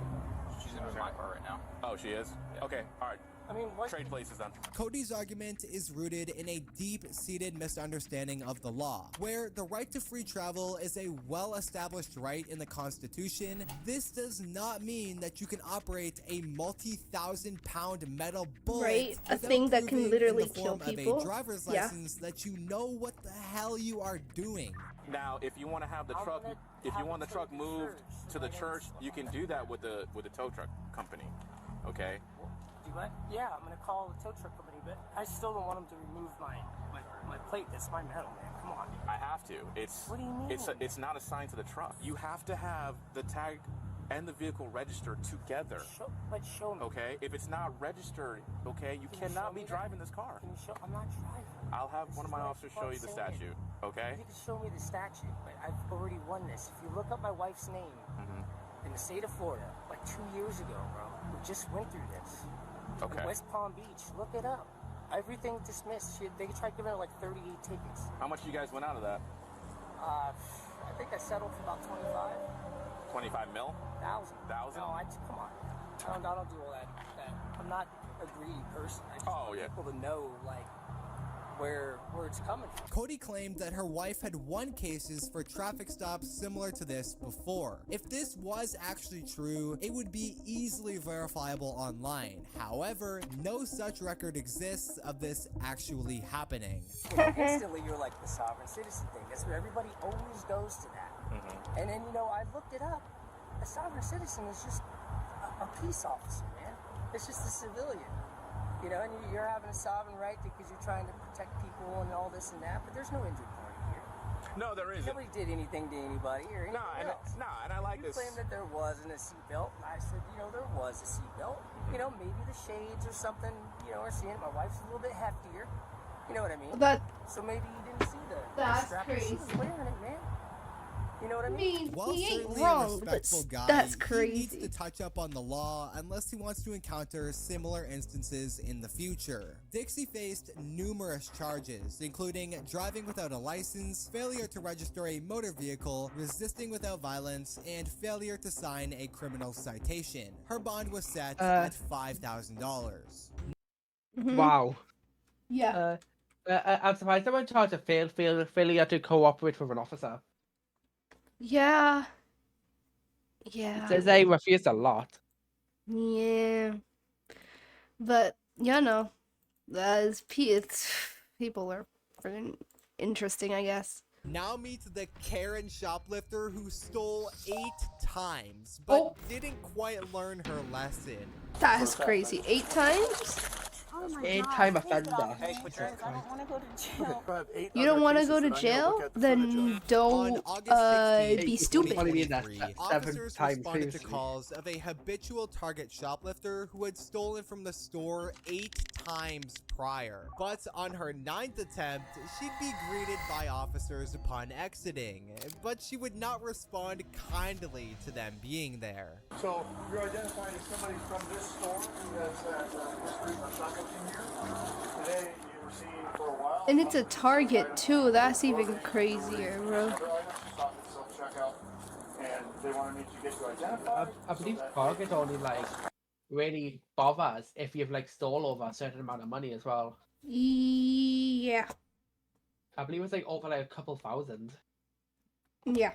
She's in my car right now. Oh, she is? Yeah. Okay, all right. I mean, what? Trade places then. Cody's argument is rooted in a deep-seated misunderstanding of the law, where the right to free travel is a well-established right in the Constitution. This does not mean that you can operate a multi-thousand-pound metal bullet, Right? A without thing that can proving literally in the kill form of people. a driver's Yeah. license that you know what the hell you are doing. Now, if you want to have the truck, if you want the truck moved to the church, you can do that with the tow truck company. Okay. Do what? Yeah, I'm gonna call the tow truck company, but I still don't want them to remove my plate. That's my metal, man. Come on. I have to. It's What do you mean? It's not assigned to the truck. You have to have the tag and the vehicle registered together. Show me. Okay. If it's not registered, okay, you cannot be driving this car. Can you show? I'm not driving. I'll have one of my officers show you the statute. Okay. You can show me the statute, but I've already won this. If you look up my wife's name in the state of Florida, like 2 years ago, bro, we just went through this. Okay. In West Palm Beach, look it up. Everything dismissed. They tried giving her like 38 tickets. How much you guys went out of that? I think I settled for about 25. 25 mil? Thousand. No, come on. I don't do all that. I'm not a greedy person. I just want people to know like where it's coming from. Cody claimed that her wife had won cases for traffic stops similar to this before. If this was actually true, it would be easily verifiable online. However, no such record exists of this actually happening. Instantly, you're like the sovereign citizen thing. That's where everybody always goes to that. And then, I looked it up. A sovereign citizen is just a peace officer, man. It's just a civilian. And you're having a sovereign right because you're trying to protect people and all this and that, but there's no injured party here. No, there isn't. Nobody did anything to anybody or anything else. And I like you this. You claimed that there wasn't a seatbelt. I said, there was a seatbelt. Maybe the shades or something, are seeing it. My wife's a little bit heftier. You know what I mean? So maybe you didn't see the strap. crazy. She was wearing it, man. You know what I mean? While he ain't certainly wrong, a respectful guy, that's he crazy. needs to touch up on the law unless he wants to encounter similar instances in the future. Dixie faced numerous charges, including driving without a license, failure to register a motor vehicle, resisting without violence, and failure to sign a criminal citation. Her bond was set at $5,000. Wow. Yeah. I'm surprised someone charged a failure to cooperate with an officer. Yeah. Yeah. So they refused a lot. Yeah. But, that's people are freaking interesting, I guess. Now meet the Karen shoplifter who stole 8 times, but didn't quite learn her lesson. That's crazy. 8 times? Oh my 8-time God, offender. Hey, put your I don't want to go to jail. You don't want to go to jail? Then don't be stupid. Officers responded to calls of a habitual Target shoplifter who had stolen from the store 8 times prior. But on her 9th attempt, she'd be greeted by officers upon exiting, but she would not respond kindly to them being there. So you're identifying somebody from this store that's history of shoplifting here. Today you were seen for a while. And it's a Target too. That's even crazier, bro. And they want to need to get you identified. I believe Target only really bothers if you've stole over a certain amount of money as well. Yeah. I believe it's over a couple thousand. Yeah.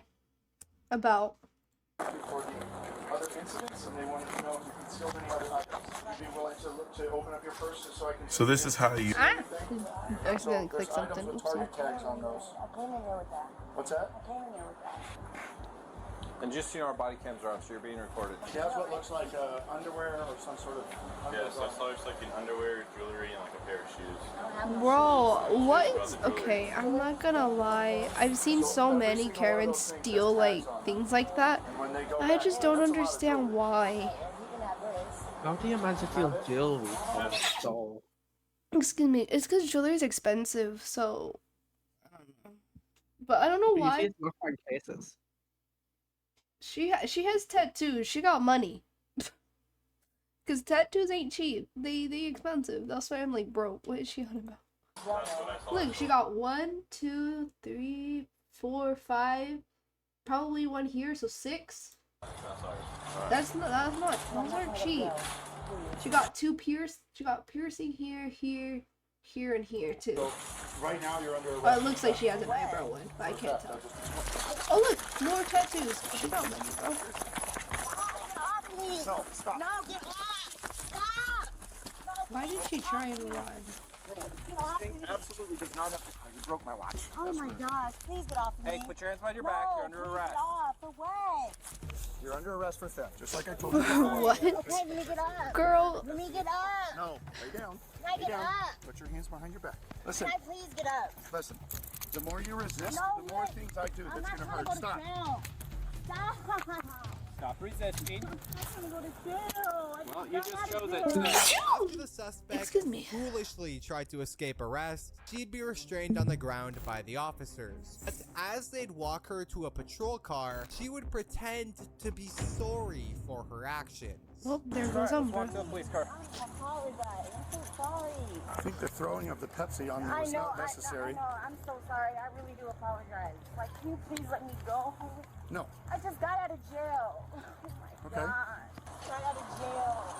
About. For the other incidents, and they wanted to know if you concealed any other items. Would you be willing to open up your purse just so I can? So this is how you. I accidentally clicked something. With Target tags on those. I came in there with that. What's that? I came in there with that. And just so you know, our body cams are on, so you're being recorded. She has what looks like underwear or some sort of. Yes, that's looks like an underwear, jewelry, and a pair of shoes. Bro, what? Okay, I'm not gonna lie. I've seen so many Karens steal things like that. I just don't understand why. How do you manage to steal jewelry from a store? Excuse me. It's because jewelry is expensive, so. But I don't know why. You see it's not cases. She has tattoos. She got money. Cause tattoos ain't cheap. They expensive. That's why I'm like, bro, what is she on about? Look, she got 1, 2, 3, 4, 5, probably one here, so 6. That's not. Those aren't cheap. She got She got piercing here, here, here, and here too. So, right now you're under arrest. Oh, it looks like she has an eyebrow one, but I can't tell. Oh look, more tattoos. She got money, bro. No, stop. No, get off! Stop! Why did she try and run? This thing absolutely does not have to. You broke my watch. Oh my gosh, please get off of me. Hey, put your hands behind your back. You're under arrest. Get off. For what? You're under arrest for theft, just like I told you. What? Okay, let me get up. Girl. Let me get up. No, lay down. Can I Lay get down. up? Put your hands behind your back. Listen. Can I please get up? Listen. The more you resist, No, the more wait. things I do I'm that's not gonna trying to hurt. go to Stop. jail. Stop. Stop resisting. I'm not trying to go to jail. Well, you just chose it. After the suspect Excuse me. foolishly tried to escape arrest, she'd be restrained on the ground by the officers. But as they'd walk her to a patrol car, she would pretend to be sorry for her actions. Well, there goes Let's Umbra. walk to the police car. I apologize. I'm so sorry. I think the throwing of the Pepsi on you I was know, not necessary. I know. I'm so sorry. I really do apologize. Like, can you please let me go? No. I just got out of jail. Oh my Okay. God. Got out of jail.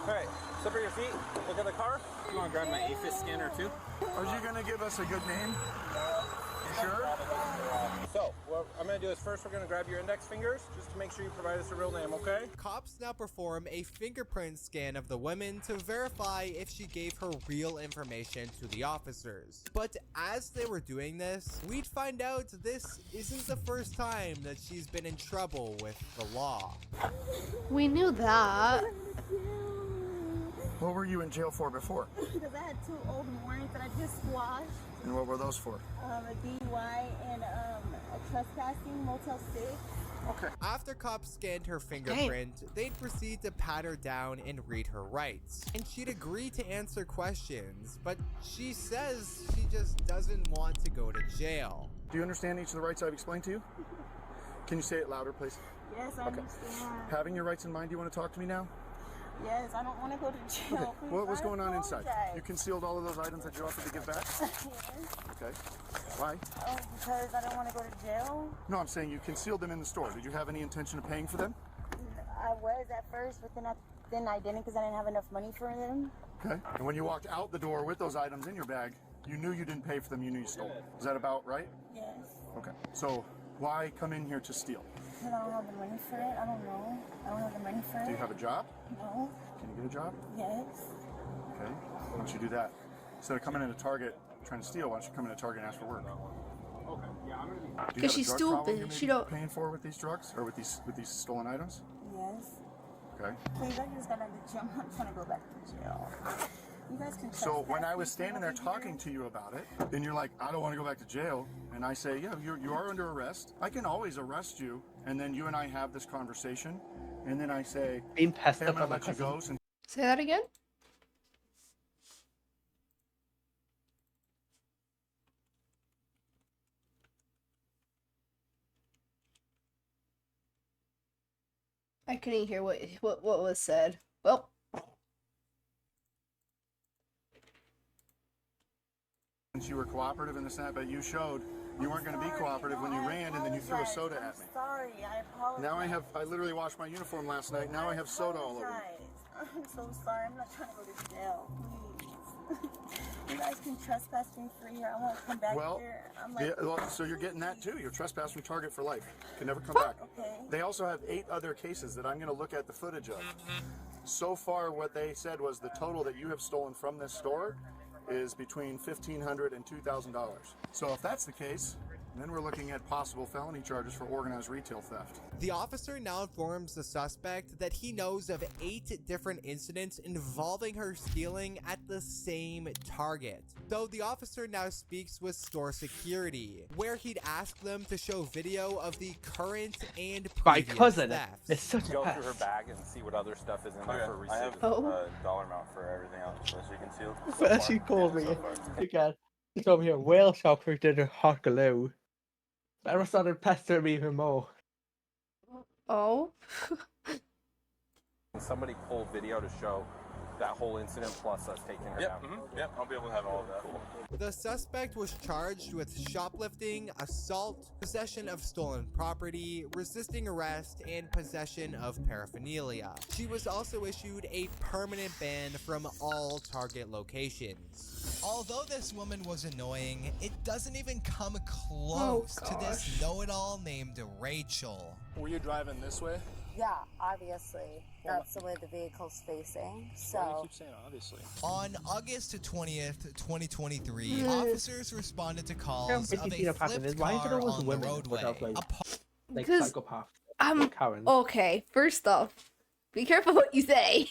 All right, slipper your feet. Look at the car. You want to grab my AFIS scanner too? Are you gonna give us a good name? You sure? So, what I'm going to do is first we're going to grab your index fingers just to make sure you provide us a real name, okay? Cops now perform a fingerprint scan of the woman to verify if she gave her real information to the officers. But as they were doing this, we'd find out this isn't the first time that she's been in trouble with the law. We knew that. What were you in jail for before? Because I had 2 old warrants that I just squashed. And what were those for? A DUI and a trespassing, Motel 6. Okay. After cops scanned her fingerprint, they'd proceed to pat her down and read her rights. And she'd agree to answer questions, but she says she just doesn't want to go to jail. Do you understand each of the rights I've explained to you? Can you say it louder, please? Yes, I understand. Having your rights in mind, do you want to talk to me now? Yes, I don't want to go to jail. Okay. Please, What was I going on inside? apologize. You concealed all of those items that you offered to give back? Yes. Okay. Why? Oh, because I don't want to go to jail. No, I'm saying you concealed them in the store. Did you have any intention of paying for them? I was at first, but then I didn't because I didn't have enough money for them. Okay. And when you walked out the door with those items in your bag, you knew you didn't pay for them, you knew you stole them. Is that about right? Yes. Okay. So why come in here to steal? But I don't have the money for it. I don't know. I don't have the money for it. Do you have a job? No. Can you get a job? Yes. Okay. Why don't you do that? Instead of coming into Target trying to steal, why don't you come into Target and ask for work? Okay. Yeah, I'm gonna be. Do you have Because a she's drug problem stupid. you may She be don't. paying for with these drugs or with these stolen items? Yes. Okay. Please, I just got out of jail. I'm not trying to go back to jail. You guys can So when trespass I was me standing there over talking here. to you about it, and you're like, I don't want to go back to jail, and I say, yeah, you are under arrest. I can always arrest you, and then you and I have this conversation, and then I say, Being pissed hey, I'm gonna about my let you cousin. go since Say that again? I couldn't hear what was said. Well, you were cooperative in the Senate, but you showed you weren't going to be cooperative when you ran, and then you threw a soda at me. Sorry, I apologize. Now I literally washed my uniform last night. Now I have soda all over me. I'm so sorry. I'm not trying to go to jail. Please. You guys can trespass me free here. I won't come back Well, here. I'm like, yeah, well, so you're getting that too. You're trespassing from Target for life. Can never come back. okay. They also have 8 other cases that I'm going to look at the footage of. So far, what they said was the total that you have stolen from this store is between $1,500 and $2,000. So if that's the case, then we're looking at possible felony charges for organized retail theft. The officer now informs the suspect that he knows of 8 different incidents involving her stealing at the same Target. Though the officer now speaks with store security, where he'd ask them to show video of the current and My previous cousin thefts. is such a Go pest. through her bag and see what other stuff is in there for I have receipt. Oh. a dollar amount for everything else that she concealed. First she called me again. She told me a whale shark for dinner hot glue. I started pestering me even more. oh. Somebody pulled video to show that whole incident plus us taking her down. Yep, I'll be able to have all of that. Cool. The suspect was charged with shoplifting, assault, possession of stolen property, resisting arrest, and possession of paraphernalia. She was also issued a permanent ban from all target locations. Although this woman was annoying, it doesn't even come close to this know-it-all named Rachel. Were you driving this way? Yeah, obviously. That's the way the vehicle's facing. So. Why do you keep saying obviously? On August 20th, 2023, officers responded to calls of a flipped car on the roadway. Because Karens. okay, first off, be careful what you say.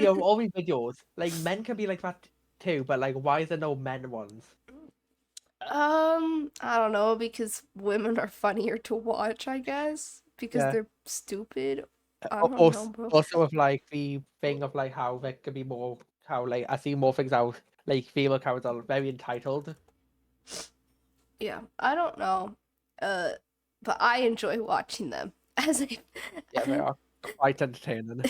All these videos, like men can be like that too, but like why is there no men ones? I don't know, because women are funnier to watch, I guess, because they're stupid. I don't know, bro. Also with like the thing of like how there could be more, how like I see more things out, like female Karens are very entitled. Yeah, I don't know, but I enjoy watching them as a They are quite entertaining.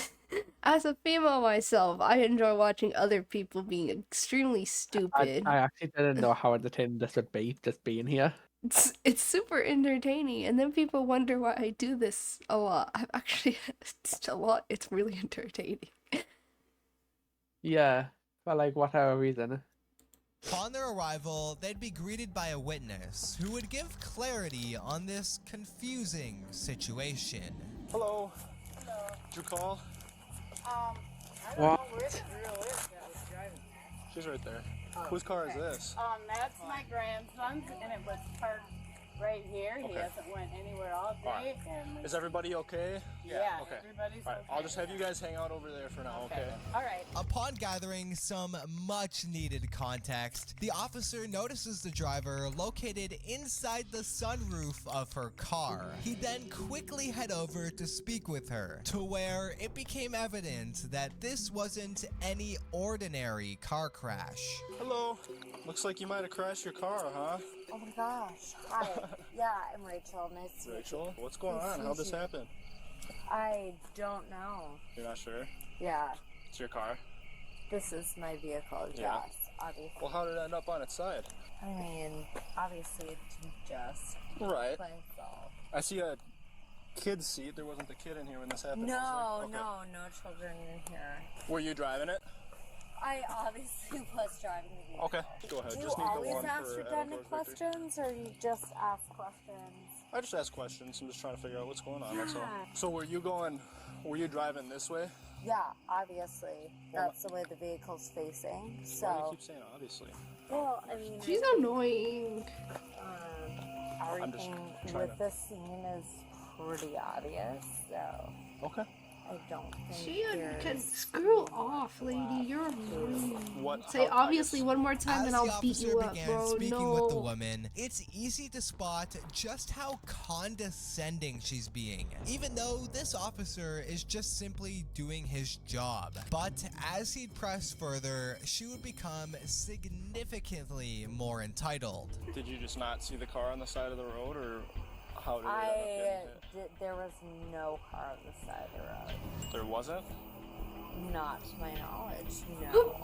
as a female myself. I enjoy watching other people being extremely stupid. I actually didn't know how entertaining this would be, just being here. It's super entertaining, and then people wonder why I do this a lot. I've actually it's a lot. It's really entertaining. Yeah, for like whatever reason. Upon their arrival, they'd be greeted by a witness who would give clarity on this confusing situation. Hello. Hello. Did you call? I don't know where the girl is that was driving. She's right there. Whose car is this? That's my grandson's, and it was parked right here. He hasn't went anywhere all day. And Is everybody okay? yeah, Okay. everybody's All right. okay. I'll just have you guys hang out over there for now, okay? All right. Upon gathering some much-needed context, the officer notices the driver located inside the sunroof of her car. He then quickly head over to speak with her, to where it became evident that this wasn't any ordinary car crash. Hello. Looks like you might have crashed your car, huh? Oh my gosh. Hi. Yeah, I'm Rachel. Nice to meet you. Rachel, what's going Nice on? to How'd meet this you. happen? I don't know. You're not sure? Yeah, It's your car? this is my vehicle. Yeah. Yes, obviously. Well, how did it end up on its side? I mean, obviously it didn't just Right. by itself. I see a kid's seat. There wasn't a kid in here when this happened. No, was there? no children in here. Were you driving it? I obviously was driving the vehicle. Okay, go ahead. Do you Just need the always one ask for redundant outdoors victory. questions, or you just ask questions? I just ask questions. I'm just trying to figure out what's going on. That's all. Yeah. So were you driving this way? Yeah, obviously. That's the way the vehicle's facing. Why do you So, keep saying obviously? well, I mean, She's annoying. everything trying with this scene is pretty obvious. So, Okay. I don't think She can there's screw off, lady. You're annoying. What? Say obviously one more time, As and the I'll beat officer you up, began bro. speaking with the No. woman, it's easy to spot just how condescending she's being, even though this officer is just simply doing his job. But as he'd press further, she would become significantly more entitled. Did you just not see the car on the side of the road, or how did it end up getting hit? there was no car on the side of the road. There wasn't? Not to my knowledge, no.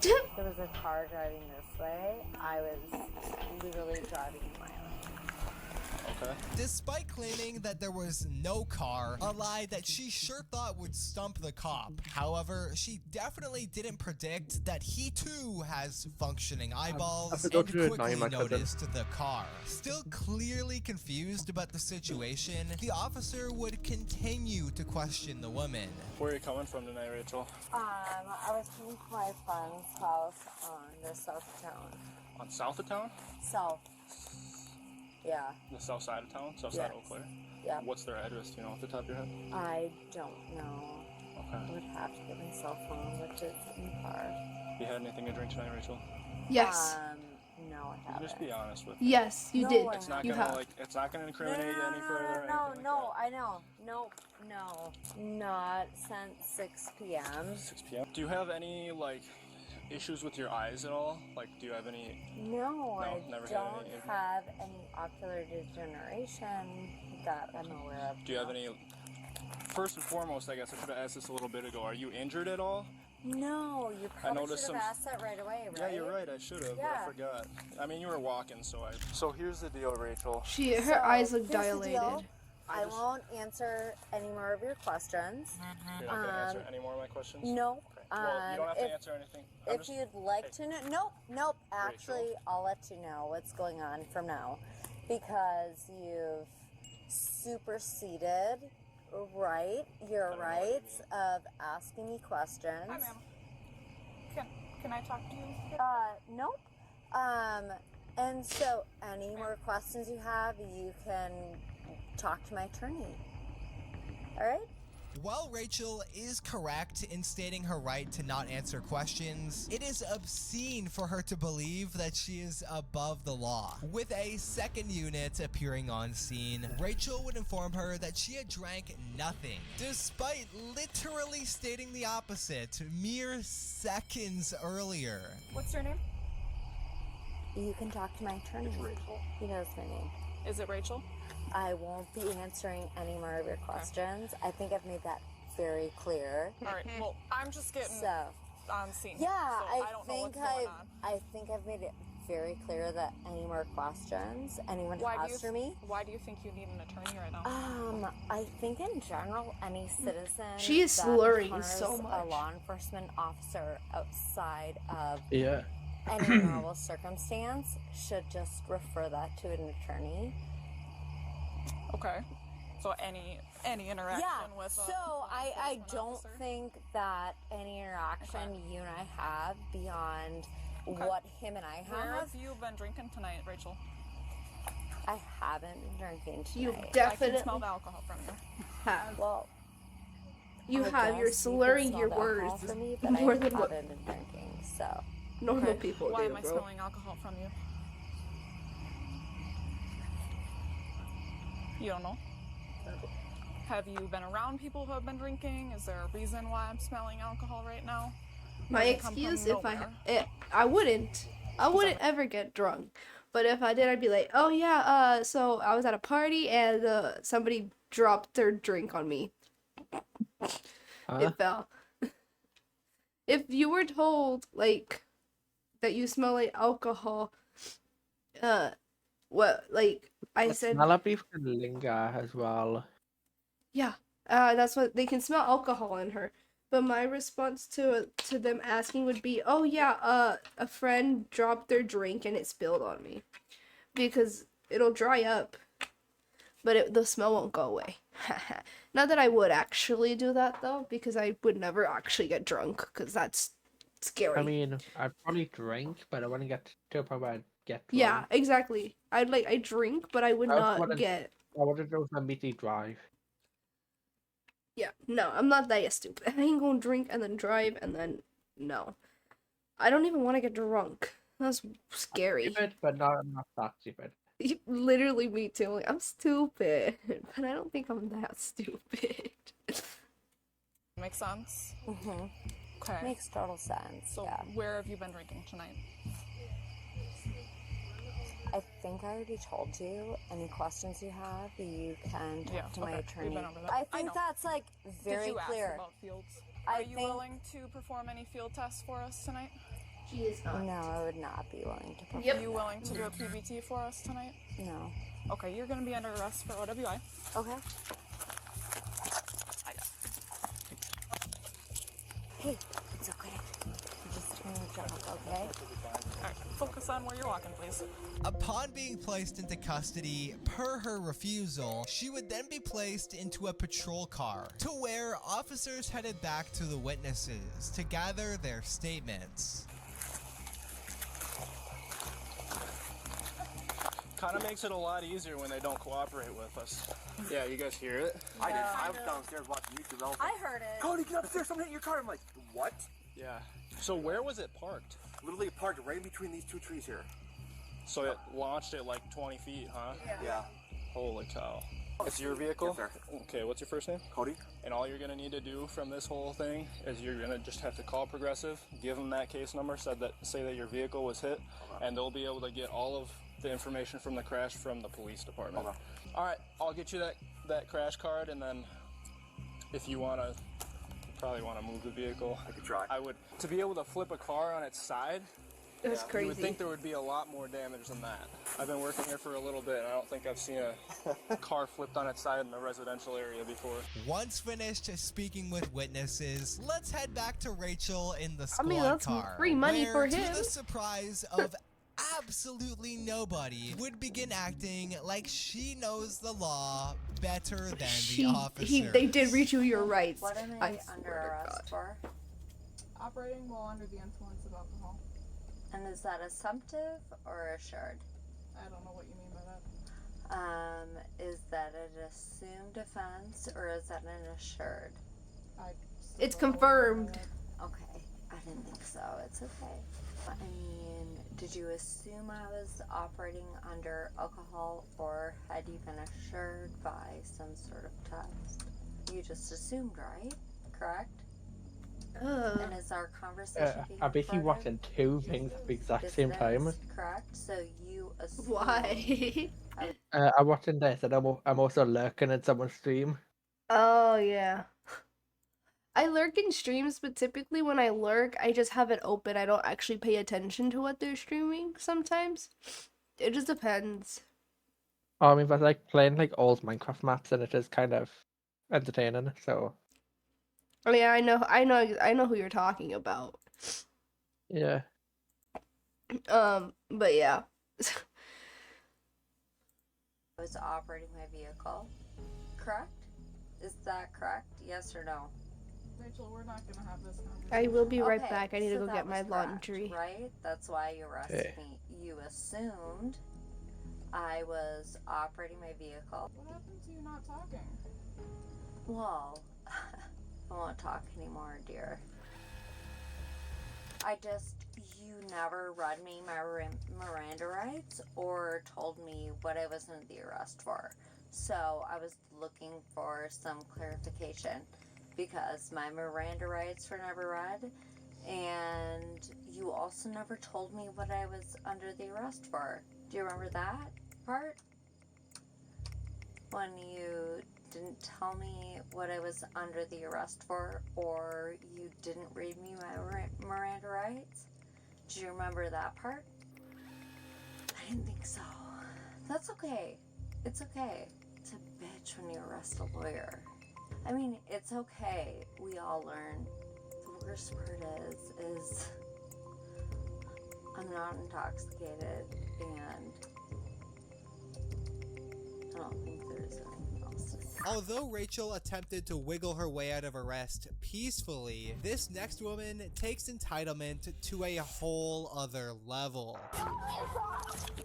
There was a car driving this way. I was literally driving my own. Okay. Despite claiming that there was no car, a lie that she sure thought would stump the cop. However, she definitely didn't predict that he too has functioning eyeballs and quickly noticed the car. Still clearly confused about the situation, the officer would continue to question the woman. Where are you coming from tonight, Rachel? I was coming to my friend's house on the south of town. On south of town? South. Yeah. The south side of town? South side of Yes. Eau Claire? Yeah. What's their address? Do you know off the top of your head? I don't know. Okay. I would have to get my cell phone, which is in the car. You had anything to drink tonight, Rachel? Yes. No, I haven't. Just be honest with me. Yes, you No, did. It's not You gonna have. it's not gonna incriminate you any further. or No, anything no, I know. Nope, no. Not since 6 p.m. 6 p.m. Do you have any issues with your eyes at all? Like, do you have any? No, I never had don't any. have any ocular degeneration that I'm aware of. Do you have any first and foremost, I guess I should have asked this a little bit ago. Are you injured at all? No, you probably should noticed have some- asked that right away, right? Yeah, you're right. I should have, but Yeah. I forgot. I mean, you were walking, so I. So here's the deal, Rachel. Her eyes look here's the deal. dilated. I won't answer any more of your questions. You're not gonna answer any more of my questions. No. Well, you don't have to if, answer anything. I'm If just- you'd like to know, nope. Actually, I'll let you know what's going on from now, because you've superseded your rights of asking me questions. Hi, ma'am. Can I talk to you? Nope. And so any more questions you have, you can talk to my attorney. All right? While Rachel is correct in stating her right to not answer questions, it is obscene for her to believe that she is above the law. With a second unit appearing on scene, Rachel would inform her that she had drank nothing, despite literally stating the opposite mere seconds earlier. What's your name? You can talk to my attorney. He knows my name. Is it Rachel? I won't be answering any more of your questions. I think I've made that very clear. All right. Well, I'm just getting on scene. Yeah, so I don't know think what's going on. I think I've made it very clear that any more questions anyone has for me. Why do you think you need an attorney right now? I think in general, any citizen She is that slurring encounters so a much. law enforcement officer outside of Yeah. any normal circumstance should just refer that to an attorney. Okay. So any interaction with so I don't think that any interaction you and I have beyond what him and I Where have. have you been drinking tonight, Rachel? I haven't been drinking tonight. You I definitely can smell the alcohol from you. have. Well, You I have. You're guess you can slurring smell your the alcohol words from me, but more I than what haven't been drinking, so. normal people Why do, am I bro. smelling alcohol from you? You don't know? Have you been around people who have been drinking? Is there a reason why I'm smelling alcohol right now? My Does it come from excuse, if nowhere? I wouldn't ever get drunk. But if I did, I'd be like, oh yeah, so I was at a party and somebody dropped their drink on me. It fell. If you were told, like, that you smell like alcohol, what, like, I The said, smell of beef can linger as well. yeah, that's what, they can smell alcohol in her. But my response to them asking would be, oh yeah, a friend dropped their drink and it spilled on me. Because it'll dry up, but the smell won't go away. Not that I would actually do that though, because I would never actually get drunk, because that's scary. I mean, I'd probably drink, but I wouldn't get to a point where I'd get drunk. Yeah, exactly. I drink, but I would not get. I wouldn't do a meaty drive. Yeah, no, I'm not that stupid. I ain't gonna drink and then drive and then no. I don't even want to get drunk. That's scary. Stupid, but not that stupid. Literally me too. Like, I'm stupid, but I don't think I'm that stupid. Makes sense. Mm-hmm. Okay. Makes total sense. So yeah. where have you been drinking tonight? I think I already told you. Any questions you have, you can talk to my attorney. We've been over that. I I think know. that's like very Did you clear. ask about fields? I Are you think- willing to perform any field tests for us tonight? She is not. No, I would not be willing to perform. Are you willing to do a PBT for us tonight? No. Okay, you're going to be under arrest for OWI. Okay. Hey, it's okay. You're just doing your job, okay? Alright, focus on where you're walking, please. Upon being placed into custody, per her refusal, she would then be placed into a patrol car, to where officers headed back to the witnesses to gather their statements. Kind of makes it a lot easier when they don't cooperate with us. Yeah, you guys hear it? I did. I was downstairs watching YouTube. I was I like, heard it. Cody, get upstairs. Someone hit your car. I'm like, what? Yeah. So where was it parked? Literally parked right in between these two trees here. So it launched at like 20 feet, huh? Yeah. Holy cow. It's your vehicle? Yes, sir. Okay, what's your first name? Cody. And all you're going to need to do from this whole thing is you're going to just have to call Progressive, give them that case number, say that your vehicle was hit, and they'll be able to get all of the information from the crash from the police department. All right, I'll get you that crash card, and then if you want to, probably want to move the vehicle. I could try. I would. To be able to flip a car on its side, That's you would crazy. think there would be a lot more damage than that. I've been working here for a little bit, and I don't think I've seen a car flipped on its side in a residential area before. Once finished speaking with witnesses, let's head back to Rachel in the squad I mean, that's car. free money where, for to him. the surprise of absolutely nobody, would begin acting like she knows the law better than the officer. They did reach your rights. What am I under arrest for? Operating while under the influence of alcohol. And is that assumptive or assured? I don't know what you mean by that. Is that an assumed offense or is that an assured? It's confirmed. Okay, I didn't think so. It's okay. I mean, did you assume I was operating under alcohol or had you been assured by some sort of test? You just assumed, right? Correct? And is our conversation being I'm basically recorded? watching two things at the exact same time. Correct? So you assume... Why? I'm watching this and I'm also lurking at someone's stream. Oh, yeah. I lurk in streams, but typically when I lurk, I just have it open. I don't actually pay attention to what they're streaming sometimes. It just depends. Oh, I mean, but like playing like old Minecraft maps and it is kind of entertaining, so... Oh yeah, I know who you're talking about. Yeah. But yeah. I was operating my vehicle. Correct? Is that correct? Yes or no? Rachel, we're not gonna have this conversation. I will be right Okay, back. I need to so go that get my was correct, laundry. Right? That's why you arrested Okay. me. You assumed I was operating my vehicle. What happened to you not talking? Well, I won't talk anymore, dear. You never read me my Miranda rights or told me what I was under the arrest for. So I was looking for some clarification because my Miranda rights were never read, and you also never told me what I was under the arrest for. Do you remember that part? When you didn't tell me what I was under the arrest for, or you didn't read me my Miranda rights? Do you remember that part? I didn't think so. That's okay. It's okay to bitch when you arrest a lawyer. I mean, it's okay. We all learn. The worst part is I'm not intoxicated, and I don't think there's anything else to say. Although Rachel attempted to wiggle her way out of arrest peacefully, this next woman takes entitlement to a whole other level.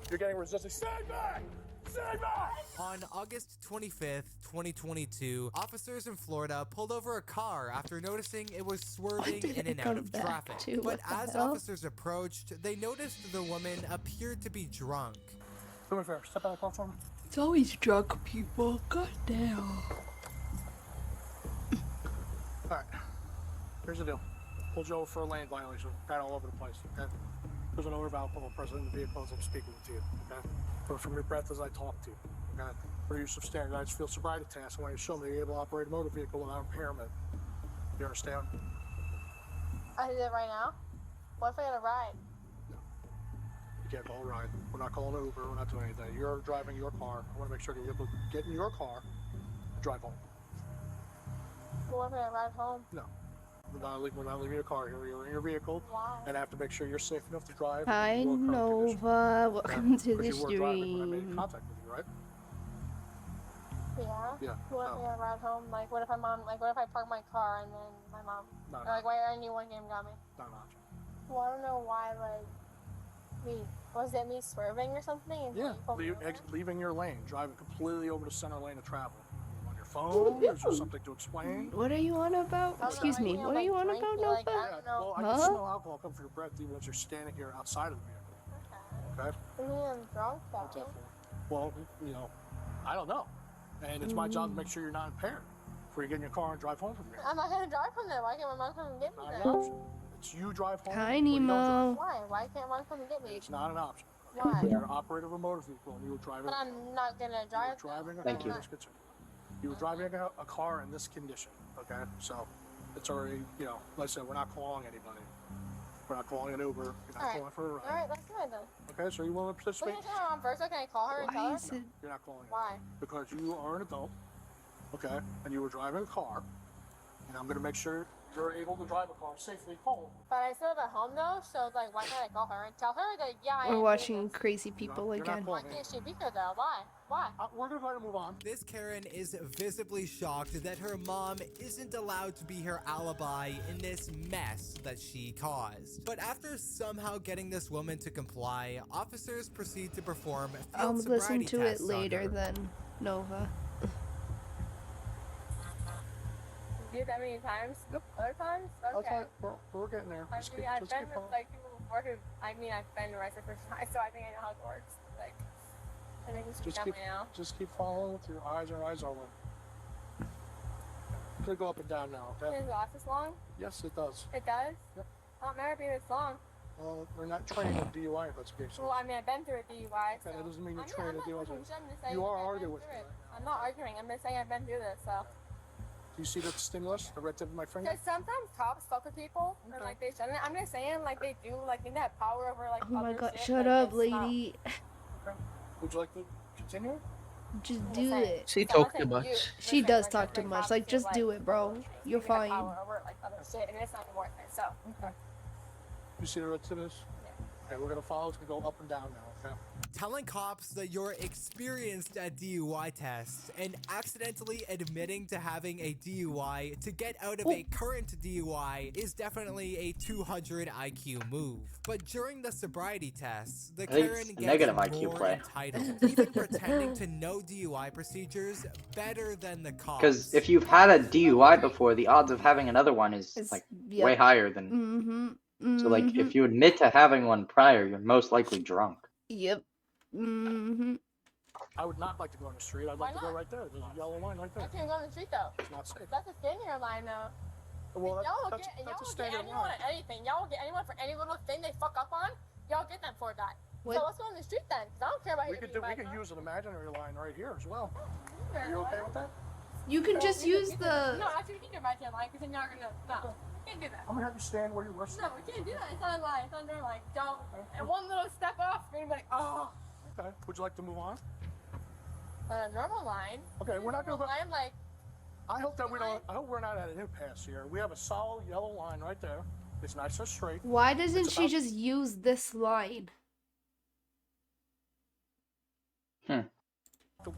You're getting resistance. Stand back! Stand back! On August 25th, 2022, officers in Florida pulled over a car after noticing it was swerving in and out of traffic. But as officers approached, they noticed the woman appeared to be drunk. Do me a favor. Step out of the car for me. It's always drunk people. God damn. Alright. Here's the deal. Pulled you over for a lane violation. Got all over the place, okay? There's an odor of alcohol present in the vehicle as I'm speaking to you, okay? Or from your breath as I talk to you, okay? For use of standardized field sobriety tests, I want you to show me you're able to operate a motor vehicle without impairment. You understand? I did it right now. What if I got a ride? You can't call a ride. We're not calling an Uber. We're not doing anything. You're driving your car. I want to make sure that you're able to get in your car and drive home. Well, what if I ride home? No. We're not leaving your car here. You're in your vehicle. Why? And I have to make sure you're safe enough to drive. Hi, in your current condition. Nova. Welcome to the Because you were driving when I made stream. contact with you, right? Yeah? Yeah. What if I ride home? Like, what if what if I park my car and then my mom? No, Or, like, why anyone game got me? Not an option. Well, I don't know why, was it me swerving or something? And Yeah. you pulled me over? Leaving your lane, driving completely over the center lane of travel. On your phone? Is there something to explain? What are you on about? Excuse me. What are you on about, Nova? Well, I can smell alcohol come from your breath even as you're standing here outside of the vehicle. Okay? I mean, I'm drunk What's though. that for? Well, I don't know. And it's my job to make sure you're not impaired before you get in your car and drive home from here. I'm not gonna drive from there. Why can't my mom come and get me Not then? an option. It's you drive home. Hi, or you don't Nemo. drive. Why? Why can't mom come and get me? It's not an option. Why? You're an operator of a motor vehicle and you were driving. But I'm not gonna drive. Driving. Thank you. That's good, sir. You were driving a car in this condition, okay? So it's already, you know, like I said, we're not calling anybody. We're not calling an Uber. You're not calling for a ride. Alright, let's do it then. Okay, so you want to participate? Can I tell my mom first, so can I call her and tell her? No, you're not calling her. Why? Because you are an adult, okay? And you were driving a car, and I'm going to make sure you're able to drive a car safely home. But I still live at home though, so like, why can't I call her and tell her that, yeah, I We're am watching crazy people again. Why can't she be here though? Why? Why? We're going to move on. This Karen is visibly shocked that her mom isn't allowed to be her alibi in this mess that she caused. But after somehow getting this woman to comply, officers proceed to perform field Listen sobriety to it tests on later her. then, Nova. You did that many times? Yep. Other times? Okay. We're getting there. I Just mean, keep- I've just been keep with on. like people before who, I've been arrested for times, so I think I know how it works. Like, I think it's Just family keep, now. just keep following with your eyes open. Could go up and down now, okay? Does it last this long? Yes, it does. It does? Yep. I don't remember being this long. Well, we're not training a DUI investigation. Well, I mean, I've been through a DUI, so. Okay, that doesn't mean you're I'm trained not to deal with arguing, it. I'm just saying You are I've been arguing with through me it. right I'm not arguing. I'm just saying I've been through this, so. Do you see the stimulus, the red tip of my finger? Because sometimes cops fuck with people, or like they shouldn't. I'm just saying, like they do, like they have power over like. Oh my other god, shit, shut like, up, it's not- lady. Okay. Would you like to continue? Just do it. She talks too much. She does talk too much. Like, just do it, bro. You're they have fine. Power over like other shit, and it's not worth it. So. Okay. You see the red tip is? Okay, we're gonna follow. It's gonna go up and down now. Okay. Telling cops that you're experienced at DUI tests and accidentally admitting to having a DUI to get out of a current DUI is definitely a 200 IQ move. But during the sobriety tests, the I think Karen it's gets negative IQ more play. entitled, even pretending to know DUI procedures better than the cops. Because if you've had a DUI before, the odds of having another one is like way higher than. Mm-hmm. So like, if you admit to having one prior, you're most likely drunk. Yep. Mm-hmm. I would not like to go on the street. I'd like to go right there. There's a yellow line right there. I can't go on the street though. It's not safe. That's a standard line though. Well, Y'all will that's get, a y'all will get standard anyone line. at anything. Y'all will get anyone for any little thing they fuck up on. Y'all get them for that. What? So let's go on the street then. 'Cause I don't care about We you. could use an imaginary line right here as well. Are you okay with that? You can just use the. No, actually, we can do my line because then y'all are gonna. No, we can't do that. I'm gonna have you stand where you were. No, we can't do that. It's not a line. It's not a line. Don't. And one little step off, you're gonna be like, oh. Okay. Would you like to move on? A normal line. Okay, we're not gonna go. I'm like. I hope that we don't. I hope we're not at an impasse here. We have a solid yellow line right there. It's nice and straight. Why doesn't It's she about- just use this line?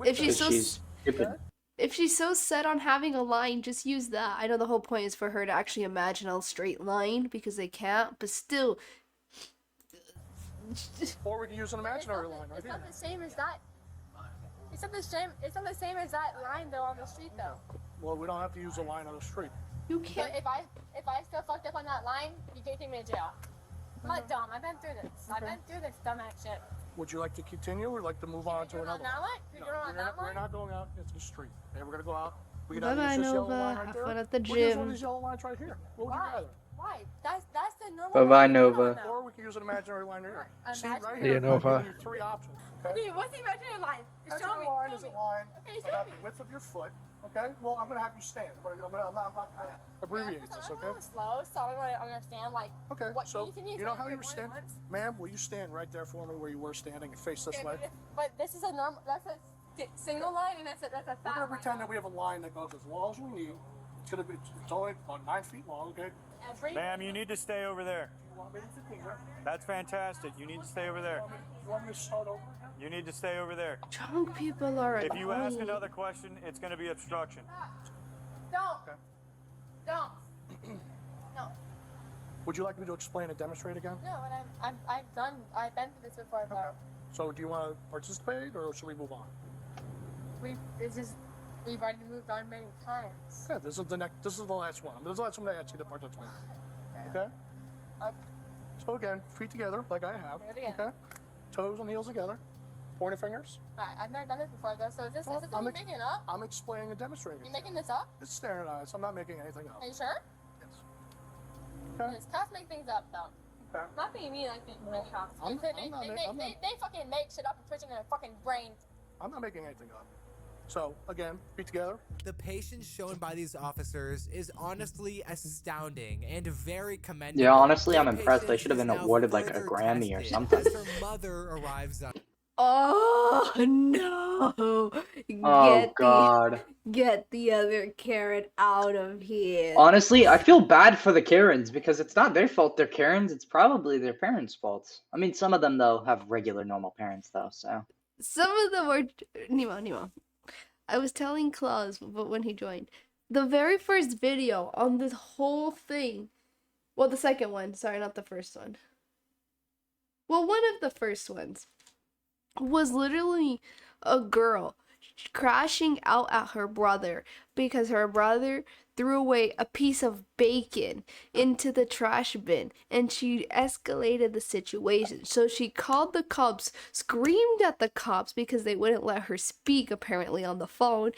If she's so stupid. if she's so set on having a line, just use that. I know the whole point is for her to actually imagine a straight line because they can't, but still. Or we can use an imaginary line right It's here. not the same as that. It's not the same. It's not the same as that line though on the street though. Well, we don't have to use a line on the street. You So if I still fucked up on that line, you can't take me to jail. I'm not dumb. I've been through this. I've been through this dumbass shit. Would you like to continue or like to move on to You're another on that line? one? You're on that We're line? not going out into the street. Okay, we're gonna go out. We can Bye-bye, either use this yellow Nova. line right Have there. fun at the We can use one gym. of these yellow lines right here. What would you Why? rather? Why? That's the normal. Bye-bye, line to do Nova. on though. Or we can use an imaginary line right here. See, right Imaginary here, Yeah, Nova. I'm giving you three options. Okay? Okay, what's the imaginary line? Just show Imaginary me. line show is me. a line Okay, show about me. the width of your foot. Okay? Well, I'm gonna have you stand, but I'm not gonna abbreviate this. I'm Okay? a little slow, so I don't really understand like. Okay. What So can you know how say you more stand, than once? ma'am? Will you stand right there for me where you were standing and face this Okay, way? but this is a normal. That's a single line, and that's a We're fat gonna line. pretend that we have a line that goes as long as we need. It's gonna be. It's only about 9 feet long. Okay? Every. Ma'am, you need to stay over there. You want me to continue? That's fantastic. You need to stay over there. You want me to start over again? You need to stay over there. Drunk people are If you ask annoying. another question, it's going to be obstruction. Don't. Okay. Don't. No. Would you like me to explain and demonstrate again? No, and I've been through this before. Though. So do you want to participate or should we move on? We've already moved on many times. Yeah, this is the next. This is the last one. This is the last one I asked you to participate. Okay. So again, feet together, like I have. Do it again. Okay. Toes and heels together. Pointer fingers. Alright, I've never done this before though. So is this Well, you making it up? I'm explaining and demonstrating. You making this up? It's standardized. I'm not making anything up. Are you sure? Yes. Okay. Yes, cops make things up though. Okay. Not being me like the cops. I'm They not- fucking make shit up and put it in their fucking brain. I'm not making anything up. So again, be together. The patience shown by these officers is honestly astounding and very commendable. Yeah, honestly, Their I'm impressed. They patience should have is been now awarded like a further Grammy or tested something. as her mother arrives on. Oh no! Oh God. Get the other Karen out of here. Honestly, I feel bad for the Karens because it's not their fault they're Karens. It's probably their parents' fault. I mean, some of them though have regular normal parents though, so. Some of them were Nemo. I was telling Klaus, but when he joined, the very first video on this whole thing, well, the second one, sorry, not the first one. Well, one of the first ones was literally a girl crashing out at her brother because her brother threw away a piece of bacon into the trash bin, and she escalated the situation. So she called the cops, screamed at the cops because they wouldn't let her speak apparently on the phone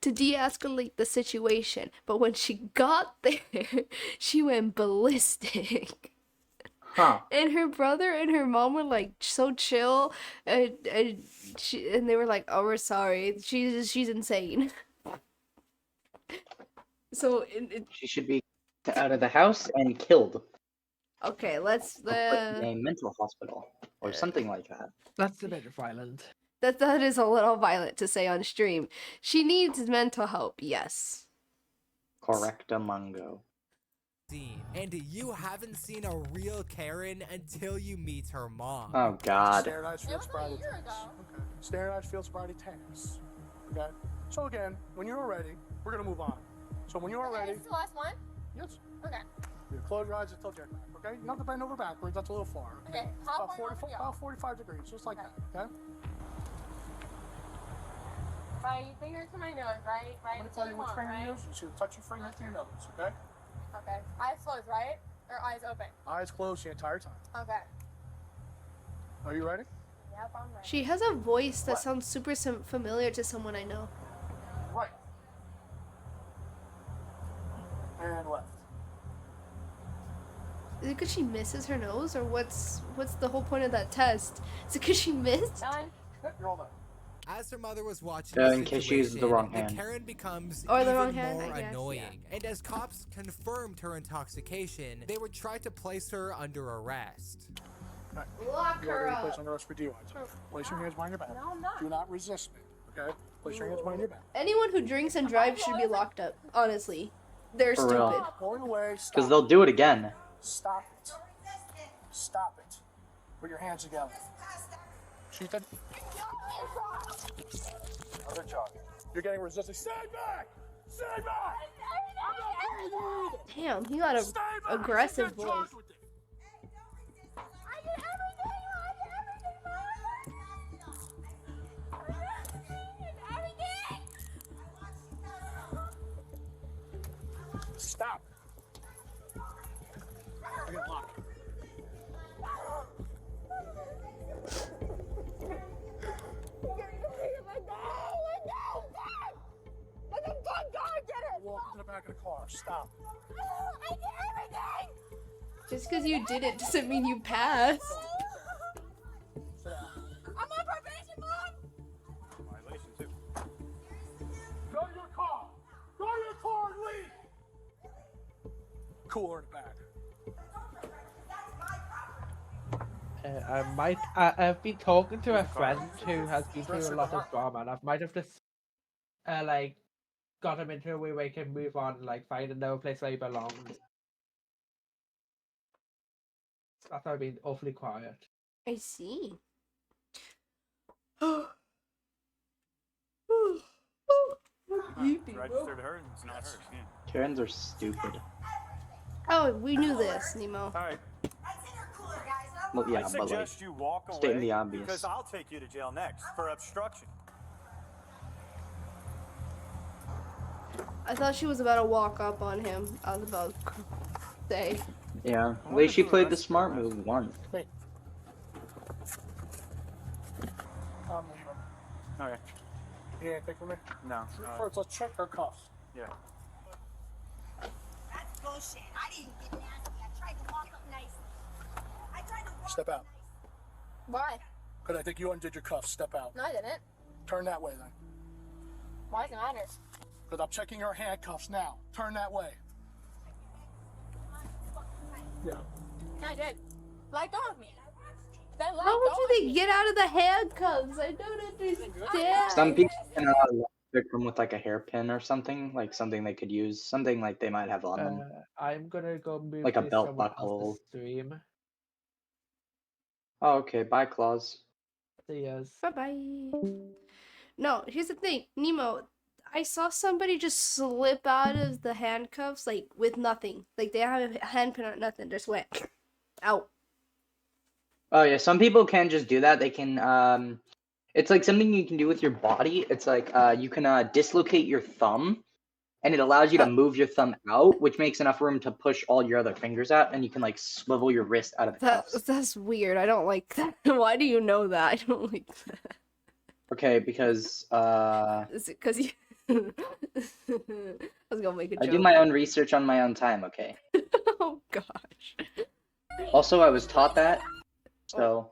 to de-escalate the situation. But when she got there, she went ballistic. Huh. And her brother and her mom were like so chill, and they were like, "Oh, we're sorry. She's insane." So She should be out of the house and killed. Okay, let's Or put in a mental hospital or something like that. That's a bit violent. that is a little violent to say on stream. She needs mental help, yes. Correctamungo. And you haven't seen a real Karen until you meet her mom. Oh God. Standardized field sobriety tests. Okay. Standardized field sobriety tests. Okay. So again, when you're ready, we're gonna move on. So when you're ready. This is the last one? Yes. Okay. You close your eyes and tilt your head back. Okay. Not to bend over backwards. That's a little far. Okay. How far over you? About 45 degrees, just like that. Okay. Right finger to my nose, right? Right. I'm gonna tell you which finger you use. So you touch your finger to your nose. Okay. Okay. Eyes closed, right? Or eyes open? Eyes closed the entire time. Okay. Are you ready? Yep, I'm ready. She has a voice that sounds super familiar to someone I know. Right. And left. Is it because she misses her nose, or what's the whole point of that test? Is it because she missed? Done. Yep, you're all done. As her mother was watching In case she uses the wrong hand. Karen becomes Or the even wrong hand, more I guess, annoying. yeah. And as cops confirmed her intoxication, they would try to place her under arrest. Right. Lock You her are up. placed under arrest for DUI. Place your hands behind your back. No, I'm not. Do not resist me. Okay. Place your hands behind your back. Anyone who drinks and drives should be locked up. Honestly, they're For stupid. real. Pulling away. Stop. Because they'll do it again. Stop it. Stop it. Put your hands together. Shoot that. Other jaw. You're getting resisted. Stay back! Stay back! Damn, he got a aggressive voice. Stop. I get locked. Walk to the back of the car. Stop. I did everything! Just because you did it doesn't mean you passed. I'm on probation, Mom! Violation too. Go to your car. Go to your car and leave. Cooler in the back. I've been talking to a friend who has been through a lot of drama, and I might have just like got him into a way where he can move on, like find another place where he belongs. That's why I've been awfully quiet. I see. Registered her, and it's not hers. Yeah. Karens are stupid. Oh, we knew this, Nemo. All right. Well, yeah, I but like, suggest you walk away stating the obvious. because I'll take you to jail next for obstruction. I thought she was about to walk up on him. I was about to say. Yeah, at least she played the smart move once. Wait. I'm leaving. Okay. You need anything from me? No. First, let's check her cuffs. Yeah. That's bullshit. I didn't get nasty. I tried to walk up nicely. I tried to walk Step out. Why? Because I think you undid your cuffs. Step out. No, I didn't. Turn that way then. Why does it matter? Because I'm checking your handcuffs now. Turn that way. Yeah. I did. Let go of me. Then let How go would of they me. get out of the handcuffs? I don't understand. Some people can pick them with like a hairpin or something, like something they could use, something like they might have on them, I'm gonna go move like a to belt someone else's buckle. stream. Oh, okay. Bye, Claus. Yes. Bye bye. No, here's the thing, Nemo. I saw somebody just slip out of the handcuffs like with nothing. Like they have a handpin or nothing. Just went out. Oh yeah, some people can just do that. They can it's like something you can do with your body. It's like you can dislocate your thumb and it allows you to move your thumb out, which makes enough room to push all your other fingers out, and you can like swivel your wrist out of the cuffs. That's weird. I don't like that. Why do you know that? I don't like that. Okay, because Is it because you? I was gonna make a joke. I do my own research on my own time, okay? Oh gosh. Also, I was taught that, so...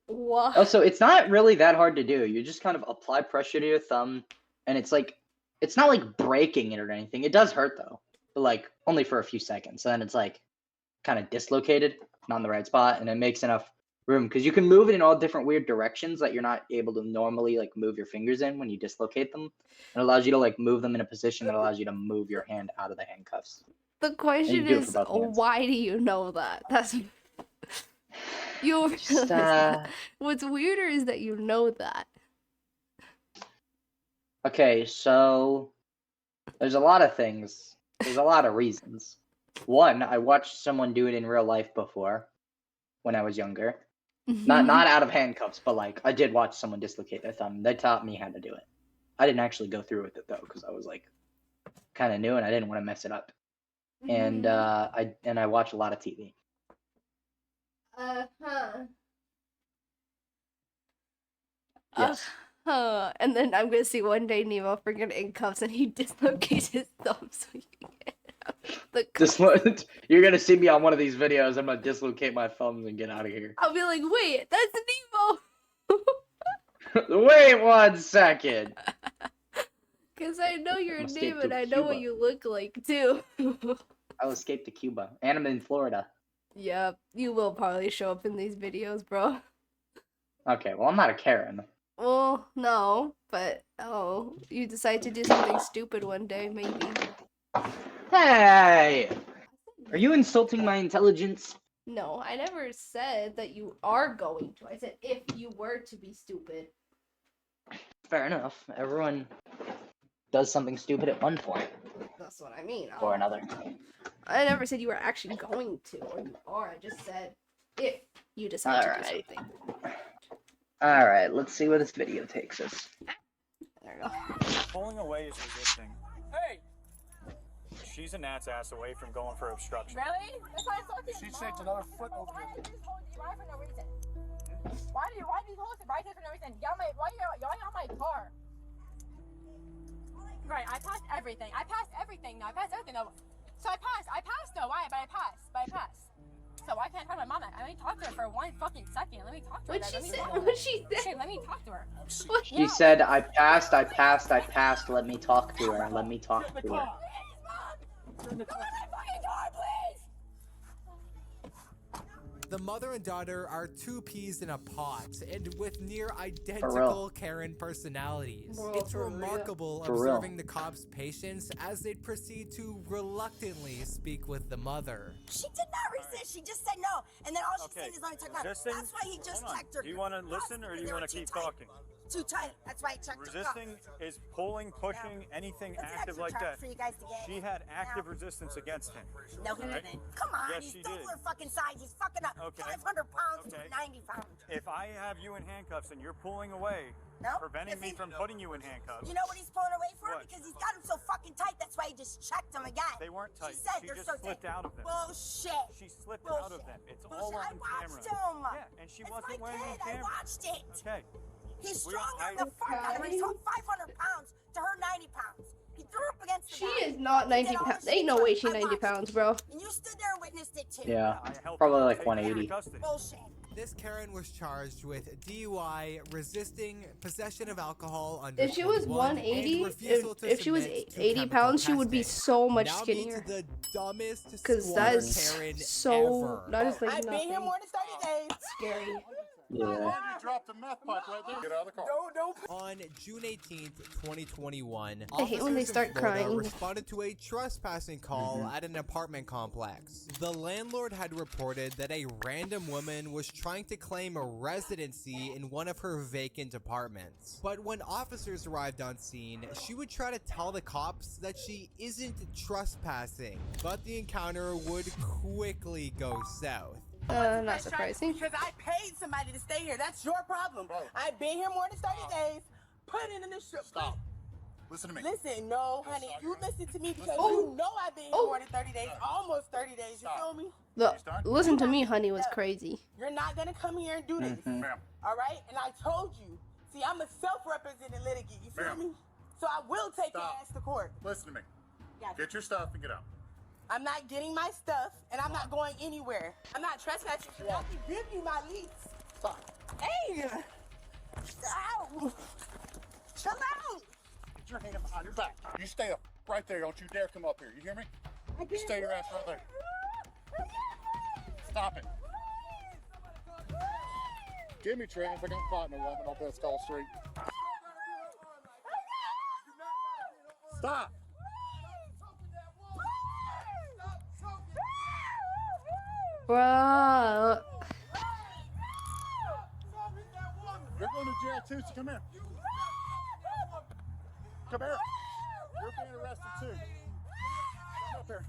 What? Also, it's not really that hard to do. You just kind of apply pressure to your thumb, and it's like... It's not like breaking it or anything. It does hurt, though. But, like, only for a few seconds. And then it's, like, kind of dislocated, not in the right spot, and it makes enough room. Because you can move it in all different weird directions that you're not able to normally, like, move your fingers in when you dislocate them. It allows you to, like, move them in a position that allows you to move your hand out of the handcuffs. The question do it is, for both hands. why do you know that? That's you. Just, What's weirder is that you know that. Okay, so there's a lot of things. There's a lot of reasons. One, I watched someone do it in real life before when I was younger. Not out of handcuffs, but like I did watch someone dislocate their thumb. They taught me how to do it. I didn't actually go through with it though, because I was like kind of new and I didn't want to mess it up. And I watch a lot of TV. Yes. And then I'm gonna see one day Nemo freaking in cuffs and he dislocates his thumb so he can get out the cuffs. You're gonna see me on one of these videos. I'm gonna dislocate my thumbs and get out of here. I'll be like, wait, that's Nemo. Wait 1 second. Cause I know your Must name escape and to I know what Cuba. you look like too. I'll escape to Cuba. And I'm in Florida. Yeah, you will probably show up in these videos, bro. Okay, well I'm not a Karen. Well, no, but you decide to do something stupid one day, maybe. Hey! Are you insulting my intelligence? No, I never said that you are going to. I said if you were to be stupid. Fair enough. Everyone does something stupid at one point. That's what I mean. Or another. I never said you were actually going to, or you are. I just said if you decide to do something. Alright, let's see where this video takes us. There we go. Pulling away is resisting. Hey! She's a gnat's ass away from going for obstruction. Really? That's why I told you. She takes another foot over Why here. did you just hold the right for no reason? Why do you hold the right for no reason? Why are you on my car? Right, I passed everything. I passed everything though. So I passed though. Why? But I passed. So why can't I talk to my mama? Let me talk to her for 1 fucking second. Let me talk to her. What'd she say? What'd she say? Okay, let me talk to her. She said, I passed, let me talk to her, let me talk to her. The mother and daughter are two peas in a pot, and with near identical Karen personalities. It's remarkable For real. observing the cops' patience as they proceed to reluctantly speak with the mother. She did not resist. She just said no. And then all she said is let me talk about it. Resisting? That's why he just Hold on. checked her. Do you want to listen or do you want to keep talking? Too tight. That's why he checked her. Resisting is pulling, pushing, anything It's active extra like tough that. for you guys to get. She had active resistance against him. No, he Right? didn't. Come on. Yes, He's she double did. her fucking size. He's fucking up. Okay. 500 pounds Okay. to 90 pounds. If I have you in handcuffs and you're pulling away, No, preventing if me he- from putting you in handcuffs. You know what he's pulling away for? What? Because he's got him so fucking tight. That's why he just checked him again. They weren't tight. She said She they're just so slipped tight. out of them. Bullshit. She slipped Bullshit. out of them. It's Bullshit. all I on watched camera. him. Yeah, and she It's wasn't my wearing kid. camera. I watched it. Okay. He's We- stronger I- than the fuck out of her. He's 500 pounds to her 90 pounds. He threw her up against the She back. is not He 90 did all pounds. this Ain't no shit. way she I 90 watched pounds, it. bro. And you stood there and witnessed it too. Yeah, I helped probably her like take 180. custody. Bullshit. This Karen was charged with DUI, resisting possession of alcohol under If she was 21, 180, and refusal to if she was submit to 80 chemical pounds, she would be testing. so much Now skinnier. meet the dumbest Because that squatter is Karen so, ever. that is like I've been here nothing. more than 30 days. Scary. And you dropped the meth pipe right there. Get out of the car. Don't. On June 18th, 2021, I hate when they officers in start Florida crying. responded to a trespassing call at an apartment complex. The landlord had reported that a random woman was trying to claim a residency in one of her vacant apartments. But when officers arrived on scene, she would try to tell the cops that she isn't trespassing, but the encounter would quickly go south. Not surprising. Because I paid somebody to stay here. That's your problem. I've been here more than 30 days. Put it in the show. Stop. Listen to me. Listen, no, honey. You listen to me because you know I've been here more than 30 days. Almost 30 days. You feel me? Listen to me, honey, was crazy. You're not going to come here and do this. All right? And I told you. See, I'm a self-represented litigant. You feel me? So I will take your ass to court. Listen to me. Yeah. Get your stuff and get out. I'm not getting my stuff, and I'm not going anywhere. I'm not trespassing. I'll give you my lease. Stop. Hey! Ow! Chill out! Get your hand behind your back. You stay up right there. Don't you dare come up here. You hear me? You stay your ass right there. Stop it. Give me trans. I got fighting a woman on Best-Call Street. Stop. Bruh. You're going to jail too, so come here. Come here. You're being arrested too. Come up here.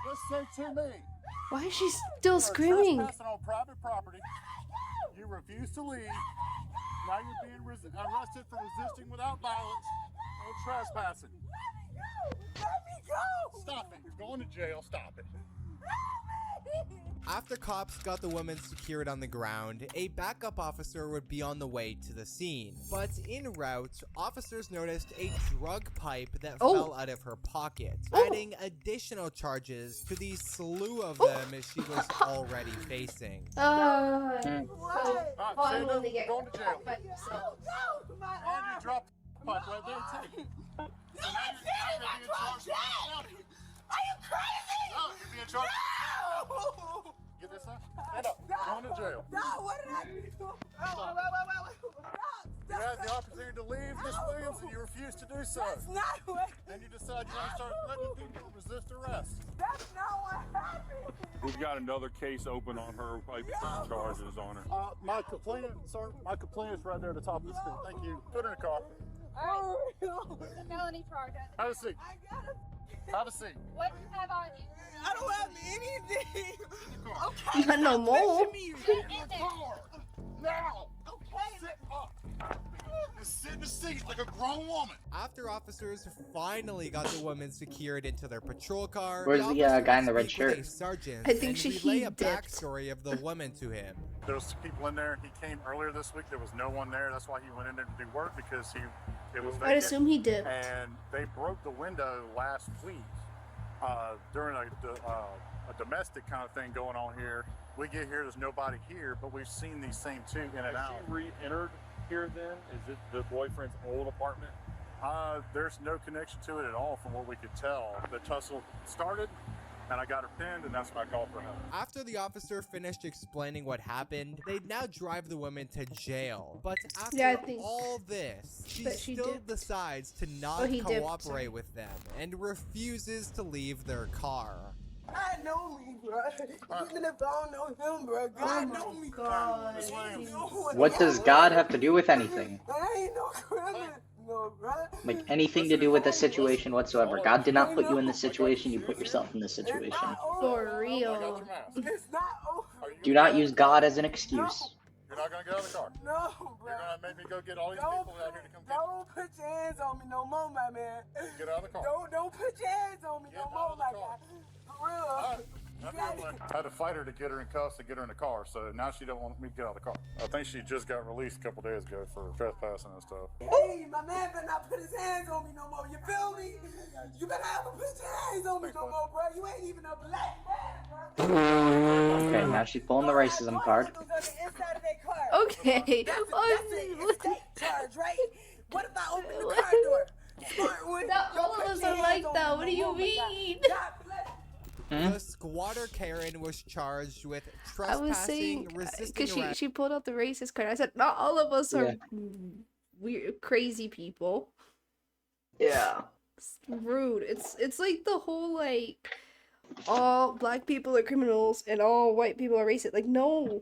Listen to me. Why is she still You're screaming? trespassing on private property. You refuse to leave. Now you're being arrested for resisting without violence and trespassing. Let me go! Stop it. You're going to jail. Stop it. After cops got the woman secured on the ground, a backup officer would be on the way to the scene. But en route, officers noticed a drug pipe that fell out of her pocket, adding additional charges to the slew of them she was already facing. What? Fun when they get going to jail. caught by themselves. And you dropped the pipe right there. Take it. You ain't saying I dropped that! Are you crazy? No, you're being charged. No! Get this up. Stand up. Going to jail. No, what did I do? Stop. You had the opportunity to leave, Miss Williams, and you refused to do so. That's not what... And you decide you want to start letting people resist arrest. That's not what happened. We've got another case open on her, like charges on her. My complaint, sir, my complaint is right there at the top of the screen. Thank you. Put her in the car. Alright. It's a felony charge. Have a seat. Have a seat. What do you have on you? I don't have anything. You got no more. Get in there. Now. Okay. Sit up. And sit in the seat like a grown woman. After officers finally got the woman secured into their patrol car, Where's the officers guy in the red speak with shirt? a sergeant I think and he relay a dipped. backstory of the woman to him. There was people in there. He came earlier this week. There was no one there. That's why he went in there to do work because it was vacant. I'd assume he dipped. And they broke the window last week during a domestic kind of thing going on here. We get here, there's nobody here, but we've seen these same two in and out. Has she re-entered here then? Is it the boyfriend's old apartment? There's no connection to it at all from what we could tell. The tussle started, and I got her pinned, and that's my call for help. After the officer finished explaining what happened, they'd now drive the woman to jail. But after I think all this, she that she still dipped. decides to not he dipped. cooperate with them and refuses to leave their car. God know me, bro. Even if I don't know him, bro, God know me. God. Miss Williams. What does God have to do with anything? I ain't no criminal, bro. Like anything to do with the situation whatsoever. God did not put you in this situation, you put yourself in this situation. For real. It's not over. Do not use God as an excuse. You're not going to get out of the car. No, bro. You're going to make me go get all these people out here to come get you. Don't put your hands on me no more, my man. Get out of the car. Don't put your hands on me no more, my guy. For real. I had to fight her to get her in cuffs and get her in the car, so now she don't want me to get out of the car. I think she just got released a couple days ago for trespassing and stuff. Hey, my man better not put his hands on me no more. You feel me? You better not put your hands on me no more, bro. You ain't even a black man, bro. Okay, now she's pulling the racism card. Okay. That's a escape charge, right? What if I open the car door? Smart one. Not all of us are like that. What do you mean? The squatter Karen was charged with I was trespassing, saying resisting because arrest. she pulled out the racist card. I said not all of us are Yeah. weird, crazy people. Yeah. It's rude. It's like the whole like all black people are criminals and all white people are racist. Like no.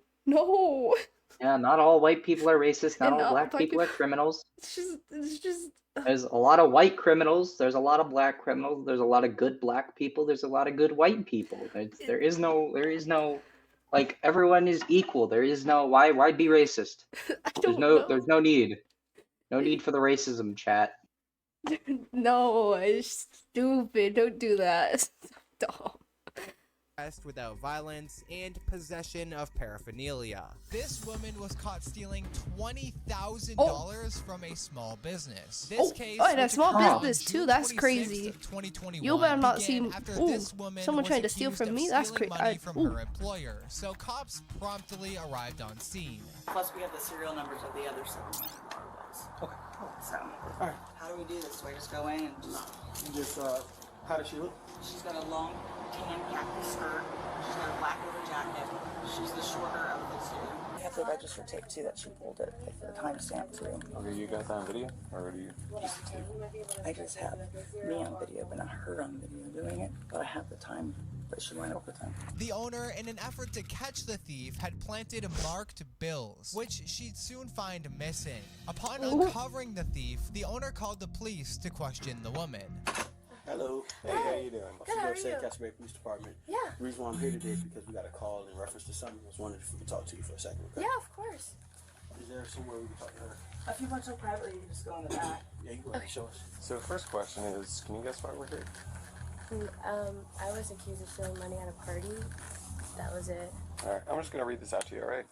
Yeah, not all white people are racist, not And all black people are criminals. It's just There's a lot of white criminals, there's a lot of black criminals, there's a lot of good black people, there's a lot of good white people. There is no like everyone is equal. There is no why be racist? There's no need. No need for the racism, chat. no. It's stupid. Don't do that. It's dumb. Without violence and possession of paraphernalia. This woman was caught stealing $20,000 from a small business. This case, and a which small occurred on business too. June that's 26th crazy. of 2021, You better not began see. after Ooh, this woman someone was trying to steal accused from of me. That's stealing crazy. money from her employer. So cops promptly arrived on scene. Plus, we have the serial numbers of the other 7 Okay. So, Alright. how do we do this? Do I just go in and just... How does she look? She's got a long tan khaki skirt. She's got a black leather jacket. She's the shorter of the two. We have the register tape too that she pulled it for the timestamp too. Okay, you got that on video? Or do you? Just the tape. I just have me on video, but not her on video doing it. But I have the time that she went over time. The owner, in an effort to catch the thief, had planted marked bills, which she'd soon find missing. Upon uncovering the thief, the owner called the police to question the woman. Hello. Hey, how you doing? Good, how are you? Castleberry Police Department. Yeah. The reason why I'm here today is because we got a call in reference to something. I was wondering if we could talk to you for a second. Okay? Yeah, of course. Is there somewhere we can talk to her? If you want to privately, you can just go in the back. Yeah, you can go ahead and show us. So first question is, can you guess why we're here? I was accused of stealing money at a party. That was it. Alright, I'm just gonna read this out to you, alright?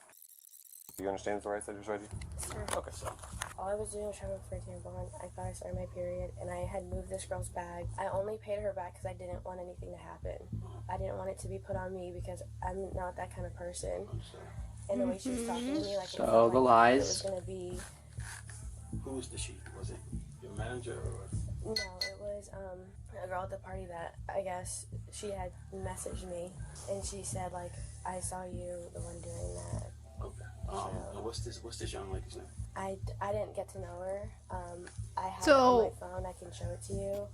Do you understand the rights I just read you? Sure. Okay, so. All I was doing was trying to look for a tampon. I thought I started my period, and I had moved this girl's bag. I only paid her back because I didn't want anything to happen. I didn't want it to be put on me because I'm not that kind of person. And the way she was talking to me, like it So felt the like lies. it was gonna be. Who was the she? Was it your manager or? No, it was a girl at the party that I guess she had messaged me, and she said like, I saw you, the one doing that. Okay. And what's this young lady's name? I didn't get to know her. I have it So- on my phone. I can show it to you.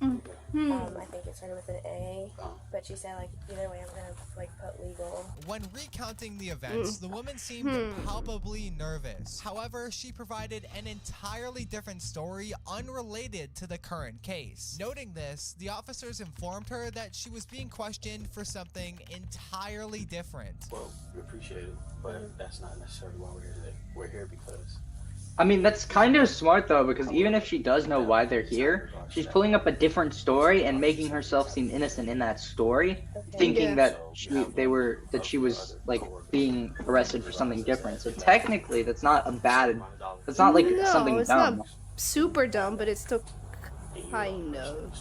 I think it started with an A, but she said like either way I'm gonna like put legal. When recounting the events, the woman seemed palpably nervous. However, she provided an entirely different story unrelated to the current case. Noting this, the officers informed her that she was being questioned for something entirely different. Well, we appreciate it, but that's not necessarily why we're here today. We're here because. I mean, that's kind of smart though, because even if she does know why they're here, she's pulling up a different story and making herself seem innocent in that story, thinking that she was like being arrested for something different. So technically, that's not like something it's dumb. not super dumb, but it's still kind of.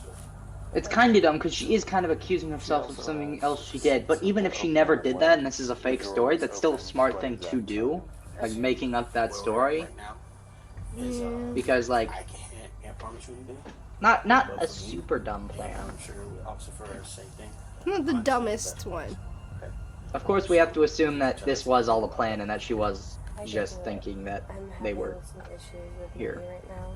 It's kind of dumb because she is kind of accusing herself of something else she did. But even if she never did that and this is a fake story, that's still a smart thing to do, like making up that story. Because like, not a super dumb plan. I'm sure Officer Ferrer same thing. Not the dumbest one. Of course, we have to assume that this was all a plan and that she was just thinking that they were Some issues with here. money right now.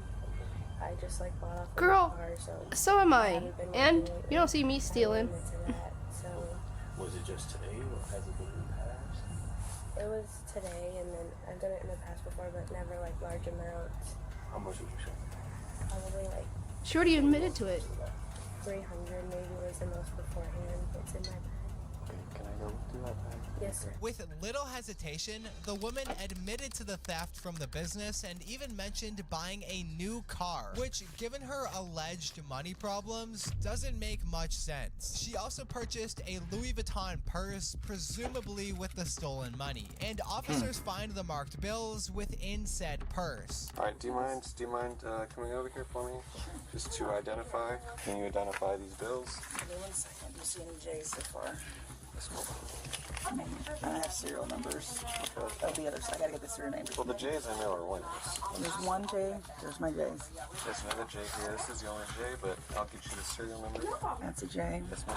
I just like bought off Girl, the car, so am I. haven't been And working you don't see me stealing. into that, so Was it just today or has it been in the past? it was today, and then I've done it in the past before, but never like large amounts. How much would you say? Probably like She already admitted to it. 300 maybe was the most beforehand. It's in my bag. Can I go through that bag? Yes, sir. With little hesitation, the woman admitted to the theft from the business and even mentioned buying a new car, which, given her alleged money problems, doesn't make much sense. She also purchased a Louis Vuitton purse, presumably with the stolen money, and officers find the marked bills within said purse. All right, do you mind coming over here for me? Just to identify. Can you identify these bills? Give me 1 second. Do you see any J's so far? I don't have serial numbers of the others. I gotta get the serial numbers. Well, the J's I know are winners. There's one J. There's my J's. There's another J here. This is the only J, but I'll get you the serial number. That's a J. Yes, ma'am.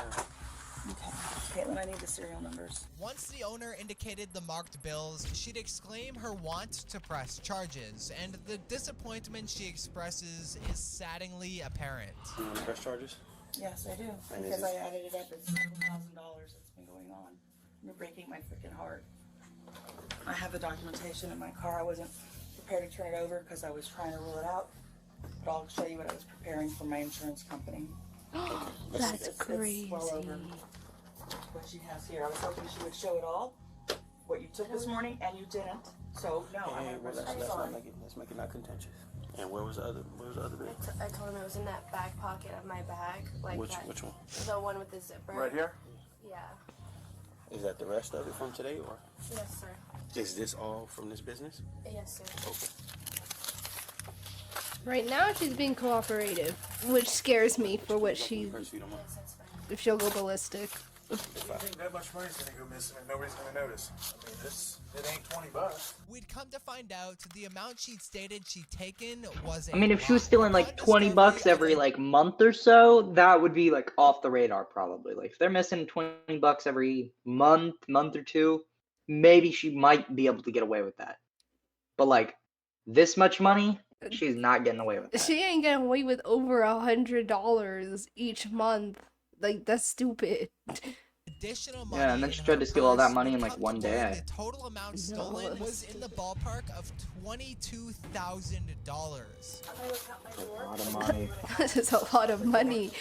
Okay. Caitlin, I need the serial numbers. Once the owner indicated the marked bills, she'd exclaim her want to press charges, and the disappointment she expresses is saddeningly apparent. You want to press charges? Yes, I do. And Because is I this- added it up. It's $7,000 that's been going on. You're breaking my freaking heart. I have the documentation in my car. I wasn't prepared to turn it over because I was trying to rule it out. But I'll show you what I was preparing for my insurance company. That's It's crazy. well over what she has here. I was hoping she would show it all, what you took this morning, and you didn't. So no, I'm Hey, gonna well, press let's sorry. make it not contentious. And where was the other bill? I told him it was in that back pocket of my bag. Like Which that, one? The one with the zipper. Right here? Yeah. Is that the rest of it from today, or Yes, sir. is this all from this business? Yes, sir. Okay. Right now, she's being cooperative, which scares me for what she. If she'll go ballistic. I think that much money's gonna go missing and nobody's gonna notice. I mean, it ain't $20. We'd come to find out the amount she'd stated she'd taken was I mean, if she was stealing like $20 every like month or so, that would be like off the radar probably. Like if they're missing $20 every month or two, maybe she might be able to get away with that. But like this much money, she's not getting away with that. She ain't getting away with over $100 each month. Like, that's stupid. additional money. Yeah, and then she tried to steal all that money in like one day. The total amount stolen was in the ballpark of $22,000. A lot of money. This is a lot of money.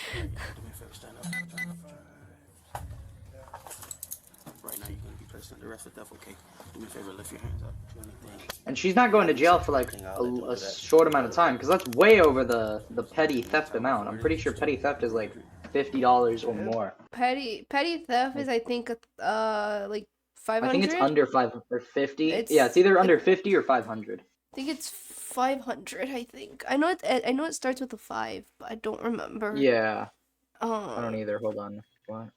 Right now, you're gonna be placed under arrest for theft. Okay. Do me a favor, lift your hands up. Do anything. And she's not going to jail for like a short amount of time, because that's way over the petty theft amount. I'm pretty sure petty theft is like $50 or more. Petty theft is, I think, like 500. I think it's under 550. Yeah, it's either under 50 or 500. I think it's 500. I think. I know it starts with a 5, but I don't remember. Yeah. I don't either. Hold on. What?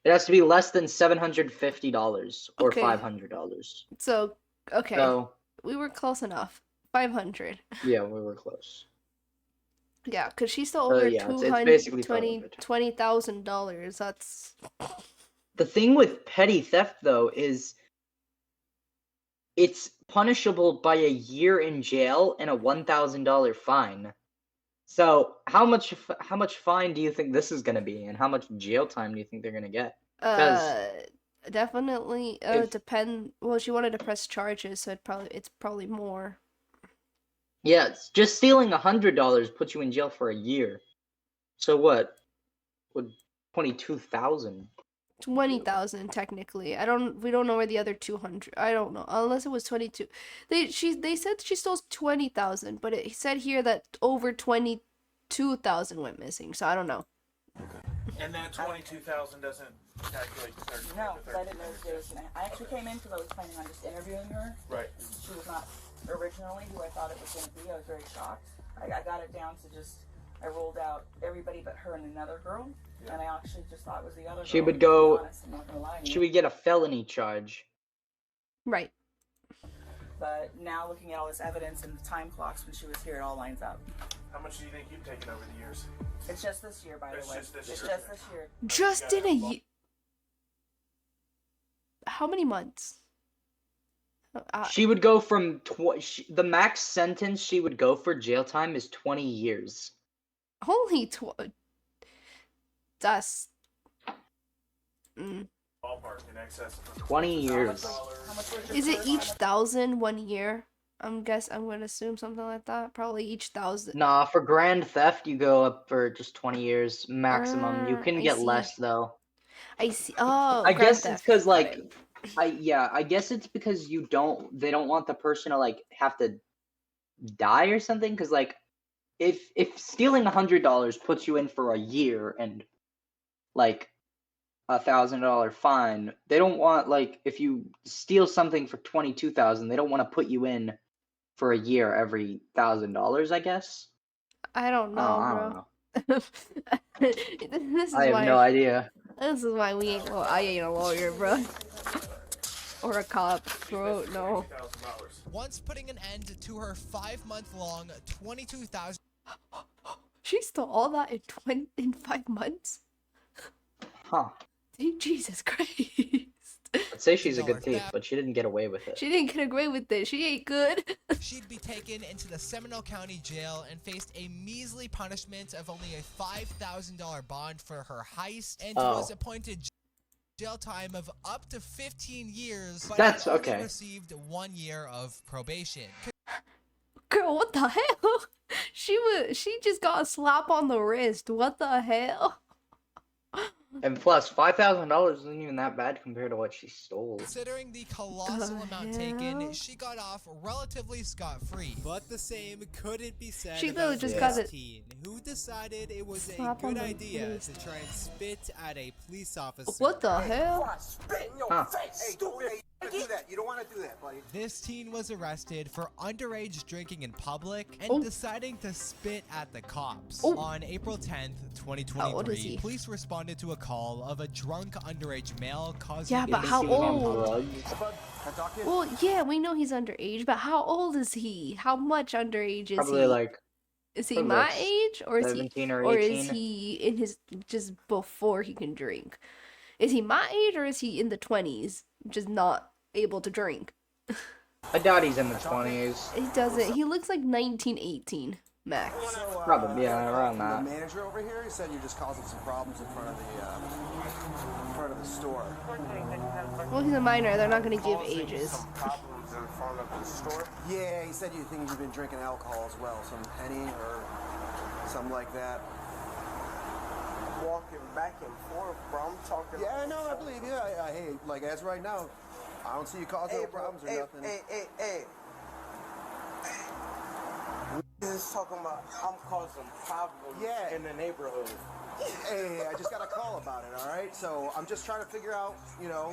It has to be less than $750 or Okay. $500. So, okay. So, we were close enough. 500. yeah, we were close. Yeah, because she's still over yeah, it's basically $20,000. That's The thing with petty theft, though, is it's punishable by a year in jail and a $1,000 fine. So how much fine do you think this is gonna be, and how much jail time do you think they're gonna get? 'Cause definitely depend. Well, she wanted to press charges, so it's probably more. yeah, it's just stealing $100 puts you in jail for a year. So what? Would 22,000? 20,000 technically. We don't know where the other 200. I don't know unless it was 22. They said she stole 20,000, but it said here that over 22,000 went missing. So I don't know. And that 22,000 doesn't calculate to 30. No, because I didn't know Jay was gonna. I actually came in because I was planning on just interviewing her. Right. She was not originally who I thought it was gonna be. I was very shocked. I got it down to just. I rolled out everybody but her and another girl, and I actually just thought it was the other girl. She would to be go. honest, I'm not gonna lie to She you. would get a felony charge. Right. But now looking at all this evidence and the time clocks when she was here, it all lines up. How much do you think you've taken over the years? It's just this year, by the way. Just this It's year. just this year. Just in a year. How many months? She would go from the max sentence she would go for jail time is 20 years. Holy that's. Ballpark in excess of 20 years. Is it each 1,000 1 year? I'm gonna assume something like that. Probably each 1,000. Nah, for grand theft, you go up for just 20 years maximum. You can I get see. less though. I see. Oh, I grand guess it's theft. because Got like, it. I guess it's because they don't want the person to like have to die or something. Because like, if stealing $100 puts you in for a year and like $1,000 fine, they don't want like if you steal something for 22,000, they don't want to put you in for a year every $1,000. I guess. I don't Oh, know, I don't bro. know. This I is have no why. idea. This is why I ain't a lawyer, bro. Or a cop, bro. No. Once putting an end to her 5-month-long 22,000. She stole all that in 5 months. Huh. Jesus Christ. I'd say she's a good thief, but she didn't get away with it. She didn't get away with it. She ain't good. She'd be taken into the Seminole County Jail and faced a measly punishment of only a $5,000 bond for her heist, and was appointed jail time of up to 15 years, but That's had only okay. received 1 year of probation. Girl, what the hell? She just got a slap on the wrist. What the hell? And plus, $5,000 isn't even that bad compared to what she stole. Considering the colossal amount taken, she got off relatively scot-free. But the same couldn't be said She about literally just got this it. teen, who decided it was a Slap on good the idea wrist. to try and spit at a police officer. What the hell? Spit in your face. Hey, don't do that. You don't want to do that, buddy. This teen was arrested for underage drinking in public and deciding to spit at the cops. On April 10th, 2023, police responded to a call of a drunk underage male causing Yeah, but how old? Well, yeah, we know he's underage, but how old is he? How much underage is Probably he? like. Is he probably my like age, or is 17 or is 18. he in his just before he can drink? Is he my age, or is he in the 20s, just not able to drink? I doubt he's in the 20s. He doesn't. He looks like 1918 max. Probably, yeah, around that. The manager over here, he said you're just causing some problems in front of the store. Well, he's a minor. They're not gonna give ages. Problems in front of the store? Yeah, he said you think you've been drinking alcohol as well, some Henny or something like that. Walking back and forth, bro. I'm talking. Yeah, no, I believe you. Hey, like as right now, I don't see you causing no problems or nothing. Hey. We just talking about I'm causing problems in the neighborhood. Hey, I just got a call about it, all right? So I'm just trying to figure out,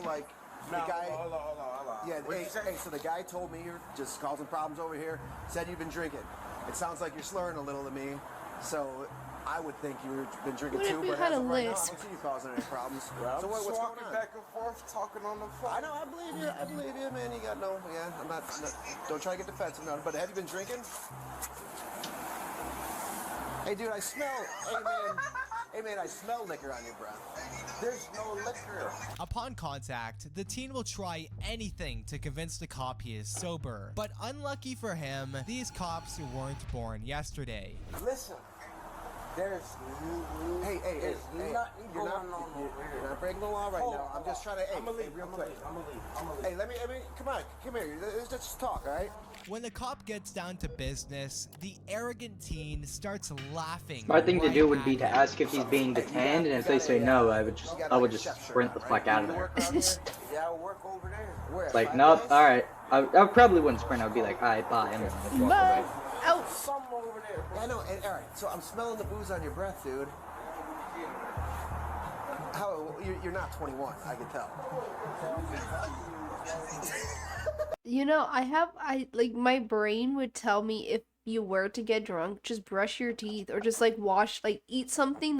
like, the guy... Hold on. Yeah, hey, so the guy told me you're just causing problems over here, said you've been drinking. It sounds like you're slurring a little to me, so I would think you've been drinking What if too, you but had as a of right now, I lisp? don't see you causing any problems. Well, So what's going walking on? back and forth, talking on the phone. I know, I believe you, man. You got no, I'm not don't try to get defensive, no, but have you been drinking? Hey, dude, I smell, hey, man, I smell liquor on your breath. There's no liquor. Upon contact, the teen will try anything to convince the cop he is sober. But unlucky for him, these cops weren't born yesterday. Listen, there's Hey, nothing you're going not, on over here. You're not breaking the law right now. I'm just trying to, I'm gonna leave. real I'm quick. gonna leave. Hey, let me, come here. Let's just talk, all right? When the cop gets down to business, the arrogant teen starts laughing. Smart thing to right do would at be to him. ask if he's being detained, and if they say no, I would just sprint the fuck out of there. Yeah, I work over there. Where? It's like, nope, alright. I probably wouldn't sprint, I would be like, alright, bye, and then walk away. Out. Something over there. I know, and, all right, so I'm smelling the booze on your breath, dude. You're not 21, I can tell. You know, I like my brain would tell me if you were to get drunk, just brush your teeth or just like eat something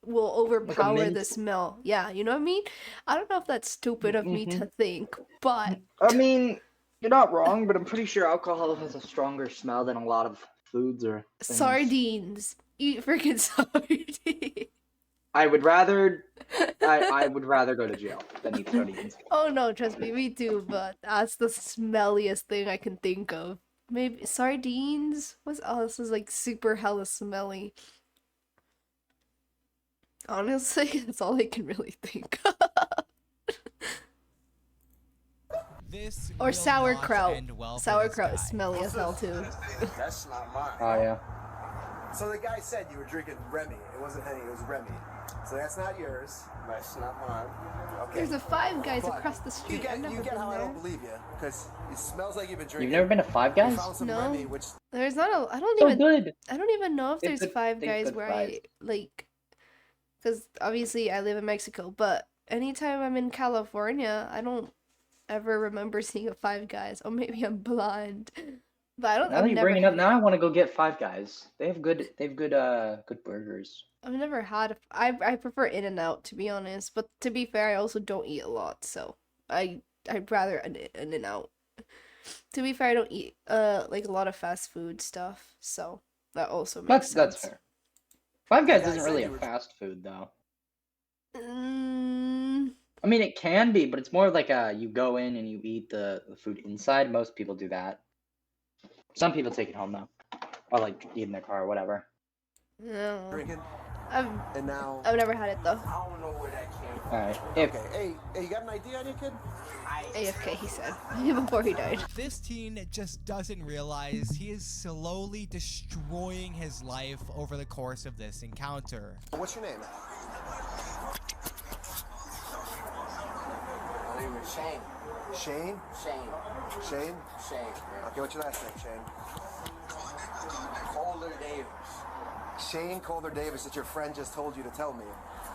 will overpower mint? the smell. Yeah, you know what I mean? I don't know if that's stupid of me to think, but I mean, you're not wrong, but I'm pretty sure alcohol has a stronger smell than a lot of foods or things. sardines. Eat freaking sardines. I would rather go to jail than eat sardines. Oh no, trust me too, but that's the smelliest thing I can think of. Maybe sardines? What else is like super hella smelly? Honestly, that's all I can really think of. This Or will sauerkraut. not end well for Sauerkraut this is guy. smelly as hell too. That's not mine. Oh yeah. So the guy said you were drinking Remy. It wasn't Henny, it was Remy. So that's not yours. That's not mine. Okay. There's a Five Guys But across the street. You I've never get been how I there. don't believe you, because it smells like you've been drinking. You've never been to Five Guys? You found some No. Remy, which There's not a. I don't So even. good. I don't even know if They there's put- Five they Guys put where fries. I like. Because obviously I live in Mexico, but anytime I'm in California, I don't ever remember seeing a Five Guys. Or maybe I'm blind. But I don't. Now I've that you never bring it up, had now I want to go get Five Guys. They have good good burgers. I've never had. I prefer In-N-Out, to be honest. But to be fair, I also don't eat a lot, so I'd rather an In-N-Out. To be fair, I don't eat like a lot of fast food stuff, so that also makes That's sense. fair. Five Guys Yeah, I isn't said really you a were- fast food though. Mm, I mean, it can be, but it's more like you go in and you eat the food inside. Most people do that. Some people take it home though, or like eat in their car or whatever. no. drinking, I've and now. I've never had it though. I don't know where that came from. All right. If Okay, hey, you got an idea on your kid? AFK, he said before he died. This teen just doesn't realize he is slowly destroying his life over the course of this encounter. What's your name? My name is Shane. Shane? Shane. Shane? Shane. Yeah. Okay, what's your last name, Shane? Colder Davis. Shane Calder Davis that your friend just told you to tell me.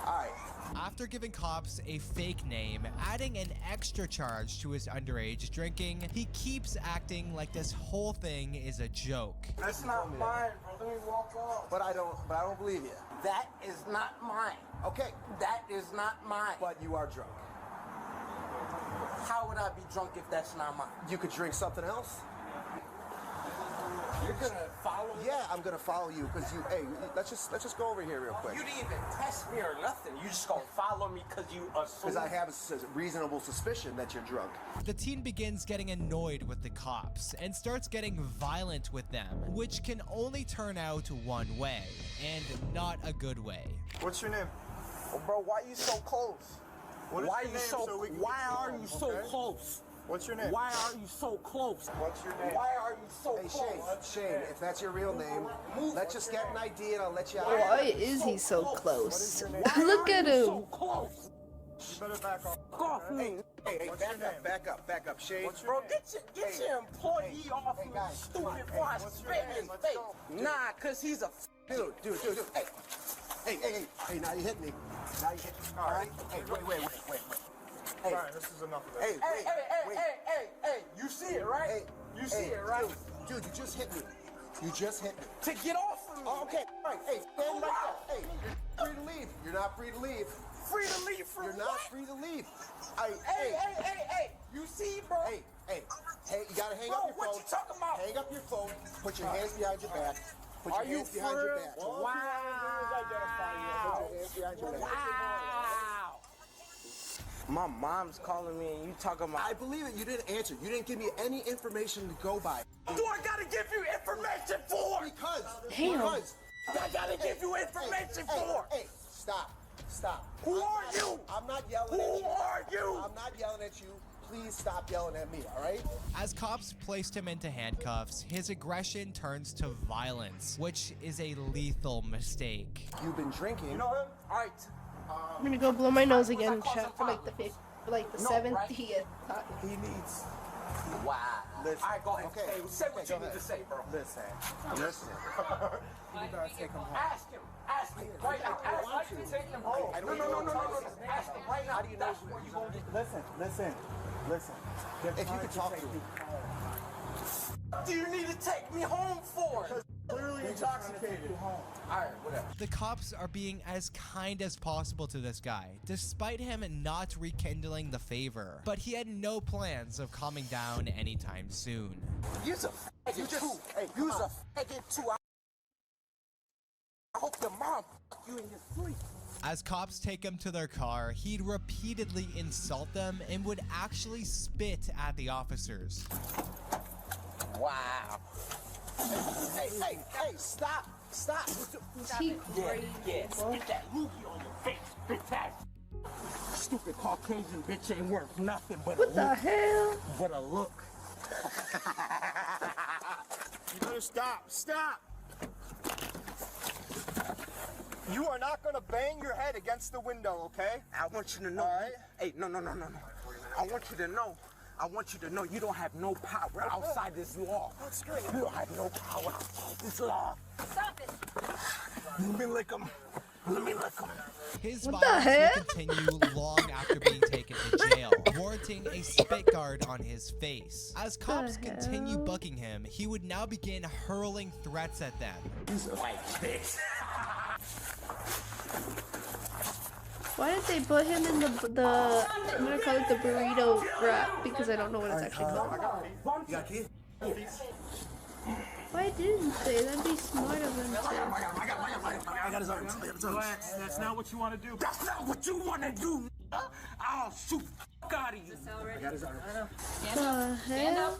Alright. After giving cops a fake name, adding an extra charge to his underage drinking, he keeps acting like this whole thing is a joke. That's not mine, bro. Let me walk off. But I don't believe you. That is not mine. Okay. That is not mine. But you are drunk. How would I be drunk if that's not mine? You could drink something else? You're gonna follow me? Yeah, I'm gonna follow you because you. Hey, let's just go over here real quick. You didn't even test me or nothing. You just gonna follow me because you assume. Because I have a reasonable suspicion that you're drunk. The teen begins getting annoyed with the cops and starts getting violent with them, which can only turn out one way, and not a good way. What's your name? Oh, bro, why you so close? What is Why your you name so? so we can Why get are home, you so okay? close? What's your name? Why are you so close? What's your name? Why are you so Hey, close? Shane, if that's your real name, let's just get an idea and I'll let you out. Why is he so close? What is your Why Look are at you him. so close? You better back off. Fuck off me. Hey, back up, Shane. Bro, get your employee off me, stupid before I spit in his face. Nah, cause he's a Dude. Hey, now you hit me. Now you hit me. All right? Hey, wait. Hey, Alright, this is enough of this. Hey, you see it, right? Hey, you see it, right? Dude, you just hit me. You just hit me. To get off of me. Oh, okay, all right. Hey, stand right there. Hey, you're free to leave. You're not free to leave. Free to leave from You're what? not free to leave. Hey, you see, bro? Hey, you gotta hang Bro, up your what phone. you talking about? Hang up your phone. Put your hands behind your back. Put your Are you hands behind for your real? back. Wow. Put your hands behind your back. Wow. My mom's calling me and you talking about... I believe it. You didn't answer. You didn't give me any information to go by. What do I gotta give you information for? Because. I gotta give you information for. Hey, stop. Who are you? I'm not yelling at you. Who are you? I'm not yelling at you. Please stop yelling at me, all right? As cops placed him into handcuffs, his aggression turns to violence, which is a lethal mistake. You've been drinking. You know him? All right. I'm gonna go blow my nose again, chat, for like the 70th time. He needs. Wow. Listen. All right, go ahead. Okay. Say what you need to say, bro. Listen. You gotta take him home. Ask him right now. Ask him. Take him home. I don't No. know. Ask him right now. How do you know That's where you gonna get. Listen. If you could talk to him. What do you need to take me home for? Clearly intoxicated. All right, whatever. The cops are being as kind as possible to this guy, despite him not rekindling the favor. But he had no plans of calming down anytime soon. You's a faggot too. You's a faggot too. I hope your mom fuck you in your sleep. As cops take him to their car, he'd repeatedly insult them and would actually spit at the officers. Wow. Hey, stop. Is he crazy? Yeah. Spit that loogie on your face. Spit that. stupid Caucasian bitch ain't worth nothing but What the hell? But a look. You better stop. Stop. You are not going to bang your head against the window, okay? I want you to know. All right? Hey, no. I want you to know. I want you to know you don't have no power outside this law. That's great. You don't have no power outside this law. Stop it. Let me lick him. Let me lick him. His What the violence heck? would continue long after being taken to jail, warranting a spit guard on his face. As cops continue bugging him, he would now begin hurling threats at them. He's a white bitch. Why did they put him in the I'm gonna call it the burrito wrap because I don't know what it's actually called. You got kids? Why didn't they? That'd be smart of them to. I got his arm. Relax, that's not what you want to do. That's not what you want to do. I'll shoot the fuck out of you. I got his arm. The hell?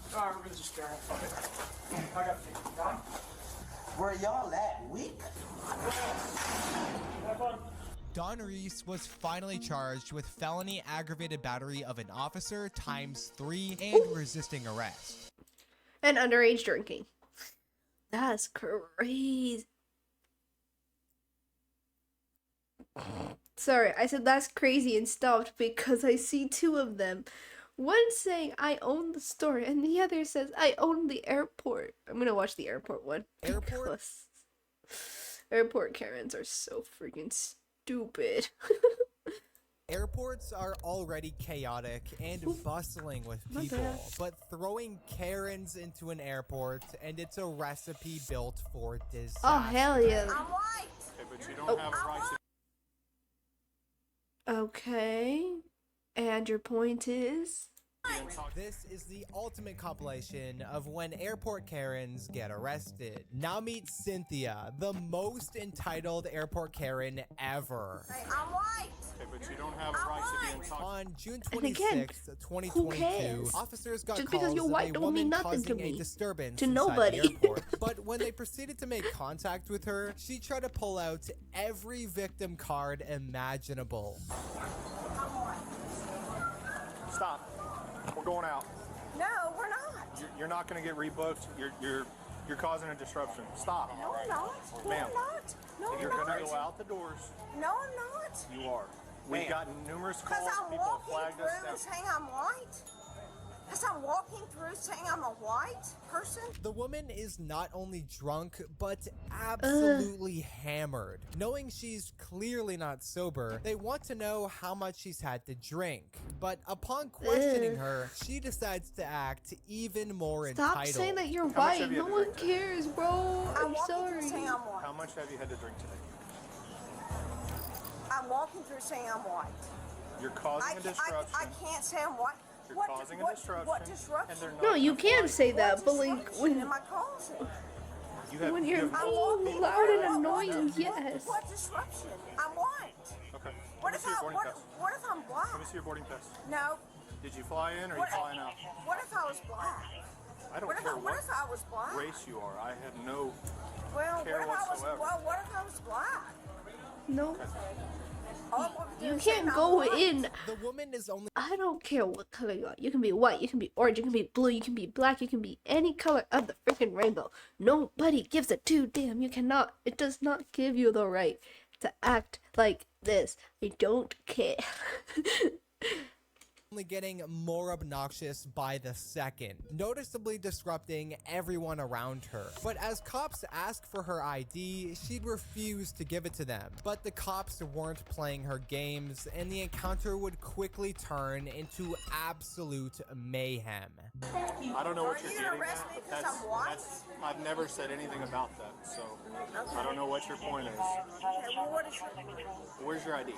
Where y'all at? Weak? Don Reese was finally charged with felony aggravated battery of an officer ×3 and resisting arrest. And underage drinking. That's crazy. Sorry, I said that's crazy and stopped because I see two of them. One saying I own the store and the other says I own the airport. I'm gonna watch the airport one. Airport? Airport Karens are so freaking stupid. Airports are already chaotic and bustling with My people, bad. but throwing Karens into an airport and it's a recipe built for disaster. Oh hell yeah. I'm white. Okay, but you don't have a right to. Okay. And your point is? This is the ultimate compilation of when airport Karens get arrested. Now meet Cynthia, the most entitled airport Karen ever. Hey, I'm white. Okay, but you don't have a right to be intoxicated. On June And again, 26th, who 2022, cares? officers got Just calls because you're of white a don't woman mean nothing to causing a me. disturbance To inside nobody. the airport. But when they proceeded to make contact with her, she tried to pull out every victim card imaginable. Stop. We're going out. No, we're not. You're not going to get rebooked. You're causing a disruption. Stop. No, I'm not. No, Ma'am. I'm not. No, I'm You're not. going to go out the doors. No, I'm not. You are. We've Ma'am. gotten numerous Because calls. I'm People have walking flagged us through down. saying I'm white. Because I'm walking through saying I'm a white person. The woman is not only drunk, but absolutely hammered. Knowing she's clearly not sober, they want to know how much she's had to drink. But upon questioning her, she decides to act even more Stop entitled. saying that you're How much white. have you No had to one drink today? cares, bro. I'm I'm walking sorry. through saying I'm white. How much have you had to drink today? I'm walking through saying I'm white. You're causing a disruption. I can't say I'm white. You're What, causing a what, disruption. what disruption? And they're not No, you gonna can flag say you. that, but like What am I causing? You have, when you you're have being loud and annoying, yes. What disruption? I'm white. Okay. What Let me if see your I boarding what, pass. what if I'm black? Let me see your boarding pass. No. Did you fly in or are you What, flying out? what if I was black? I don't What if care what if I was black? race you are. I have no Well, care what if I was whatsoever. what if I was black? No. All I'm walking You through saying can't I'm go white. in. The woman is only I don't care what color you are. You can be white, you can be orange, you can be blue, you can be black, you can be any color of the freaking rainbow. Nobody gives a two damn. You cannot. It does not give you the right to act like this. I don't care. only getting more obnoxious by the second, noticeably disrupting everyone around her. But as cops ask for her ID, she'd refuse to give it to them. But the cops weren't playing her games, and the encounter would quickly turn into absolute mayhem. I don't know what you're Are you gonna getting arrest at, me but 'cause I'm white? I've never said anything about that, so I don't know what your point is. Okay, well, what is your Where's your ID?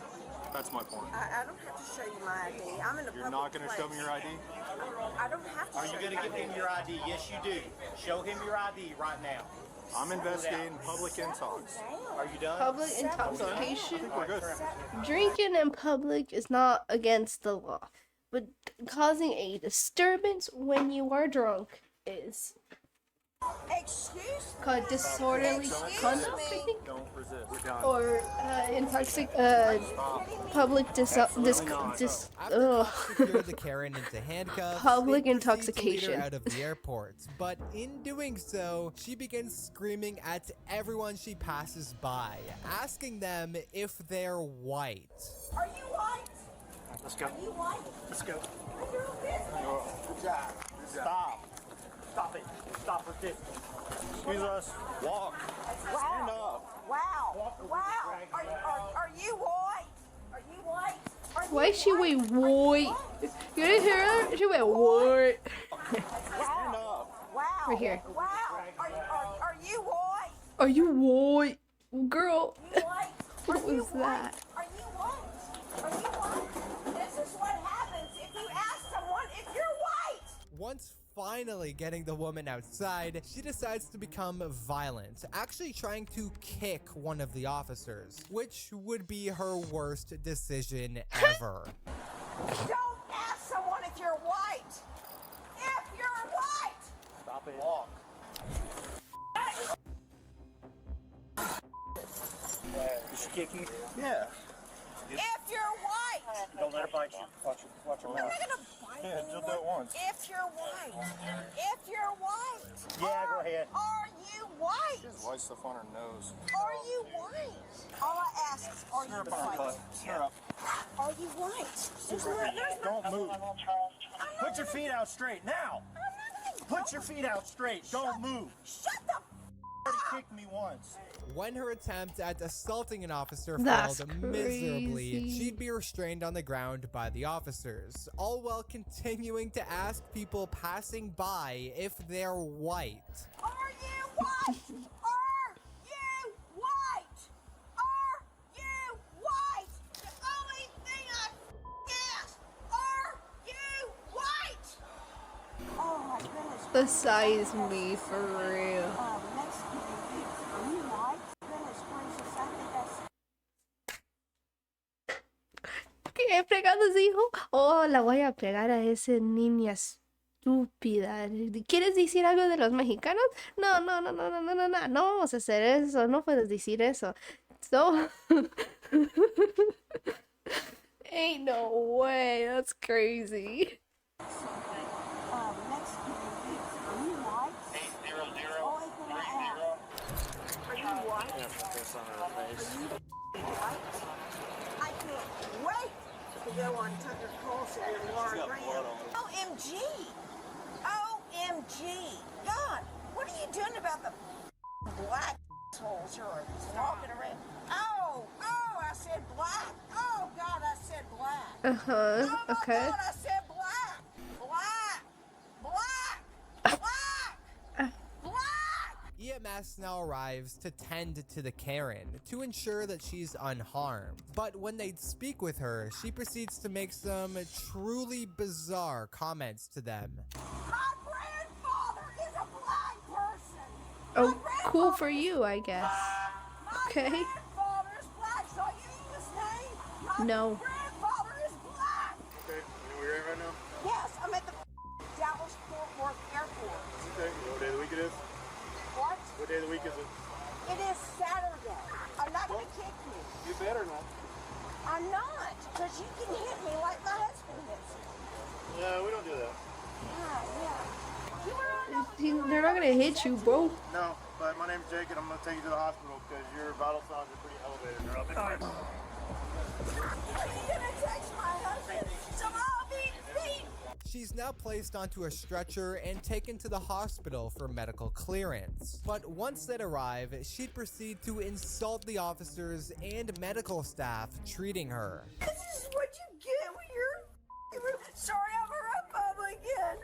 That's my point. I don't have to show you my ID. I'm in a You're public not going to show me place. your ID? I don't have to Are show you going to my give him your ID? Yes, you do. Show him your ID right now. I'm investigating public intox. Are you done? Public intoxication. I think we're good. Drinking in public is not against the law, but causing a disturbance when you are drunk is. Excuse called disorderly conduct, I think, Don't resist. We're done. or public After cops secured the Karen into handcuffs, public they proceed to lead her intoxication. out of the airport. But in doing so, she begins screaming at everyone she passes by, asking them if they're white. Are you white? Let's go. Are you white? Let's go. Good job. Stop. Stop it. Stop for 50. Excuse us. Walk. Stand up. Wow. Wow. Are you white? Are you white? Why is she wearing white? You didn't hear her? She went white. Stand up. Wow. Right here. Wow. Are you white? Are you white? Girl. You white? What was that? Are you white? Are you white? This is what happens if you ask someone if you're white. Once finally getting the woman outside, she decides to become violent, actually trying to kick one of the officers, which would be her worst decision ever. Don't ask someone if you're white. If you're white. Stop it. Walk. Is she kicking? Yeah. If you're white. Don't let her bite you. Watch her I'm mouth. not gonna bite Yeah, anyone. she'll do it once. If you're white. If you're white. Yeah, go ahead. Are you white? She has white stuff on her nose. Are you white? All I ask is, are you Snurp on her white? butt. Snurp. Are you white? Don't move. Put your feet out straight now. Put your feet out straight. Don't move. Shut the Already kicked me once. When her attempt at assaulting an officer That's failed miserably, crazy. she'd be restrained on the ground by the officers, all while continuing to ask people passing by if they're white. Are you white? Are you white? Are you white? The only thing I ask. Are you white? Oh my goodness. The size me for real. Mexican, are you white? Goodness gracious, I think that's... ¿Qué fregados dijo? Oh, la voy a pegar a esa niña estúpida. ¿Quieres decir algo de los mexicanos? No, no, no, no, no, no, no, no, no vamos a hacer eso. No puedes decir eso. No. Ain't no way. That's crazy. Mexican, are you white? 800. Only thing I ask. Are you white? Piss on her face. White? I can't wait to go on Tucker Carlson and Laura Graham. OMG! OMG! God, what are you doing about the black assholes who are walking around? Oh, I said black. Oh, God, I said black. Uh-huh. Oh, my Okay. God, I said black. Black. Black. Black. Black. EMS now arrives to tend to the Karen to ensure that she's unharmed. But when they speak with her, she proceeds to make some truly bizarre comments to them. My grandfather is a black person. Oh, cool for you, I guess. Okay. My grandfather is black. So you use his name? My No. grandfather is black. Okay, you know where you're at right now? Yes, I'm at the Dallas Fort Worth Airport. Okay, you know what day of the week it is? What? What day of the week is it? It is Saturday. I'm not going to kick you. You better not. I'm not, because you can hit me like my husband hits me. No, we don't do that. Yeah. You were on They're not gonna hit you, bro. No, but my name's Jake and I'm going to take you to the hospital because your vital signs are pretty elevated. They're up in Are you going to text my husband? So I'll be beat. She's now placed onto a stretcher and taken to the hospital for medical clearance. But once they arrive, she'd proceed to insult the officers and medical staff treating her. This is what you get when you're... Sorry, I'm a Republican.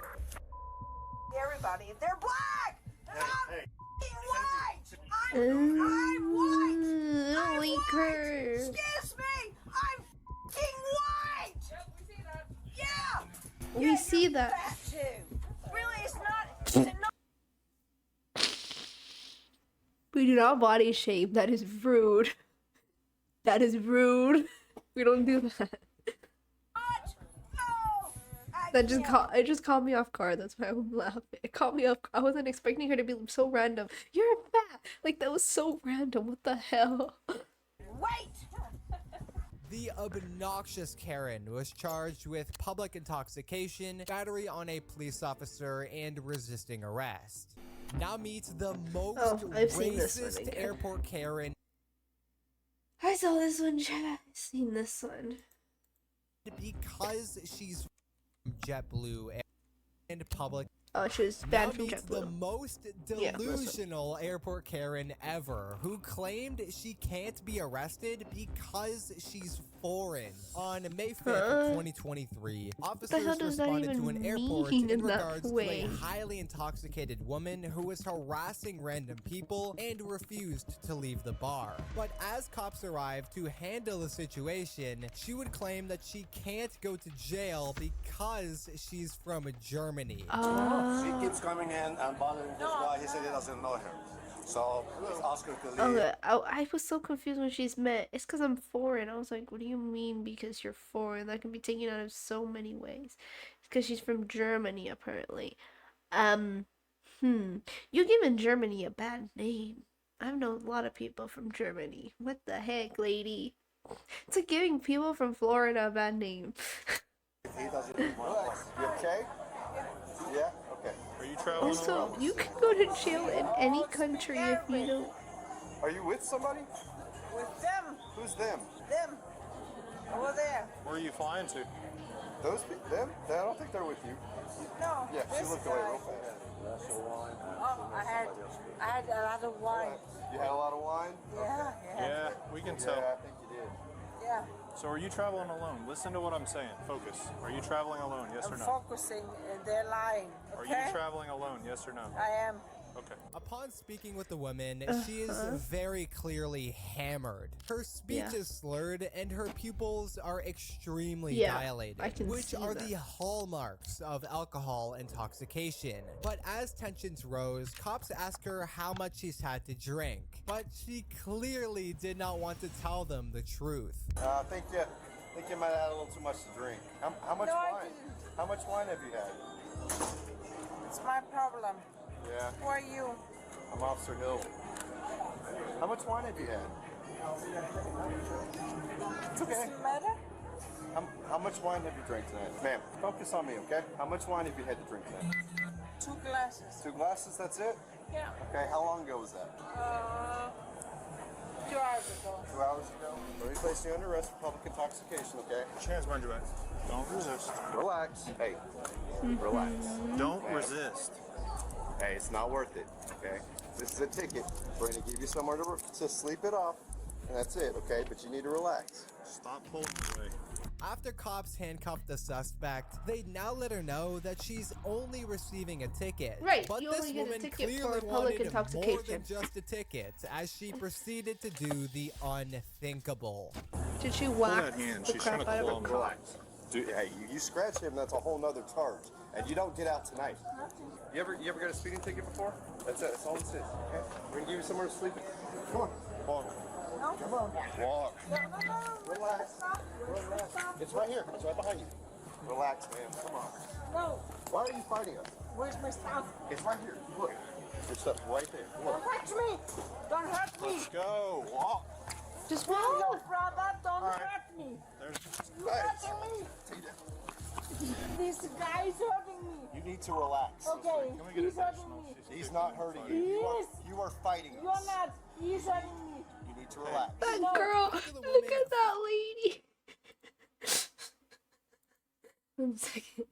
Everybody, they're black. And I'm white. I'm white. Like her. Excuse me. I'm f***ing white. Yeah. We see that. That too. Really, it's not... We do not body shape. That is rude. That is rude. We don't do that. it just caught me off guard. That's why I'm laughing. It caught me off. I wasn't expecting her to be so random. You're fat. Like that was so random. What the hell? Wait! The obnoxious Karen was charged with public intoxication, battery on a police officer, and resisting arrest. Now meet the most I've seen this one racist again. airport Karen. I saw this one, Chad. I've seen this one. Because she's from JetBlue and public. Oh, she was banned from The JetBlue. most delusional airport Karen ever, who claimed she can't be arrested because she's foreign. On May 5th, 2023, officers responded to an airport in regards to a highly intoxicated woman who was harassing random people and refused to leave the bar. But as cops arrived to handle the situation, she would claim that she can't go to jail because she's from Germany. She keeps coming in and bothering this guy. He said he doesn't know her. So let's ask her to leave. Okay, I was so confused when she's met. It's because I'm foreign. I was like, what do you mean because you're foreign? That can be taken out of so many ways. It's because she's from Germany, apparently. You're giving Germany a bad name. I've known a lot of people from Germany. What the heck, lady? It's like giving people from Florida a bad name. He doesn't want us. You okay? Yeah? Okay. Are you traveling Also, alone? you can go to jail in any country if you don't. Are you with somebody? With them. Who's them? Them. Over there. Where are you flying to? Those people? Them? I don't think they're with you. No. Yeah, she this looked away guy. real fast. Oh, I had a lot of wine. You had a lot of wine? Yeah, Yeah, we can tell. Yeah, I think you did. Yeah. So are you traveling alone? Listen to what I'm saying. Focus. Are you traveling alone? Yes or I'm no? focusing and they're lying. Are Okay? you traveling alone? Yes or no? I am. Okay. Upon speaking with the woman, she is very clearly hammered. Her speech is slurred and her pupils are extremely dilated, I can which see are that. the hallmarks of alcohol intoxication. But as tensions rose, cops asked her how much she's had to drink, but she clearly did not want to tell them the truth. I think you might have had a little too much to drink. How much No, I wine? didn't. How much wine have you had? It's my problem. Yeah. Who are you? I'm Officer Hill. How much wine have you had? It's okay. Does it matter? How much wine have you drank tonight? Ma'am, focus on me, okay? How much wine have you had to drink tonight? 2 glasses. 2 glasses, that's it? Yeah. Okay, how long ago was that? 2 hours ago. 2 hours ago? Let me place you under arrest for public intoxication, okay? Put your hands behind your back. Don't resist. Relax. Hey, relax. Don't resist. Hey, it's not worth it, okay? This is a ticket. We're going to give you somewhere to sleep it off, and that's it, okay? But you need to relax. Stop pulling away. After cops handcuffed the suspect, they now let her know that she's only receiving a ticket. Right, But you this only get a woman ticket clearly for public wanted more intoxication. than just a ticket, as she proceeded to do the unthinkable. Did she Pull whack that hand. the She's trying crap to out of claw her? me. Relax. Hey, you scratch him, that's a whole nother charge. And you don't get out tonight. You ever got a speeding ticket before? That's it. That's all this is. Okay? We're gonna give you somewhere to sleep. Come on. Walk. Come on. Walk. Relax. Relax. It's right here. It's right behind you. Relax, man. Come on. No. Why are you fighting us? Where's my stuff? It's right here. Look. Your stuff's right there. Don't Look. touch me. Don't hurt me. Let's go. Walk. Just Your walk. brother, don't right. hurt me. There's. You're hurting me. Take that. This guy is hurting me. You need to relax. Okay, he's hurting me. He's not hurting He you. is. You are fighting You're us. not. He's hurting me. You need to relax. That No. girl, look at that lady. 1 second.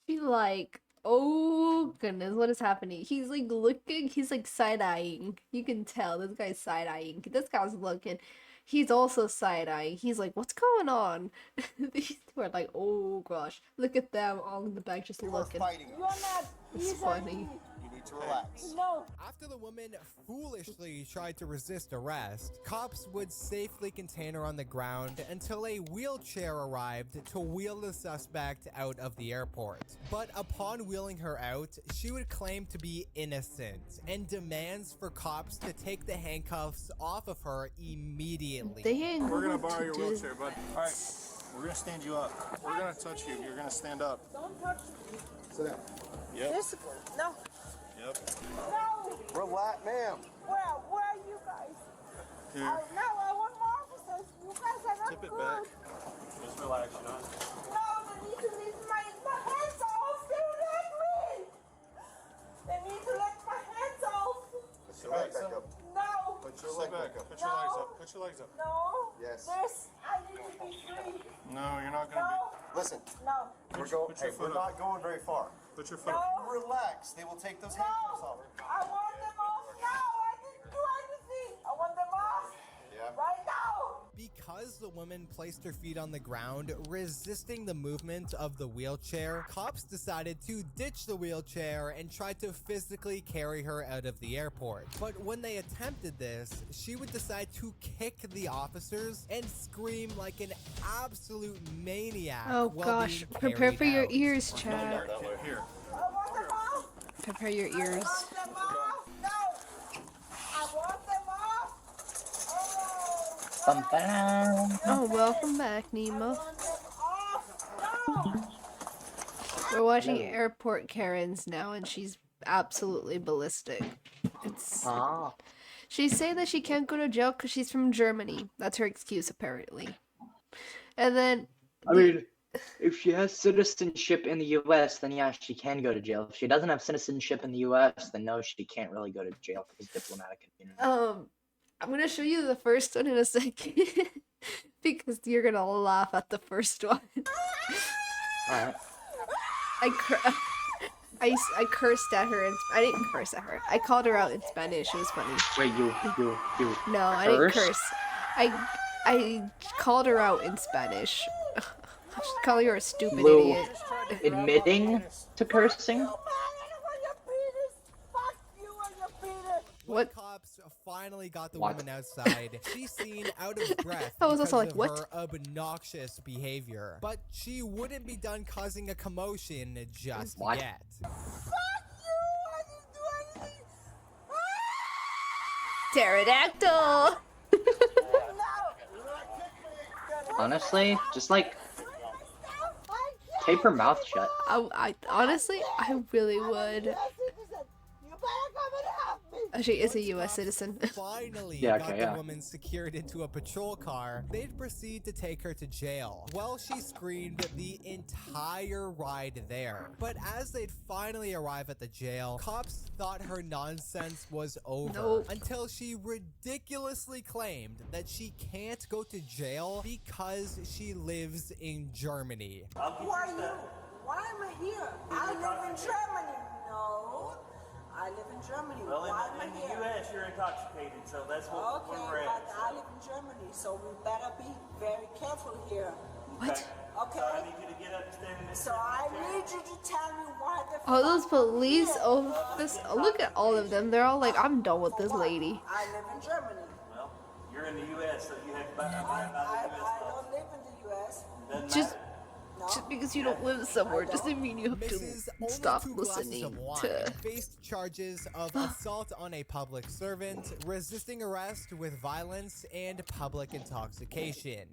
She's like, oh goodness, what is happening? He's like looking, he's like side-eyeing. You can tell this guy's side-eyeing. This guy's looking. He's also side-eyeing. He's like, what's going on? These two are like, oh gosh. Look at them all in the back just You are looking. fighting You're us. not. It's He's hurting funny. me. You need to relax. No. After the woman foolishly tried to resist arrest, cops would safely contain her on the ground until a wheelchair arrived to wheel the suspect out of the airport. But upon wheeling her out, she would claim to be innocent and demands for cops to take the handcuffs off of her immediately. They ain't We're gonna going borrow to your do wheelchair, bud. All right. We're gonna stand you up. We're gonna touch you. You're gonna stand up. Don't touch me. Sit down. Yep. Discipline. No. Yep. No. Relax, ma'am. Where are you guys? Here. No, I want more officers. You guys are not Tip it good. back. Just relax, you know. No, they need to leave my hands off. They let me. They need to let my hands off. Sit back up. No. Put your legs back up. Put your legs up. Put your legs up. No. Yes. This, I need to be free. No, you're not gonna No. Listen, No. we're not going very far. be. Put your foot No. up. Relax. They will take those handcuffs off. I want them off now. I didn't do anything. I want them off. Yeah. Right now. Because the woman placed her feet on the ground, resisting the movement of the wheelchair, cops decided to ditch the wheelchair and try to physically carry her out of the airport. But when they attempted this, she would decide to kick the officers and scream like an absolute maniac. Oh while gosh, being prepare carried for your out. ears, Chad. Here. I want them off. Prepare your ears. I want them off. No. I want them off. Oh, welcome back, Nemo. No. We're watching Airport Karens now, and she's absolutely ballistic. It's. She's saying that she can't go to jail because she's from Germany. That's her excuse, apparently. And then. I mean, if she has citizenship in the U.S., then yeah, she can go to jail. If she doesn't have citizenship in the U.S., then no, she can't really go to jail because diplomatic immunity. I'm gonna show you the first one in a second because you're gonna laugh at the first one. Alright. I cursed at her and I didn't curse at her. I called her out in Spanish. It was funny. Wait, you. No, I didn't curse. I called her out in Spanish. I should call her a stupid idiot. Admitting to cursing? When cops finally got the woman outside, she seemed out of breath I was also because like, of what? her obnoxious behavior. But she wouldn't be done causing a commotion just yet. Pterodactyl! Honestly, just like tape her mouth shut. I honestly, I really would. She is a U.S. citizen. Finally Yeah, got okay, the yeah. woman secured into a patrol car, they'd proceed to take her to jail. Well, she screamed the entire ride there. But as they'd finally arrive at the jail, cops thought her nonsense was over until she ridiculously claimed that she can't go to jail because she lives in Germany. Who are you? Why am I here? I live in Germany. No. I live in Germany. Well, Why am I in the here? U.S., you're intoxicated, so that's what Okay, we're but at. I live in Germany, so we better be very careful here. What? Okay. So I need you to get up and stand in this. So I need you to tell me why the Oh, those police officers. Look at all of them. They're all like, I'm done with this lady. I live in Germany. Well, you're in the U.S., so you have to buy the I U.S. don't live in the U.S. Just because you don't live somewhere doesn't mean you have to stop Two glasses listening of wine, to. faced charges of assault on a public servant, resisting arrest with violence, and public intoxication.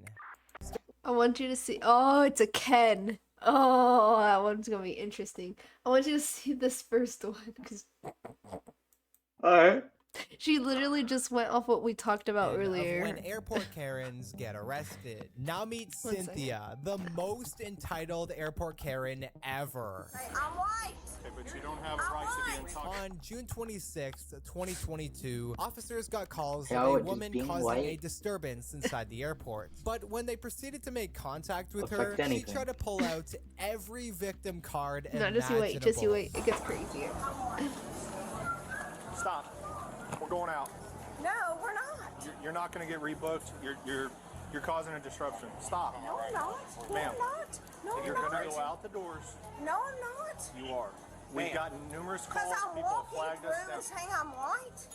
I want you to see. Oh, it's a Ken. Oh, that one's gonna be interesting. I want you to see this first one because Alright. she literally just went off what we talked about Of earlier. when airport Karens get arrested. Now meet One Cynthia, the most entitled airport Karen ever. I'm white. Okay, but you don't have a right to be intoxicated. On June 26th, 2022, officers got calls Yeah, of a just woman being causing white. a disturbance inside the airport. But when they proceeded to make contact with Affect her, she anything. tried to pull out every victim card No, just you wait. Just you imaginable. wait. It gets crazier. Stop. We're going out. No, we're not. You're not going to get rebooked. You're causing a disruption. Stop. No, I'm not. No, Ma'am. I'm not. No, I'm You're not. going to go out the doors. No, I'm not. You are. We've gotten numerous Because calls. I'm People have walking flagged us through down. saying I'm white.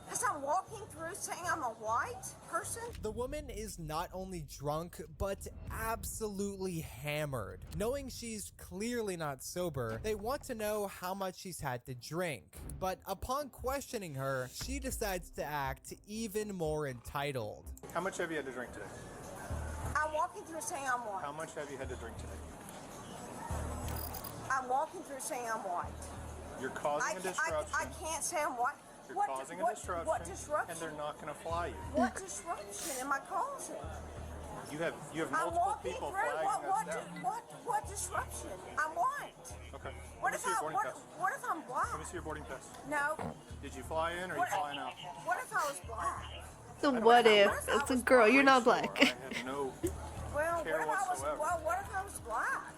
Because I'm walking through saying I'm a white person. The woman is not only drunk, but absolutely hammered. Knowing she's clearly not sober, they want to know how much she's had to drink. But upon questioning her, she decides to act even more entitled. How much have you had to drink today? I walking through saying I'm white. How much have you had to drink today? I'm walking through saying I'm white. You're causing a disruption. I can't say I'm white. You're causing a disruption. What disruption? And they're not going to fly you. What disruption am I causing? You have I'm multiple walking people through. flagging us down. What disruption? I'm white. Okay. What Let me if see your boarding pass. what if I'm black? Let me see your boarding pass. No. Did you fly in or are you flying out? What if I was black? So what if it's a girl? You're not black. I have no Well, care whatsoever. what if I was black?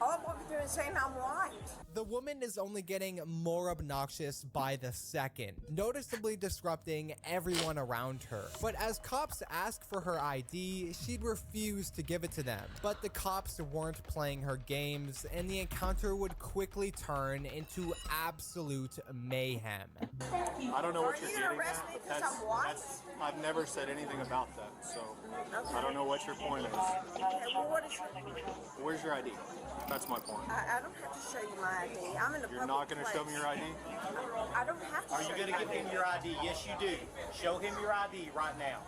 All I'm walking through and saying I'm white. The woman is only getting more obnoxious by the second, noticeably disrupting everyone around her. But as cops ask for her ID, she'd refuse to give it to them. But the cops weren't playing her games, and the encounter would quickly turn into absolute mayhem. I don't know what you're getting arrest at. me because I'm white? I've never said anything about that, so I don't know what your point is. Okay, well, what is your Where's your ID? That's my point. I don't have to show you my ID. I'm in a You're not going to show me your ID? I don't have to Are show you going to give him your ID? Yes, you do. Show him your ID right now.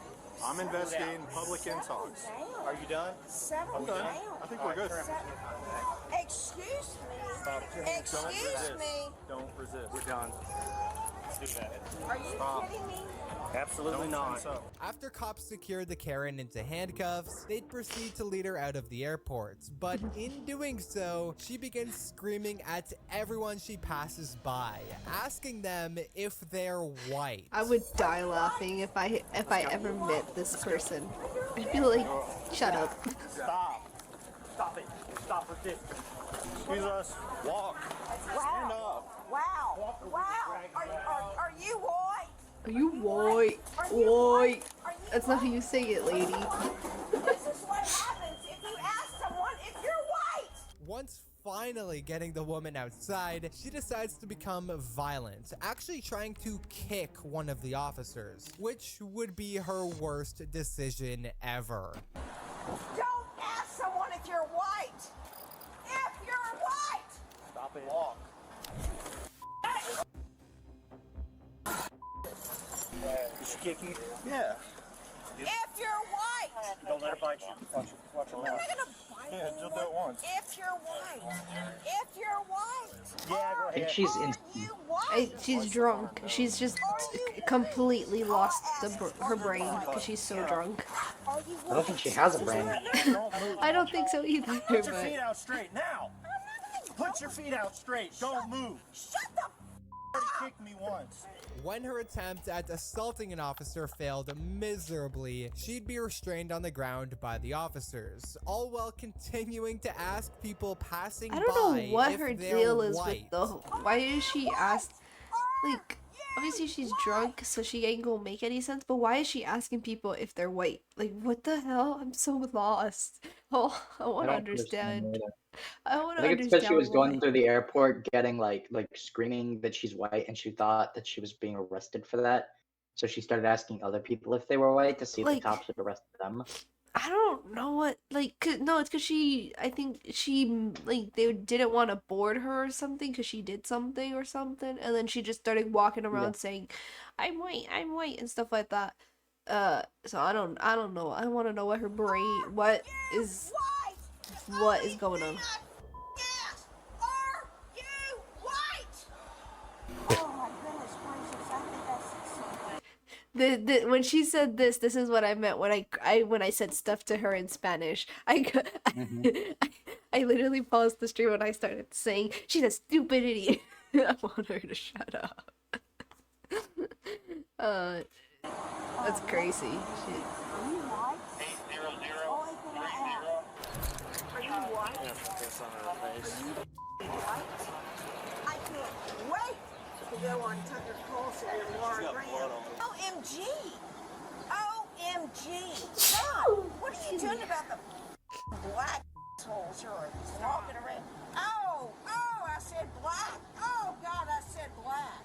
I'm investigating public intox. Are you done? I'm done. I think we're good. Excuse me. Excuse me. Don't resist. We're done. Do that. Are you kidding me? Absolutely not. After cops secured the Karen into handcuffs, they'd proceed to lead her out of the airport. But in doing so, she begins screaming at everyone she passes by, asking them if they're white. I would die laughing if I ever met this person. I'd be like, shut up. Stop. Stop it. Stop with this. Excuse us. Walk. Stand up. Wow. Wow. Are you white? Are you white? White. That's not how you say it, lady. This is what happens if you ask someone if you're white. Once finally getting the woman outside, she decides to become violent, actually trying to kick one of the officers, which would be her worst decision ever. Don't ask someone if you're white. If you're white. Stop it. Walk. Did she kick you? Yeah. If you're white. Don't let her bite you. Watch your I'm mouth. not gonna bite Yeah, anyone. just do it once. If you're white. If you're white. Yeah, go I think ahead. she's in. You white. She's drunk. She's just completely lost her brain because she's so drunk. Are you I don't think she has a brain. I don't think so either. Put your But feet out straight now. Put your feet out straight. Don't move. Shut the Already kicked me once. When her attempt at assaulting an officer failed miserably, she'd be restrained on the ground by the officers, all while continuing to ask people passing by I don't know what if her they're deal is white. with the. Why is she asked? Like, obviously she's drunk, so she ain't gonna make any sense. But why is she asking people if they're white? Like, what the hell? I'm so lost. Oh, I want to understand. I want I to think it's understand. because she was why. going through the airport getting like screaming that she's white and she thought that she was being arrested for that. So she started asking other people if they were white to see if Like- the cops would arrest them. I don't know what, like, no, it's because I think she, like, they didn't want to board her or something because she did something or something, and then she just started walking around saying, I'm white, and stuff like that. So I don't know. I want to know what her brain, what is going on. Yes. Are you white? Oh my goodness gracious! I think that's When she said this is what I meant when I said stuff to her in Spanish. I literally paused the stream when I started saying she's a stupid idiot. I want her to shut up. That's crazy. Shit. Are you white? 80030. Are you white? It's on her face. White? I can't wait to go on Tucker Carlson and Laura Graham. OMG! OMG! God, what are you doing about the black assholes who are walking around? Oh, I said black. Oh, God, I said black.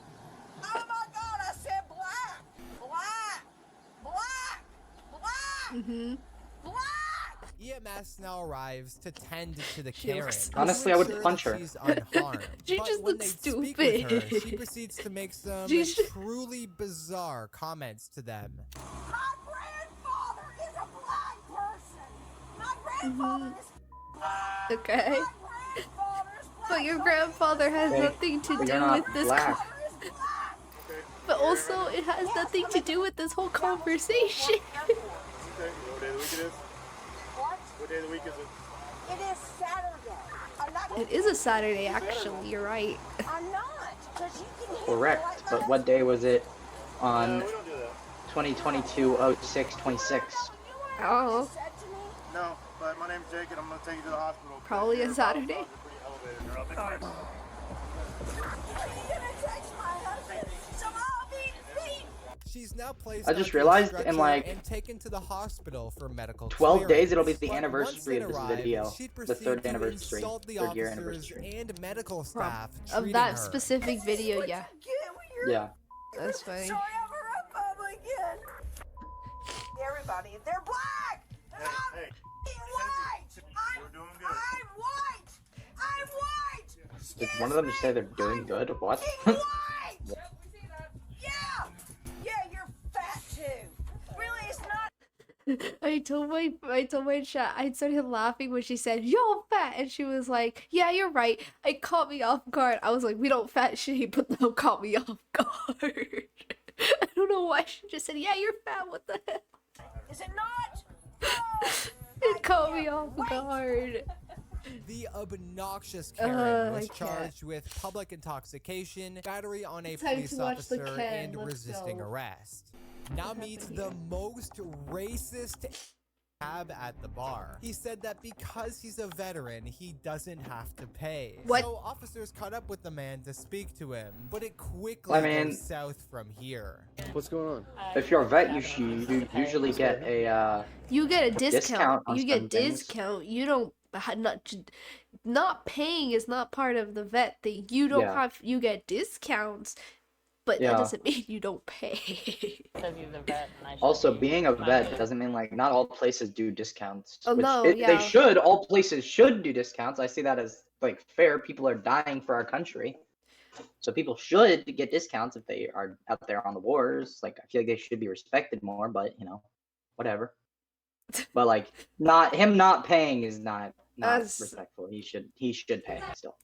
Oh, my God, I said black. Black. Black. Black. Mm-hmm. Black. EMS now arrives to tend to the She Karen. looks- Honestly, to I would ensure punch that her. She's unharmed. She But just when looks they speak with her, stupid. she proceeds to make some She's- truly bizarre comments to them. My grandfather is a black Okay. But your grandfather has Okay, nothing to but you're do not with this. black. But also, it has nothing to do with this whole conversation. Okay, what day of the week it is? What? What day of the week is it? It is Saturday. I'm not. It is a Saturday, actually. You're right. I'm not. Because you can hit Correct. But what day was it on We don't do that. 2022-06-26? Oh, No, but my name's Jake and I'm gonna take you to the hospital. probably a Saturday. She's now placed I just onto a realized in, stretcher like, and taken to the hospital for medical 12 days it'll be clearance. the But anniversary once of it this arrived, video. she'd The proceed third to anniversary. insult the Third year officers anniversary. and medical staff Of treating that her. specific video, yeah. Yeah. That's funny. Sorry, I'm a Republican. Everybody, they're black. They're not white. I'm white. I'm white. Did one of them just say they're doing good? What? Yeah, you're fat too. Really, it's not. I told my chat, I started laughing when she said, "You're fat," and she was like, "Yeah, you're right." It caught me off guard. I was like, "We don't fat shame," but that caught me off guard. I don't know why she just said, "Yeah, you're fat." What the hell? Is it not? It caught me off guard. The obnoxious Karen was I can't. charged with public intoxication, battery on a Time police to watch the officer, Ken. and Let's resisting go. arrest. Now meets the most racist cab at the bar. He said that because he's a veteran, he doesn't have to pay. What? So officers caught up with the man to speak to him, but it quickly goes south from here. What's going on? If you're a vet, you usually get a You get a discount. on You get some things. discount. You don't not paying is not part of the vet thing. You don't Yeah. have you get discounts, but Yeah. that doesn't mean you don't pay. Also, being a vet doesn't mean like not all places do discounts. Oh, which no, they yeah. should. All places should do discounts. I see that as like fair. People are dying for our country, so people should get discounts if they are out there on the wars. Like I feel like they should be respected more. But you know, whatever. But like not paying is not That's- respectful. He should pay still.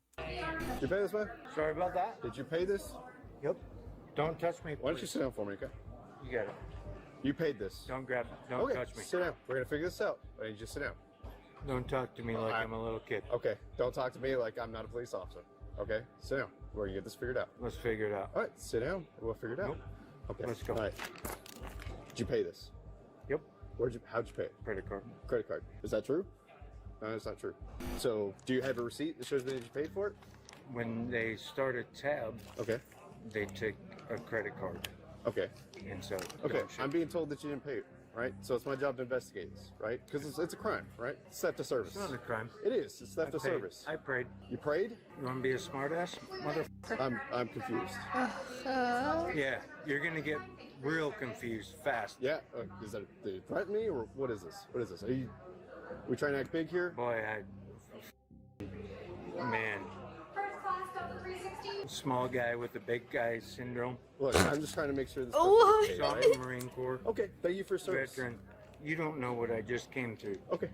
You pay this, man? Sorry about that. Did you pay this? Yep. Don't touch me. Why don't you sit down for me, okay? You got it. You paid this. Don't grab it. Don't Okay, touch me. sit down. We're gonna figure this out. Why don't you just sit down? Don't talk to me like I'm a little kid. Okay. Don't talk to me like I'm not a police officer. Okay? Sit down. We're gonna get this figured out. Let's figure it out. All right, sit down. We'll figure it out. Nope. Okay. Let's go. All right. Did you pay this? Yep. How'd you pay it? Credit card. Credit card. Is that true? No, that's not true. So, do you have a receipt that shows me that you paid for it? When they start a tab, Okay. they take a credit card. Okay. And so, Okay. don't shoot. I'm being told that you didn't pay it, right? So it's my job to investigate this, right? Because it's a crime, right? It's theft of service. It's not a crime. It is. It's theft I of paid. service. I prayed. You prayed? You want to be a smartass, motherfucker? I'm confused. Yeah, you're gonna get real confused fast. Yeah. Is that did you threaten me or what is this? What is this? Are we trying to act big here? Boy, man. Small guy with the big guy syndrome. Look, I'm just trying to make sure this. Oh, person's So paid, I'm right? a Marine Corps. Okay. Thank you for your service. Veteran. You don't know what I just came through. Okay.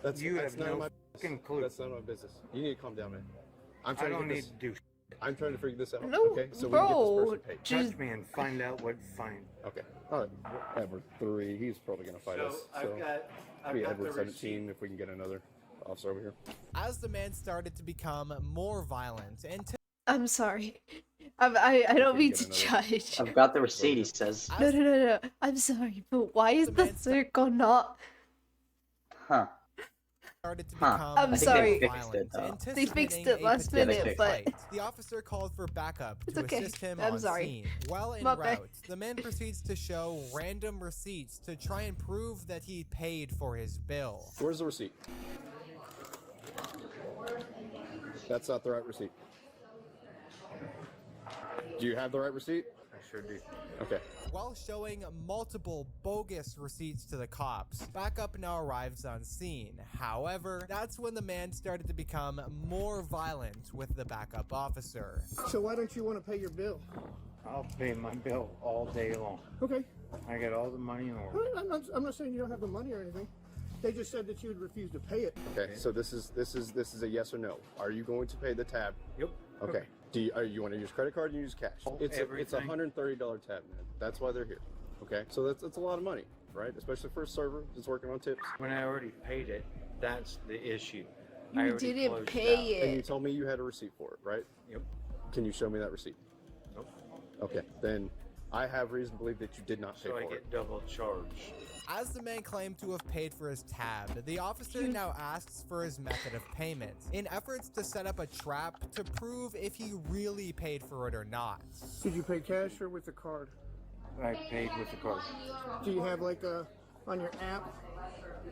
That's You that's have none of no my fucking clue. That's none of my business. You need to calm down, man. I'm I trying don't to get need this. to do I'm trying to figure this out. No, okay, so bro, we can get this person paid. touch me and find out what fine. Okay. All right. Edward 3. He's probably gonna fight us. So be Edward 17 if we can get another officer over here. As the man started to become more violent and I'm sorry. I don't mean to Get another- judge. I've got the receipt. He says. No. I'm sorry, but why is the circle not? Huh. started to Huh. become I'm I think sorry. they fixed it though. They fixed anticipating it a last potential minute, but fight. The officer called for backup It's to okay. assist him I'm on sorry. scene. While en My bad. route, the man proceeds to show random receipts to try and prove that he paid for his bill. Where's the receipt? That's not the right receipt. Do you have the right receipt? I sure do. Okay. While showing multiple bogus receipts to the cops, backup now arrives on scene. However, that's when the man started to become more violent with the backup officer. So why don't you want to pay your bill? I'll pay my bill all day long. Okay. I got all the money in the world. I'm not saying you don't have the money or anything. They just said that you would refuse to pay it. Okay, so this is a yes or no. Are you going to pay the tab? Yep. Okay. Do you want to use credit card or use cash? It's a $130 tab, man. That's why they're here. Okay, so that's a lot of money, right? Especially for a server that's working on tips. When I already paid it, that's the issue. You didn't pay it. And you told me you had a receipt for it, right? Yep. Can you show me that receipt? Nope. Okay, then I have reason to believe that you did not pay So for I it. get double charged. As the man claimed to have paid for his tab, the officer now asks for his method of payment, in efforts to set up a trap to prove if he really paid for it or not. Did you pay cash or with a card? I paid with the card. Do you have like on your app?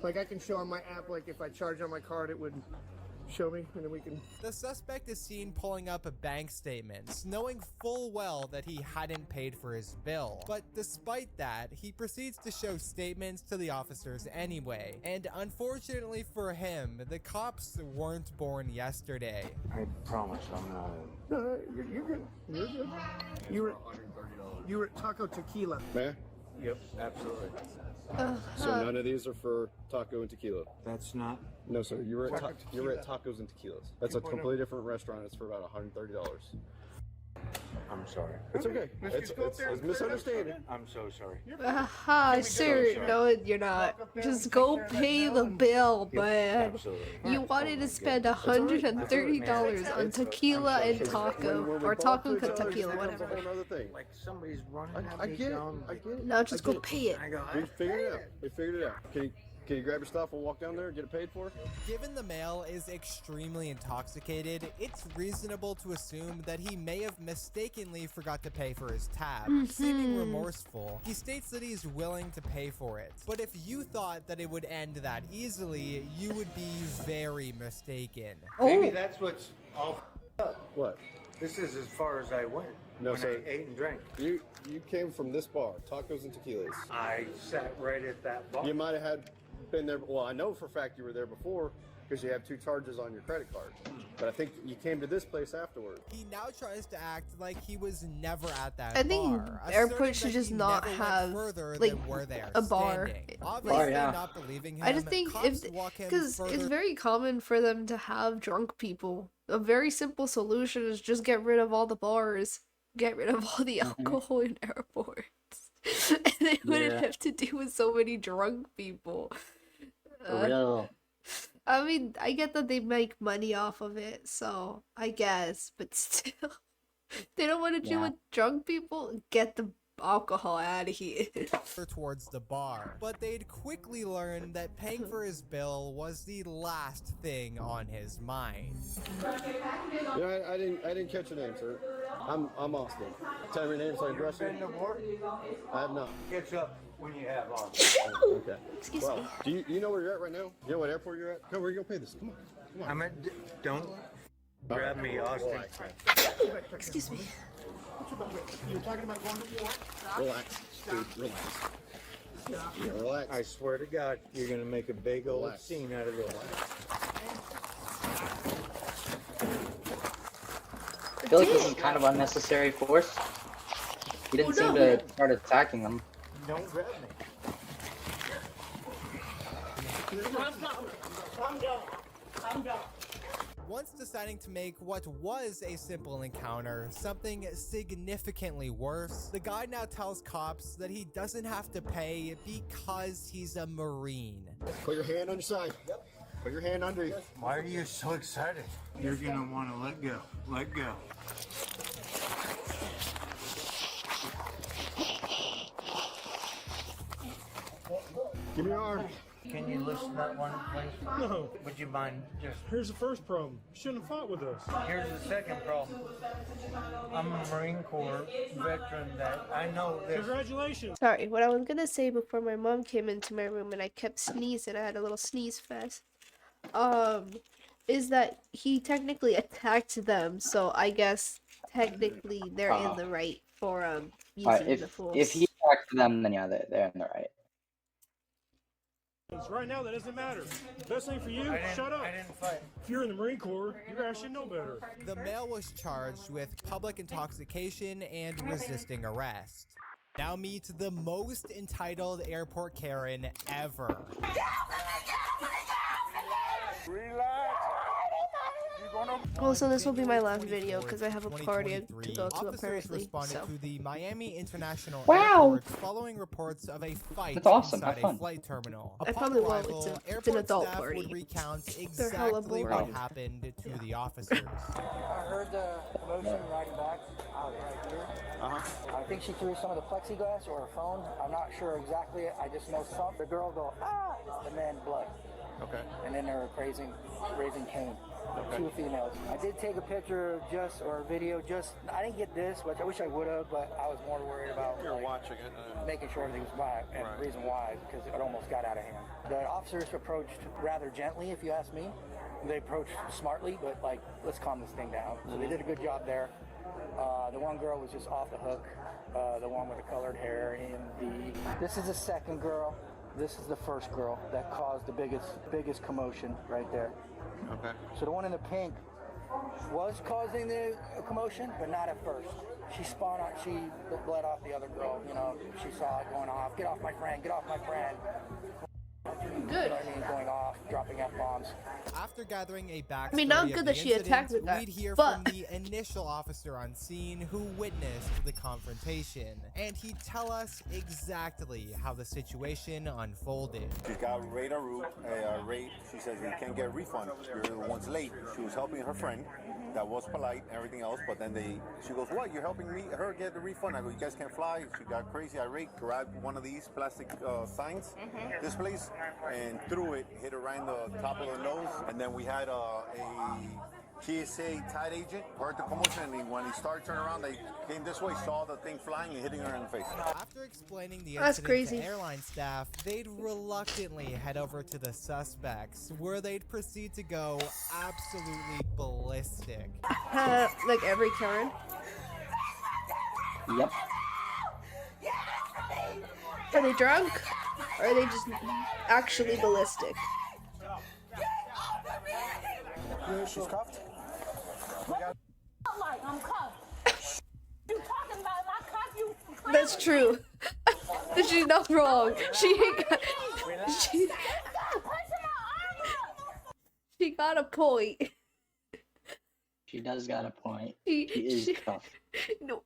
Like I can show on my app, like if I charge on my card, it would show me, and then we can. The suspect is seen pulling up bank statements, knowing full well that he hadn't paid for his bill. But despite that, he proceeds to show statements to the officers anyway. And unfortunately for him, the cops weren't born yesterday. I promise I'm not. No, you're good. You're good. You were at Taco Tequila. Man? Yep, absolutely. So none of these are for taco and tequila. That's not. No, sir. You were at tacos and tequilas. That's a completely different restaurant. It's for about $130. I'm sorry. It's okay. It's misunderstanding. I'm so sorry. Haha, sir. No, you're not. Just go pay the bill, man. Absolutely. You wanted to spend $130 on tequila and taco, or taco and tequila, whatever. Another thing. Like somebody's running at I me get it. down. I get it. Now just go pay it. We figured it out. We figured it out. Can you grab your stuff and walk down there and get it paid for? Given the male is extremely intoxicated, it's reasonable to assume that he may have mistakenly forgot to pay for his tab. Seeming remorseful, he states that he's willing to pay for it. But if you thought that it would end that easily, you would be very mistaken. Maybe that's what's all up. What? This is as far as I went. No, when sir. I ate and drank. You came from this bar, tacos and tequilas. I sat right at that bar. You might have been there. Well, I know for a fact you were there before because you have 2 charges on your credit card. But I think you came to this place afterward. He now tries to act like he was never at that I think bar. airports should asserting that just he not never went have further like than where they are a bar. standing. Obviously yeah. not believing him. I just think cops if walk him because further it's very common for them to have drunk people. A very simple solution is just get rid of all the bars, get rid of all the alcohol in airports, and they wouldn't have to deal with so many drunk people. For real. I mean, I get that they make money off of it, so I guess, but still, they don't want to deal with drunk people. Get the alcohol out of here. towards the bar, but they'd quickly learn that paying for his bill was the last thing on his mind. Yeah, I didn't catch your name, sir. I'm Austin. Tell me your name so I can address you. Been to war? I have not. Catch up when you have on. Okay. Excuse Well, me. do you know where you're at right now? You know what airport you're at? Come, where are you gonna pay this? Come on. Come on. I'm at. Don't grab me, Austin. Excuse me. You're talking about going to war? Relax, dude. Relax. Yeah, relax. I swear to God, you're gonna make a big old Relax. scene out of this. I feel like this is kind of unnecessary force. He didn't seem to start attacking them. Don't grab me. I'm done. Once deciding to make what was a simple encounter something significantly worse, the guy now tells cops that he doesn't have to pay because he's a Marine. Put your hand on your side. Yep. Put your hand under you. Why are you so excited? You're gonna want to let go. Let go. Give me your arm. Can you listen that one, please? No. Would you mind just... Here's the first problem. You shouldn't have fought with us. Here's the second problem. I'm a Marine Corps veteran that I know this. Congratulations. Sorry, what I was gonna say before my mom came into my room and I kept sneezing, I had a little sneeze fest, is that he technically attacked them, so I guess technically they're in the right for using the force. If he attacked them, then yeah, they're in the right. Right now, that doesn't matter. Best thing for you, shut up. I didn't fight. If you're in the Marine Corps, you guys should know better. The male was charged with public intoxication and resisting arrest. Now meet the most entitled airport Karen ever. Also, this will be my last video because I have a party to go to Officers apparently. responded So. to the Miami International Wow. Airport following reports of a fight That's awesome. inside Have a fun. flight terminal. I Upon probably won't. arrival, It's an airport adult staff party. would recount They're hella exactly what boring. happened to the officers. I heard the commotion riding back out right here. I think she threw some of the plexiglass or her phone. I'm not sure exactly. I just know some. The girl go, ah, and then blood. Okay. And then they were raising Cain. Two females. I did take a picture or a video I didn't get this, which I wish I would have, but I was more worried about watching it. making sure everything was quiet, and the reason why, because it almost got out of hand. The officers approached rather gently, if you ask me. They approached smartly, but like, let's calm this thing down. So they did a good job there. The one girl was just off the hook. The one with the colored hair this is the second girl. This is the first girl that caused the biggest commotion right there. Okay. So the one in the pink was causing the commotion, but not at first. She bled off the other girl, she saw it going off. Get off my friend, get off my friend. Good. Going off, dropping F-bombs. After gathering a backstory I mean, not of good the that she attacked the incident, guy, we'd hear but- from the initial officer on scene who witnessed the confrontation, and he'd tell us exactly how the situation unfolded. She got radar rate. She says you can't get a refund. You're the one's late. She was helping her friend that was polite and everything else, but then she goes, what, you're helping her get the refund? I go, you guys can't fly. She got crazy irate, grabbed one of these plastic signs, displays, and threw it, hit her right in the top of the nose, and then we had a TSA tied agent heard the commotion, and when he started turning around, they came this way, saw the thing flying and hitting her in the face. After explaining the That's incident crazy. to airline staff, they'd reluctantly head over to the suspects, where they'd proceed to go absolutely ballistic. Like every Karen. Yep. Are they drunk? Or are they just actually ballistic? She's cuffed? Like I'm cuffed. You talking about my cuff? You. That's true. She's not wrong. She got a point. She does got a point. She is tough. No,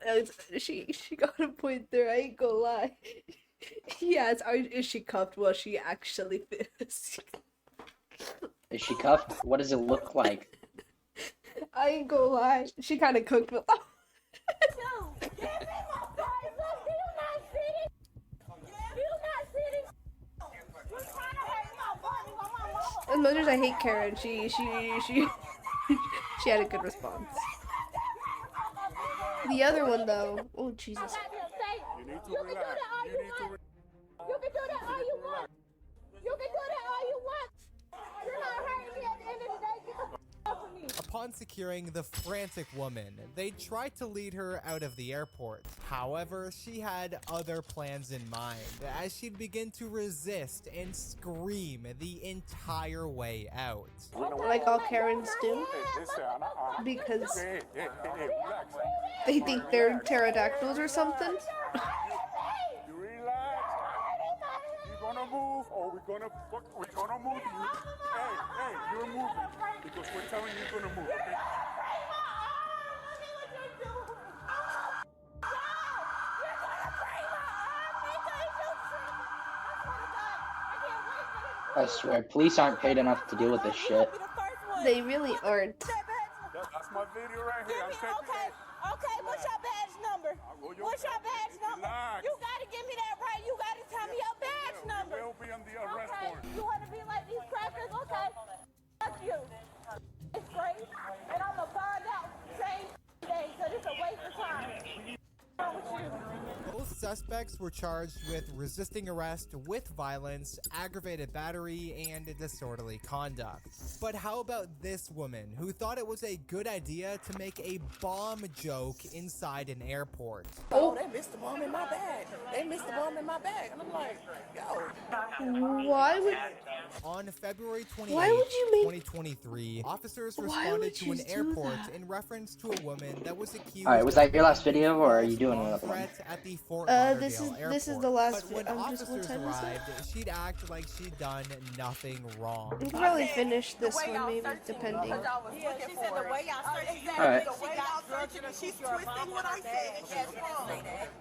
she got a point there. I ain't gonna lie. Yes, is she cuffed? Well, she actually is. Is she cuffed? What does it look like? I ain't gonna lie. She kind of cooked me. As much as I hate Karen, she had a good response. The other one though, oh Jesus. You need to relax. You can do that all you want. You can do that all you want. You're not hurting me at the end of the day. Get the f off of me. Upon securing the frantic woman, they tried to lead her out of the airport. However, she had other plans in mind, as she'd begin to resist and scream the entire way out. Like all Karens do, because they think they're pterodactyls or something. We're gonna move, or we're gonna move you. Hey, you're moving because we're telling you you're gonna move. Okay? I swear, police aren't paid enough to deal with this shit. They really aren't. That's my video right here. I'm taking it. Okay, what's your badge number? What's your badge number? You gotta give me that right. You gotta tell me your badge number. We'll be on the arrest warrant. You wanna be like these crackers? Okay. Fuck you. It's great. And I'm gonna find out same day, so this is a waste of time. Both suspects were charged with resisting arrest with violence, aggravated battery, and disorderly conduct. But how about this woman who thought it was a good idea to make a bomb joke inside an airport? Oh, they missed the bomb in my bag. They missed the bomb in my bag. And I'm like, yo. On February 28, Why would you make 2023, officers Why responded would to you an do airport that? in reference to a woman that was accused All right, was of that your last making a video, or are false you doing bomb another one? threat at the Fort Lauderdale This is airport. the last But when video. What officers time is it? arrived, she'd act like she'd done nothing wrong. We can probably finish this one, maybe, depending. She said the way y'all searching me, Alright. the way y'all searching me, she's twisting what I said.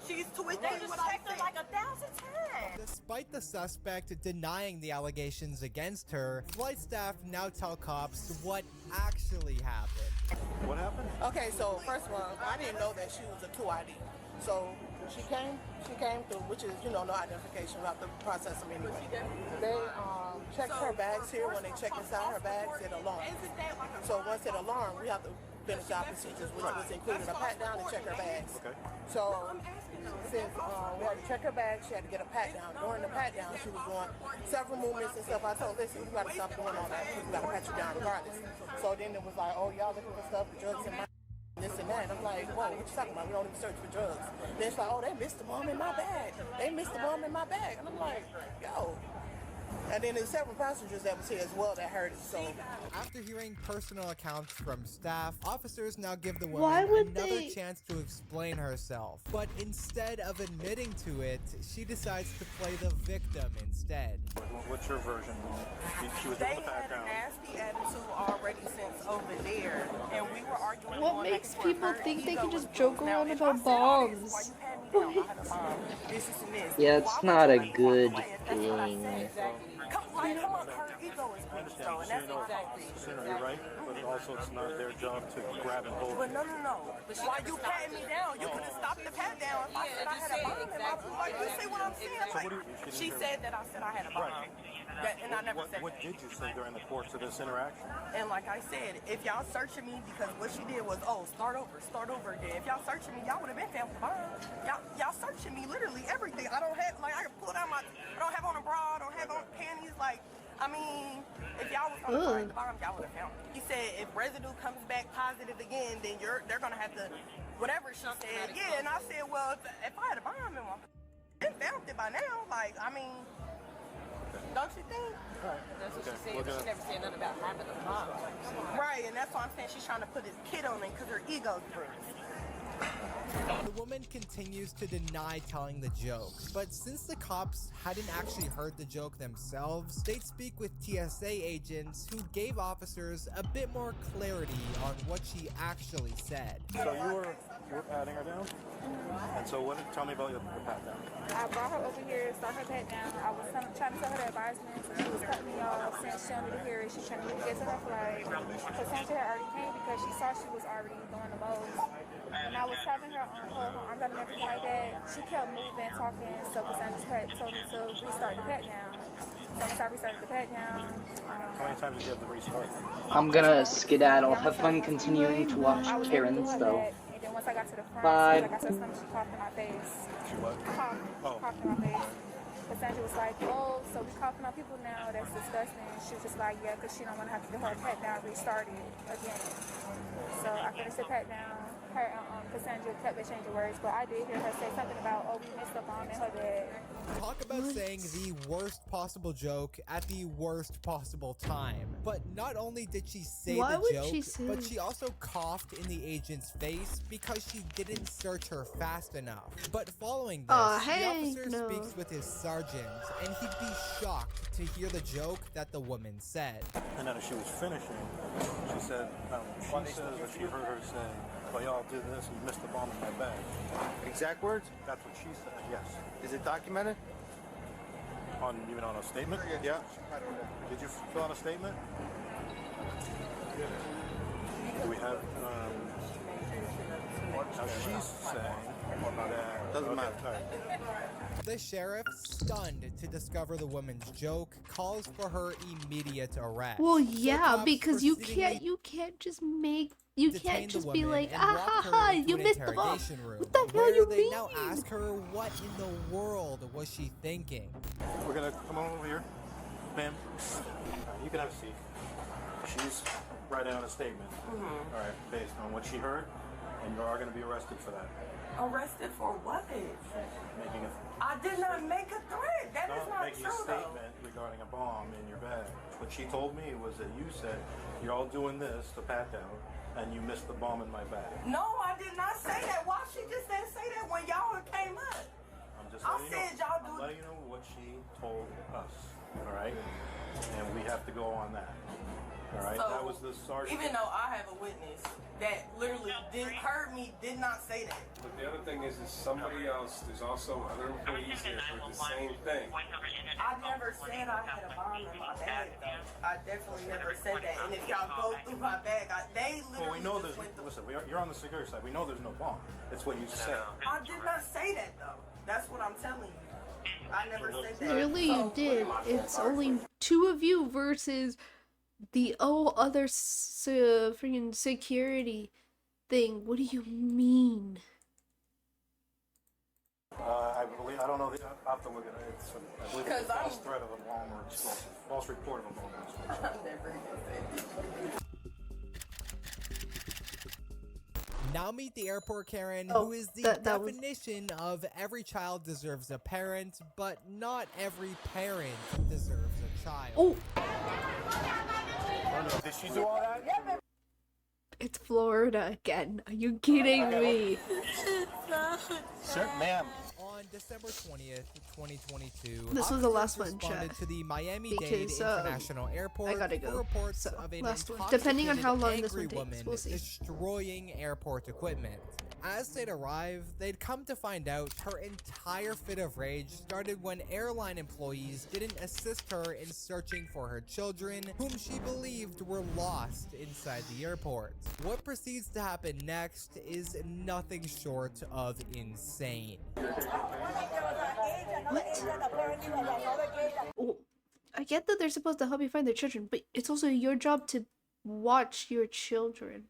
She's twisting what I said like 1,000 times. Despite the suspect denying the allegations against her, flight staff now tell cops what actually happened. What happened? Okay, so first of all, I didn't know that she was a 2ID. So she came through, which is, no identification. We have to process them anyway. They check her bags here. When they check inside her bags, it alarms. So once it alarms, we have to finish our procedures, which was included a pat down and check her bags. Okay. So since we had to check her bag, she had to get a pat down. During the pat down, she was doing several movements and stuff. I told her, listen, you got to stop doing all that because we got to pat you down regardless. So then it was like, oh, y'all looking for stuff, the drugs in my this and that. And I'm like, whoa, what you talking about? We don't even search for drugs. Then it's like, oh, they missed the bomb in my bag. They missed the bomb in my bag. And I'm like, yo. And then there's several passengers that was here as well that heard it. So After hearing personal accounts from staff, officers now give the Why woman would another they- chance to explain herself. But instead of admitting to it, she decides to play the victim instead. What's your version? She was they in the had a background. nasty attitude already since over there. And we were arguing. What going makes back and people forth. Her think they ego can was just joke bruised. Now, around if I about said all this, why bombs? you pat me down? I had a bomb. This and this. Yeah, it's not a good thing. Come on, her ego is bruised though, and that's exactly. You're right, but also it's not their job to grab and hold. But no. Why you patting me down? You could have stopped the pat down if I said I had a bomb in my pool. Like, you see what I'm saying? Like, she said that I said I had a bomb. And I never said What that. did you say during the course of this interaction? And like I said, if y'all searching me, because what she did was, start over again. If y'all searching me, y'all would have been found the bomb. Y'all searching me, literally everything. I don't have, I can pull down I don't have on a bra, I don't have on panties, if y'all was gonna find the bomb, y'all would have found it. He said if residue comes back positive again, then they're gonna have to, whatever she said. Yeah, and I said, well, if I had a bomb in my, they found it by now. Don't you think? That's what she said, but she never said nothing about having a bomb. Right, and that's why I'm saying she's trying to put his kid on it because her ego's bruised. The woman continues to deny telling the joke, but since the cops hadn't actually heard the joke themselves, they'd speak with TSA agents who gave officers a bit more clarity on what she actually said. So you were patting her down? And so tell me about your pat down. I brought her over here, saw her pat down. I was trying to tell her the advisements. She was cutting me off, saying she wanted to hear it. She's trying to get to her flight. Cassandra had already came because she saw she was already doing the most. And I was having her on hold her arms and everything like that. She kept moving, talking, so Cassandra told me to restart the pat down. So once I restarted the pat down, How many times did you have to restart? I'm gonna skedaddle. Have fun continuing to watch Karen's though. and then once I got to the front, Bye. like I said something, she coughed in my face. She what? Coughed in my face. Cassandra was like, oh, so we coughing on people now, that's disgusting. She was just like, yeah, because she don't want to have to get her pat down restarted again. So I finished the pat down. Her Cassandra kept exchanging words, but I did hear her say something about, oh, we missed a bomb in her bed. Talk about saying the worst possible joke at the worst possible time. But not only did she say Why the would joke, she say- but she also coughed in the agent's face because she didn't search her fast enough. But following this, Aw, the heck officer no. speaks with his sergeant, and he'd be shocked to hear the joke that the woman said. And then as she was finishing, she said, she says that she heard her say, well, y'all did this and you missed the bomb in my bag. Exact words? That's what she said, yes. Is it documented? Even on a statement? Yeah. Did you fill out a statement? Do we have, now she's saying that... Doesn't matter. The sheriff, stunned to discover the woman's joke, calls for her immediate arrest. Well, So yeah, cops because you proceedingly can't just make, you detain can't the just be woman like, and ah walk ha her ha, into you an missed the bomb. interrogation room, What the hell where you they mean? now ask her what in the world was she thinking. We're gonna come on over here. Ma'am, you can have a seat. She's writing out a statement. All right, based on what she heard, and you are going to be arrested for that. Arrested for what? Making a I did not make a threat. That is not making a true, though. statement regarding a bomb in your bag. What she told me was that you said you're all doing this to pat down, and you missed the bomb in my bag. No, I did not say that. Why she just didn't say that when y'all came up? I'm just I letting said you know. y'all I'm do. letting you know what she told us. All right, and we have to go on that. All right, So, that was the sergeant. Even though I have a witness that literally heard me, did not say that. But the other thing is somebody else, there's also other employees there for the same thing. I never said I had a bomb in my bag, though. I definitely never said that. And if y'all go through my bag, they literally Well, we know just there's. went through. Listen, you're on the security side. We know there's no bomb. That's what you said. I did not say that, though. That's what I'm telling you. I never said that. Clearly you did. It's only two of you versus the other freaking security thing. What do you mean? I believe. I don't know. I have to look at it. It's, I believe it's a false threat of a bomb or explosive. False report of a bomb or explosive. I've never even said that. Now meet the airport Karen, Oh, who is the that was- definition of every child deserves a parent, but not every parent deserves a child. Oh! Did she do all that? It's Florida again. Are you kidding me? Sir, ma'am. On December 20th, 2022, This was the last officers one, responded chat. to the Miami-Dade Because, International Airport I gotta go. for reports So, of an last one. intoxicated, Depending on how long this angry one takes, woman we'll see. destroying airport equipment. As they'd arrive, they'd come to find out her entire fit of rage started when airline employees didn't assist her in searching for her children, whom she believed were lost inside the airport. What proceeds to happen next is nothing short of insane. Oh, I get that they're supposed to help you find their children, but it's also your job to watch your children.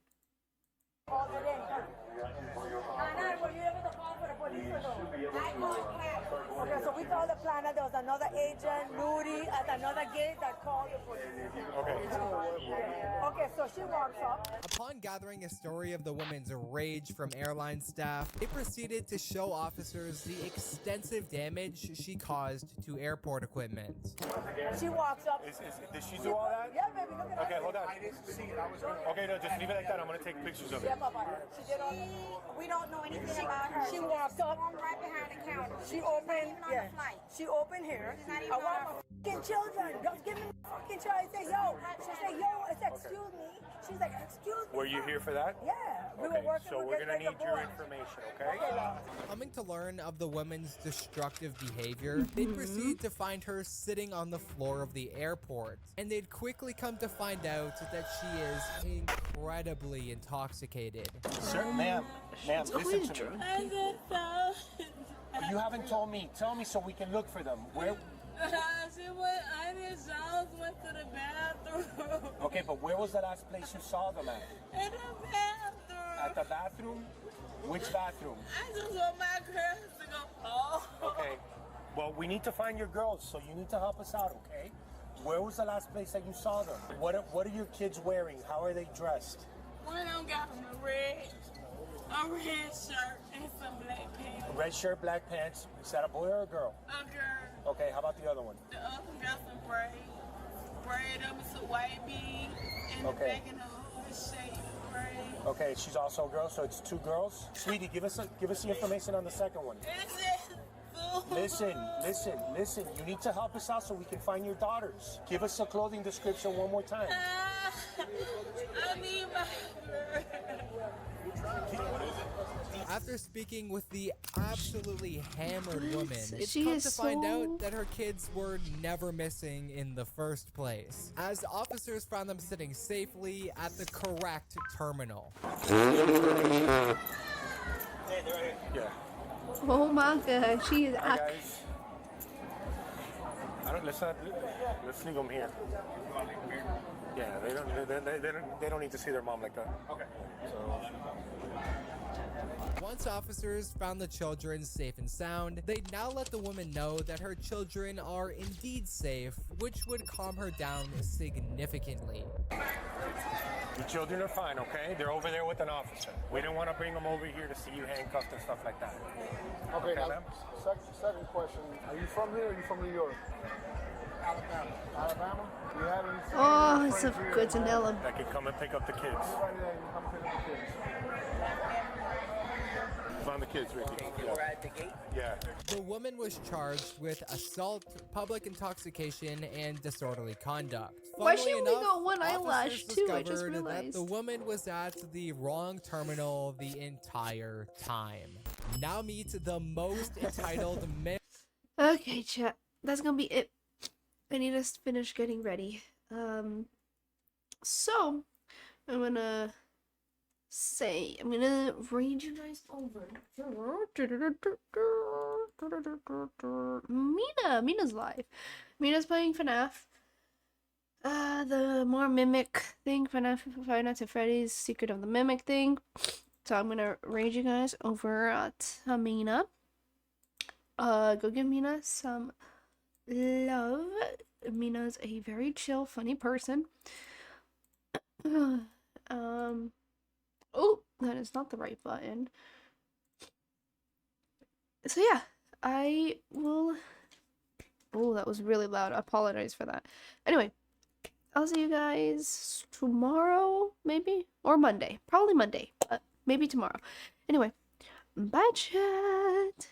Okay, so we told the planner there was another agent, Nudie, at another gate that called the police. Okay, so she walks up. Upon gathering a story of the woman's rage from airline staff, they proceeded to show officers the extensive damage she caused to airport equipment. She walks up. Did she do all that? Yeah, baby, look at Okay, her. hold on. I didn't see it. Okay, no, just leave it like that. I'm gonna take pictures of it. Yeah, Papa. She did all We don't know anything about her. She walked up. Right behind the counter. She opened, She's not even on yeah. the flight. She opened here. She's not even I on want her- my fucking children. Just give me my fucking child. I say, yo. She said, yo. I said, excuse me. She's like, excuse me. Were you here for that? Yeah. We Okay, were working so with we're the gonna need your board. information, okay? Okay, love. Coming to learn of the woman's destructive behavior, they'd proceed to find her sitting on the floor of the airport, and they'd quickly come to find out that she is incredibly intoxicated. Sir, ma'am, listen to me. I just saw. You haven't told me. Tell me so we can look for them. Where? She went. I did Charles went to the bathroom. Okay, but where was the last place you saw them at? In the bathroom. At the bathroom? Which bathroom? I just want my girls to go home. Okay. Well, we need to find your girls, so you need to help us out, okay? Where was the last place that you saw them? What are your kids wearing? How are they dressed? One of them got a red shirt and some black pants. Red shirt, black pants. Is that a boy or a girl? A girl. Okay, how about the other one? The other one got some braid up with some white beads and Okay. the back and the whole shape braid. Okay, she's also a girl, so it's two girls. Sweetie, give us the information on the second one. Listen. You need to help us out so we can find your daughters. Give us a clothing description one more time. I need my After speaking with the absolutely hammered woman, it's She come is to find so- out that her kids were never missing in the first place, as officers found them sitting safely at the correct terminal. Yeah. Oh my god, she is Hi, guys. Let's leave them here. Yeah, they don't need to see their mom like that. Okay. So. Once officers found the children safe and sound, they'd now let the woman know that her children are indeed safe, which would calm her down significantly. Your children are fine, okay? They're over there with an officer. We didn't want to bring them over here to see you handcuffed and stuff like that. Okay, now, ma'am? second question. Are you from here or are you from New York? Alabama? Do you have any Oh, it's so friends here good to in know them. That can come and pick up the kids. Anybody that can come pick up the kids? Find the kids, Ricky. We're at the gate. Yeah. The woman was charged with assault, public intoxication, and disorderly conduct. Why she Funnily only enough, got one eyelash officers too? I just discovered that realized. the woman was at the wrong terminal the entire time. Now meet the most entitled man. Okay, chat. That's gonna be it. I need to finish getting ready. So I'm gonna read you guys over Mina's live. Mina's playing FNAF. The more mimic thing, FNAF Five Nights at Freddy's Secret of the Mimic thing. So I'm gonna raid you guys over at Mina. Go give Mina some love. Mina's a very chill, funny person. Oh, that is not the right button. So yeah, I will. Oh, that was really loud. I apologize for that. Anyway, I'll see you guys tomorrow, maybe, or Monday. Probably Monday, but maybe tomorrow. Anyway, bye, chat.